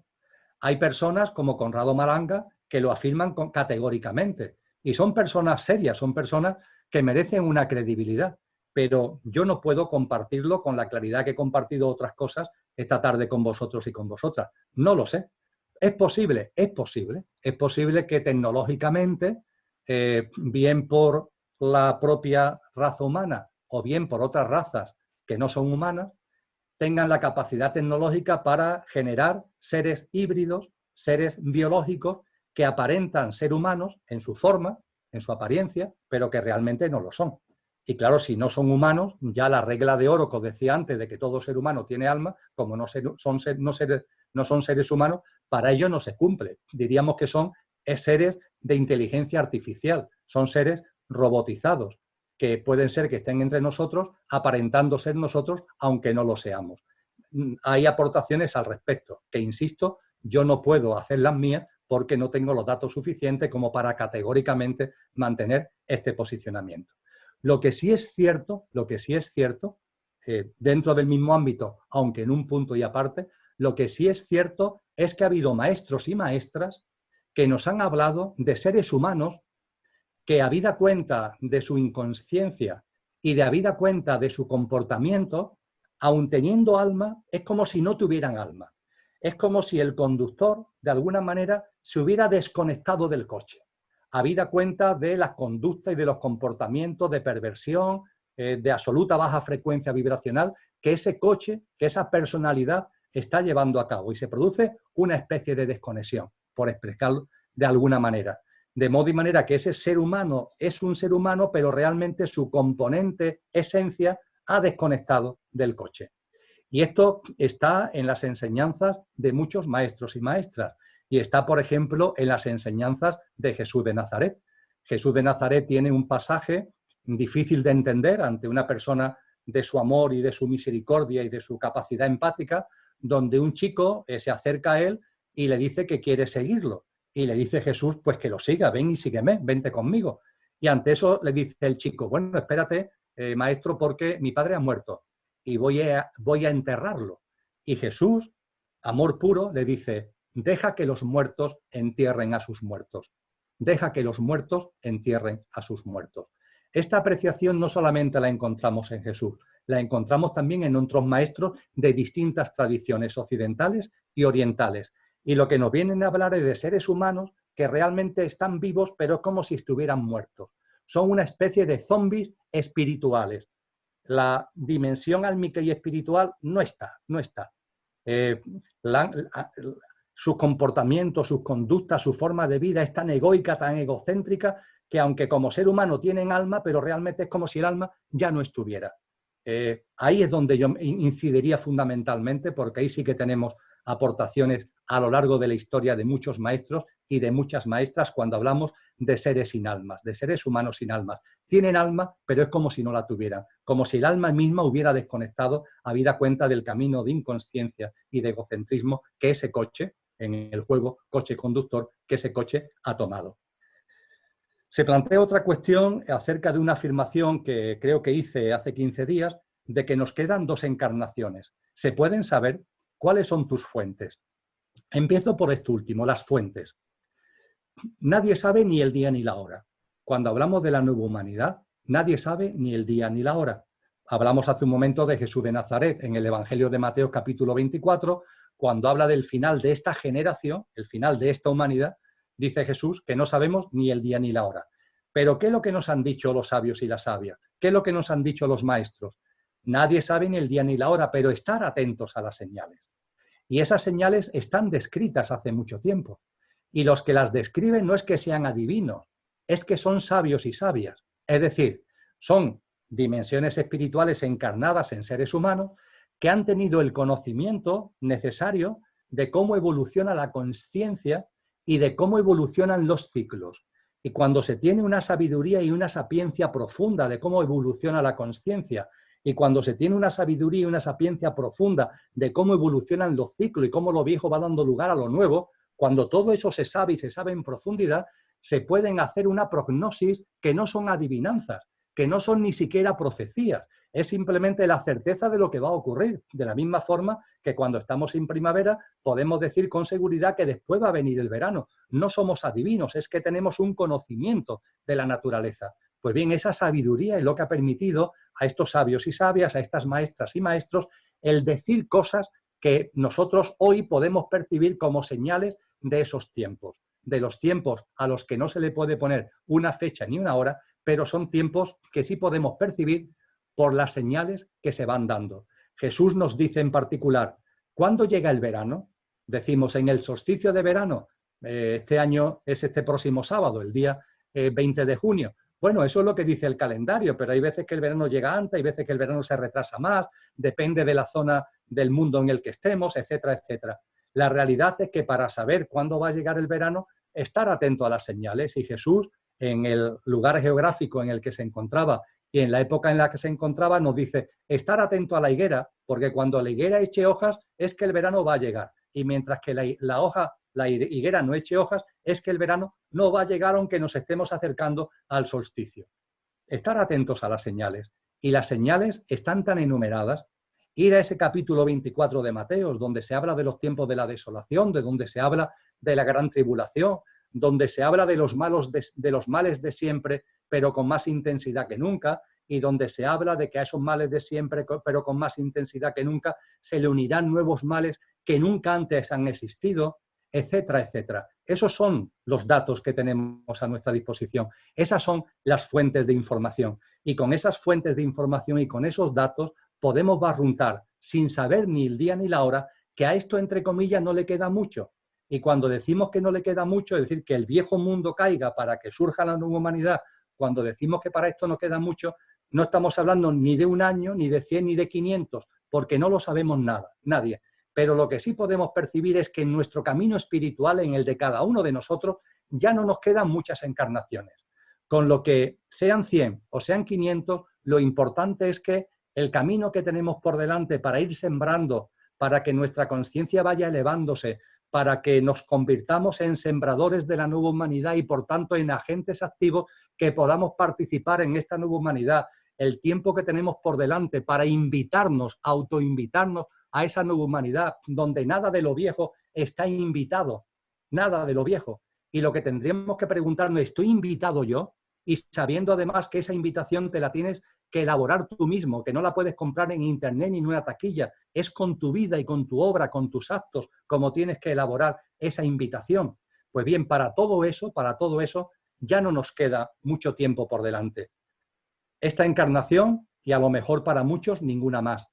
Hay personas como Conrado Maranga que lo afirman categóricamente y son personas serias, son personas que merecen una credibilidad, pero yo no puedo compartirlo con la claridad que he compartido otras cosas esta tarde con vosotros y con vosotras. No lo sé. ¿Es posible? Es posible. Es posible que tecnológicamente, bien por la propia raza humana o bien por otras razas que no son humanas, tengan la capacidad tecnológica para generar seres híbridos, seres biológicos que aparentan ser humanos en su forma, en su apariencia, pero que realmente no lo son. Y claro, si no son humanos, ya la regla de oro que os decía antes de que todo ser humano tiene alma, como no son seres humanos, para ellos no se cumple. Diríamos que son seres de inteligencia artificial, son seres robotizados, que pueden ser que estén entre nosotros, aparentando ser nosotros, aunque no lo seamos. Hay aportaciones al respecto, que insisto, yo no puedo hacer las mías porque no tengo los datos suficientes como para categóricamente mantener este posicionamiento. Lo que sí es cierto, dentro del mismo ámbito, aunque en un punto y aparte, lo que sí es cierto es que ha habido maestros y maestras que nos han hablado de seres humanos que, habida cuenta de su inconsciencia y de habida cuenta de su comportamiento, aun teniendo alma, es como si no tuvieran alma. Es como si el conductor, de alguna manera, se hubiera desconectado del coche, habida cuenta de las conductas y de los comportamientos de perversión, de absoluta baja frecuencia vibracional, que ese coche, que esa personalidad está llevando a cabo. Y se produce una especie de desconexión, por explicarlo de alguna manera. De modo y manera que ese ser humano es un ser humano, pero realmente su componente, esencia, ha desconectado del coche. Y esto está en las enseñanzas de muchos maestros y maestras. Y está, por ejemplo, en las enseñanzas de Jesús de Nazaret. Jesús de Nazaret tiene un pasaje difícil de entender ante una persona de su amor y de su misericordia y de su capacidad empática, donde un chico se acerca a él y le dice que quiere seguirlo. Y le dice Jesús, pues que lo siga, ven y sígueme, vente conmigo. Y ante eso le dice el chico, bueno, espérate, maestro, porque mi padre ha muerto y voy a enterrarlo. Y Jesús, amor puro, le dice, deja que los muertos entierren a sus muertos. Deja que los muertos entierren a sus muertos. Esta apreciación no solamente la encontramos en Jesús, la encontramos también en otros maestros de distintas tradiciones occidentales y orientales. Y lo que nos vienen a hablar es de seres humanos que realmente están vivos, pero es como si estuvieran muertos. Son una especie de zombies espirituales. La dimensión álmica y espiritual no está. Sus comportamientos, sus conductas, su forma de vida es tan egoica, tan egocéntrica, que aunque como ser humano tienen alma, pero realmente es como si el alma ya no estuviera. Ahí es donde yo incidiría fundamentalmente, porque ahí sí que tenemos aportaciones a lo largo de la historia de muchos maestros y de muchas maestras cuando hablamos de seres sin almas, de seres humanos sin almas. Tienen alma, pero es como si no la tuvieran, como si el alma misma hubiera desconectado habida cuenta del camino de inconsciencia y de egocentrismo que ese coche, en el juego coche conductor, que ese coche ha tomado. Se plantea otra cuestión acerca de una afirmación que creo que hice hace 15 días, de que nos quedan 2 encarnaciones. ¿Se pueden saber cuáles son tus fuentes? Empiezo por esto último, las fuentes. Nadie sabe ni el día ni la hora. Cuando hablamos de la nueva humanidad, nadie sabe ni el día ni la hora. Hablamos hace un momento de Jesús de Nazaret en el Evangelio de Mateo capítulo 24, cuando habla del final de esta generación, el final de esta humanidad, dice Jesús que no sabemos ni el día ni la hora. Pero ¿qué es lo que nos han dicho los sabios y las sabias? ¿Qué es lo que nos han dicho los maestros? Nadie sabe ni el día ni la hora, pero estar atentos a las señales. Y esas señales están descritas hace mucho tiempo. Y los que las describen no es que sean adivinos, es que son sabios y sabias. Es decir, son dimensiones espirituales encarnadas en seres humanos que han tenido el conocimiento necesario de cómo evoluciona la consciencia y de cómo evolucionan los ciclos. Y cuando se tiene una sabiduría y una sapiencia profunda de cómo evoluciona la consciencia, y cuando se tiene una sabiduría y una sapiencia profunda de cómo evolucionan los ciclos y cómo lo viejo va dando lugar a lo nuevo, cuando todo eso se sabe y se sabe en profundidad, se pueden hacer una prognosis que no son adivinanzas, que no son ni siquiera profecías, es simplemente la certeza de lo que va a ocurrir. De la misma forma que cuando estamos en primavera podemos decir con seguridad que después va a venir el verano. No somos adivinos, es que tenemos un conocimiento de la naturaleza. Pues bien, esa sabiduría es lo que ha permitido a estos sabios y sabias, a estas maestras y maestros, el decir cosas que nosotros hoy podemos percibir como señales de esos tiempos, de los tiempos a los que no se le puede poner una fecha ni una hora, pero son tiempos que sí podemos percibir por las señales que se van dando. Jesús nos dice en particular, ¿cuándo llega el verano? Decimos en el solsticio de verano, este año es este próximo sábado, el día 20 de junio. Bueno, eso es lo que dice el calendario, pero hay veces que el verano llega antes, hay veces que el verano se retrasa más, depende de la zona del mundo en el que estemos, etcétera, etcétera. La realidad es que para saber cuándo va a llegar el verano, estar atento a las señales. Y Jesús, en el lugar geográfico en el que se encontraba y en la época en la que se encontraba, nos dice, estar atento a la higuera, porque cuando la higuera eche hojas es que el verano va a llegar. Y mientras que la higuera no eche hojas, es que el verano no va a llegar aunque nos estemos acercando al solsticio. Estar atentos a las señales. Y las señales están tan enumeradas. Ir a ese capítulo 24 de Mateos, donde se habla de los tiempos de la desolación, de donde se habla de la gran tribulación, donde se habla de los males de siempre, pero con más intensidad que nunca, y donde se habla de que a esos males de siempre, pero con más intensidad que nunca, se le unirán nuevos males que nunca antes han existido, etcétera, etcétera. Esos son los datos que tenemos a nuestra disposición. Esas son las fuentes de información. Y con esas fuentes de información y con esos datos podemos barruntar, sin saber ni el día ni la hora, que a esto, entre comillas, no le queda mucho. Y cuando decimos que no le queda mucho, es decir, que el viejo mundo caiga para que surja la nueva humanidad, cuando decimos que para esto no queda mucho, no estamos hablando ni de un año, ni de 100, ni de 500, porque no lo sabemos nadie. Pero lo que sí podemos percibir es que en nuestro camino espiritual, en el de cada uno de nosotros, ya no nos quedan muchas encarnaciones. Con lo que sean 100 o sean 500, lo importante es que el camino que tenemos por delante para ir sembrando, para que nuestra conciencia vaya elevándose, para que nos convirtamos en sembradores de la nueva humanidad y, por tanto, en agentes activos que podamos participar en esta nueva humanidad, el tiempo que tenemos por delante para invitarnos, autoinvitarnos a esa nueva humanidad, donde nada de lo viejo está invitado, nada de lo viejo. Y lo que tendríamos que preguntarnos, ¿estoy invitado yo? Y sabiendo además que esa invitación te la tienes que elaborar tú mismo, que no la puedes comprar en internet ni en una taquilla, es con tu vida y con tu obra, con tus actos, como tienes que elaborar esa invitación. Pues bien, para todo eso, ya no nos queda mucho tiempo por delante. Esta encarnación, y a lo mejor para muchos, ninguna más.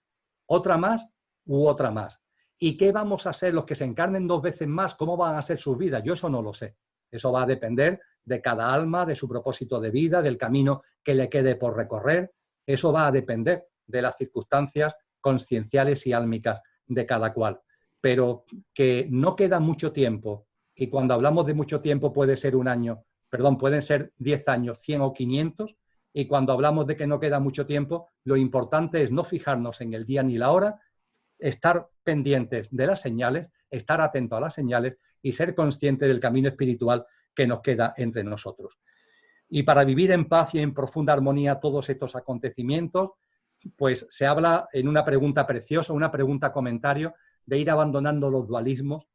Otra más u otra más. ¿Y qué vamos a ser los que se encarnen 2 veces más? ¿Cómo van a ser sus vidas? Yo eso no lo sé. Eso va a depender de cada alma, de su propósito de vida, del camino que le quede por recorrer. Eso va a depender de las circunstancias conscienciales y álmicas de cada cual. Pero que no queda mucho tiempo, y cuando hablamos de mucho tiempo puede ser un año, perdón, pueden ser 10 años, 100 o 500, y cuando hablamos de que no queda mucho tiempo, lo importante es no fijarnos en el día ni la hora, estar pendientes de las señales, estar atento a las señales y ser consciente del camino espiritual que nos queda entre nosotros. Y para vivir en paz y en profunda armonía todos estos acontecimientos, pues se habla en una pregunta preciosa, una pregunta comentario, de ir abandonando los dualismos,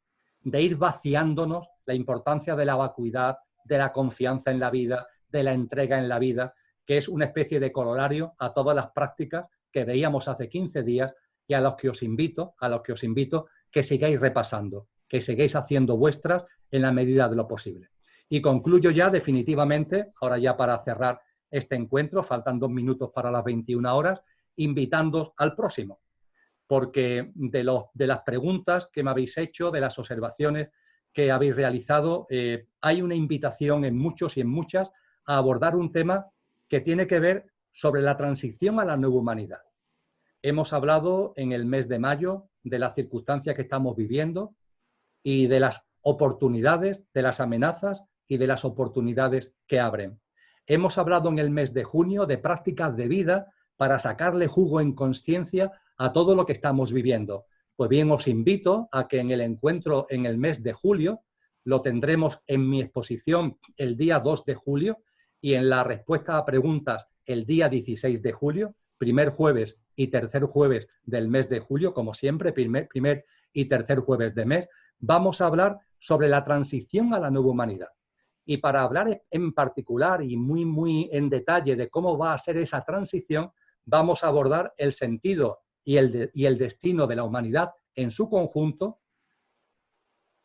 de ir vaciándonos, la importancia de la vacuidad, de la confianza en la vida, de la entrega en la vida, que es una especie de corolario a todas las prácticas que veíamos hace 15 días y a los que os invito que sigáis repasando, que sigáis haciendo vuestras en la medida de lo posible. Y concluyo ya definitivamente, ahora ya para cerrar este encuentro, faltan 2 minutos para las 21 horas, invitándoos al próximo, porque de las preguntas que me habéis hecho, de las observaciones que habéis realizado, hay una invitación en muchos y en muchas a abordar un tema que tiene que ver sobre la transición a la nueva humanidad. Hemos hablado en el mes de mayo de las circunstancias que estamos viviendo y de las oportunidades, de las amenazas y de las oportunidades que abren. Hemos hablado en el mes de junio de prácticas de vida para sacarle jugo en conciencia a todo lo que estamos viviendo. Pues bien, os invito a que en el encuentro en el mes de julio, lo tendremos en mi exposición el día 2 de julio y en la respuesta a preguntas el día 16 de julio, primer jueves y tercer jueves del mes de julio, como siempre, primer y tercer jueves de mes, vamos a hablar sobre la transición a la nueva humanidad. Y para hablar en particular y muy en detalle de cómo va a ser esa transición, vamos a abordar el sentido y el destino de la humanidad en su conjunto,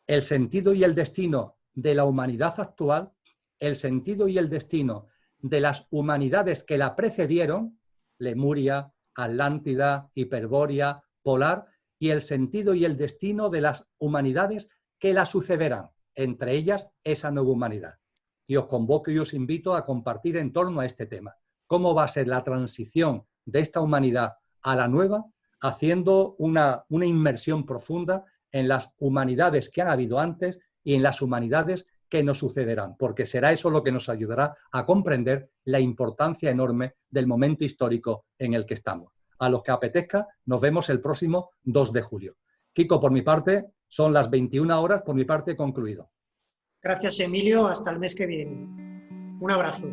el sentido y el destino de la humanidad actual, el sentido y el destino de las humanidades que la precedieron, Lemuria, Atlántida, Hiperbórea, Polar, y el sentido y el destino de las humanidades que la sucederán, entre ellas esa nueva humanidad. y os convoco y os invito a compartir en torno a este tema. ¿Cómo va a ser la transición de esta humanidad a la nueva, haciendo una inmersión profunda en las humanidades que han habido antes y en las humanidades que nos sucederán? Porque será eso lo que nos ayudará a comprender la importancia enorme del momento histórico en el que estamos. A los que apetezca, nos vemos el próximo 2 de julio. Kiko, por mi parte, son las 21 horas, por mi parte, concluido. Gracias, Emilio. Hasta el mes que viene. Un abrazo.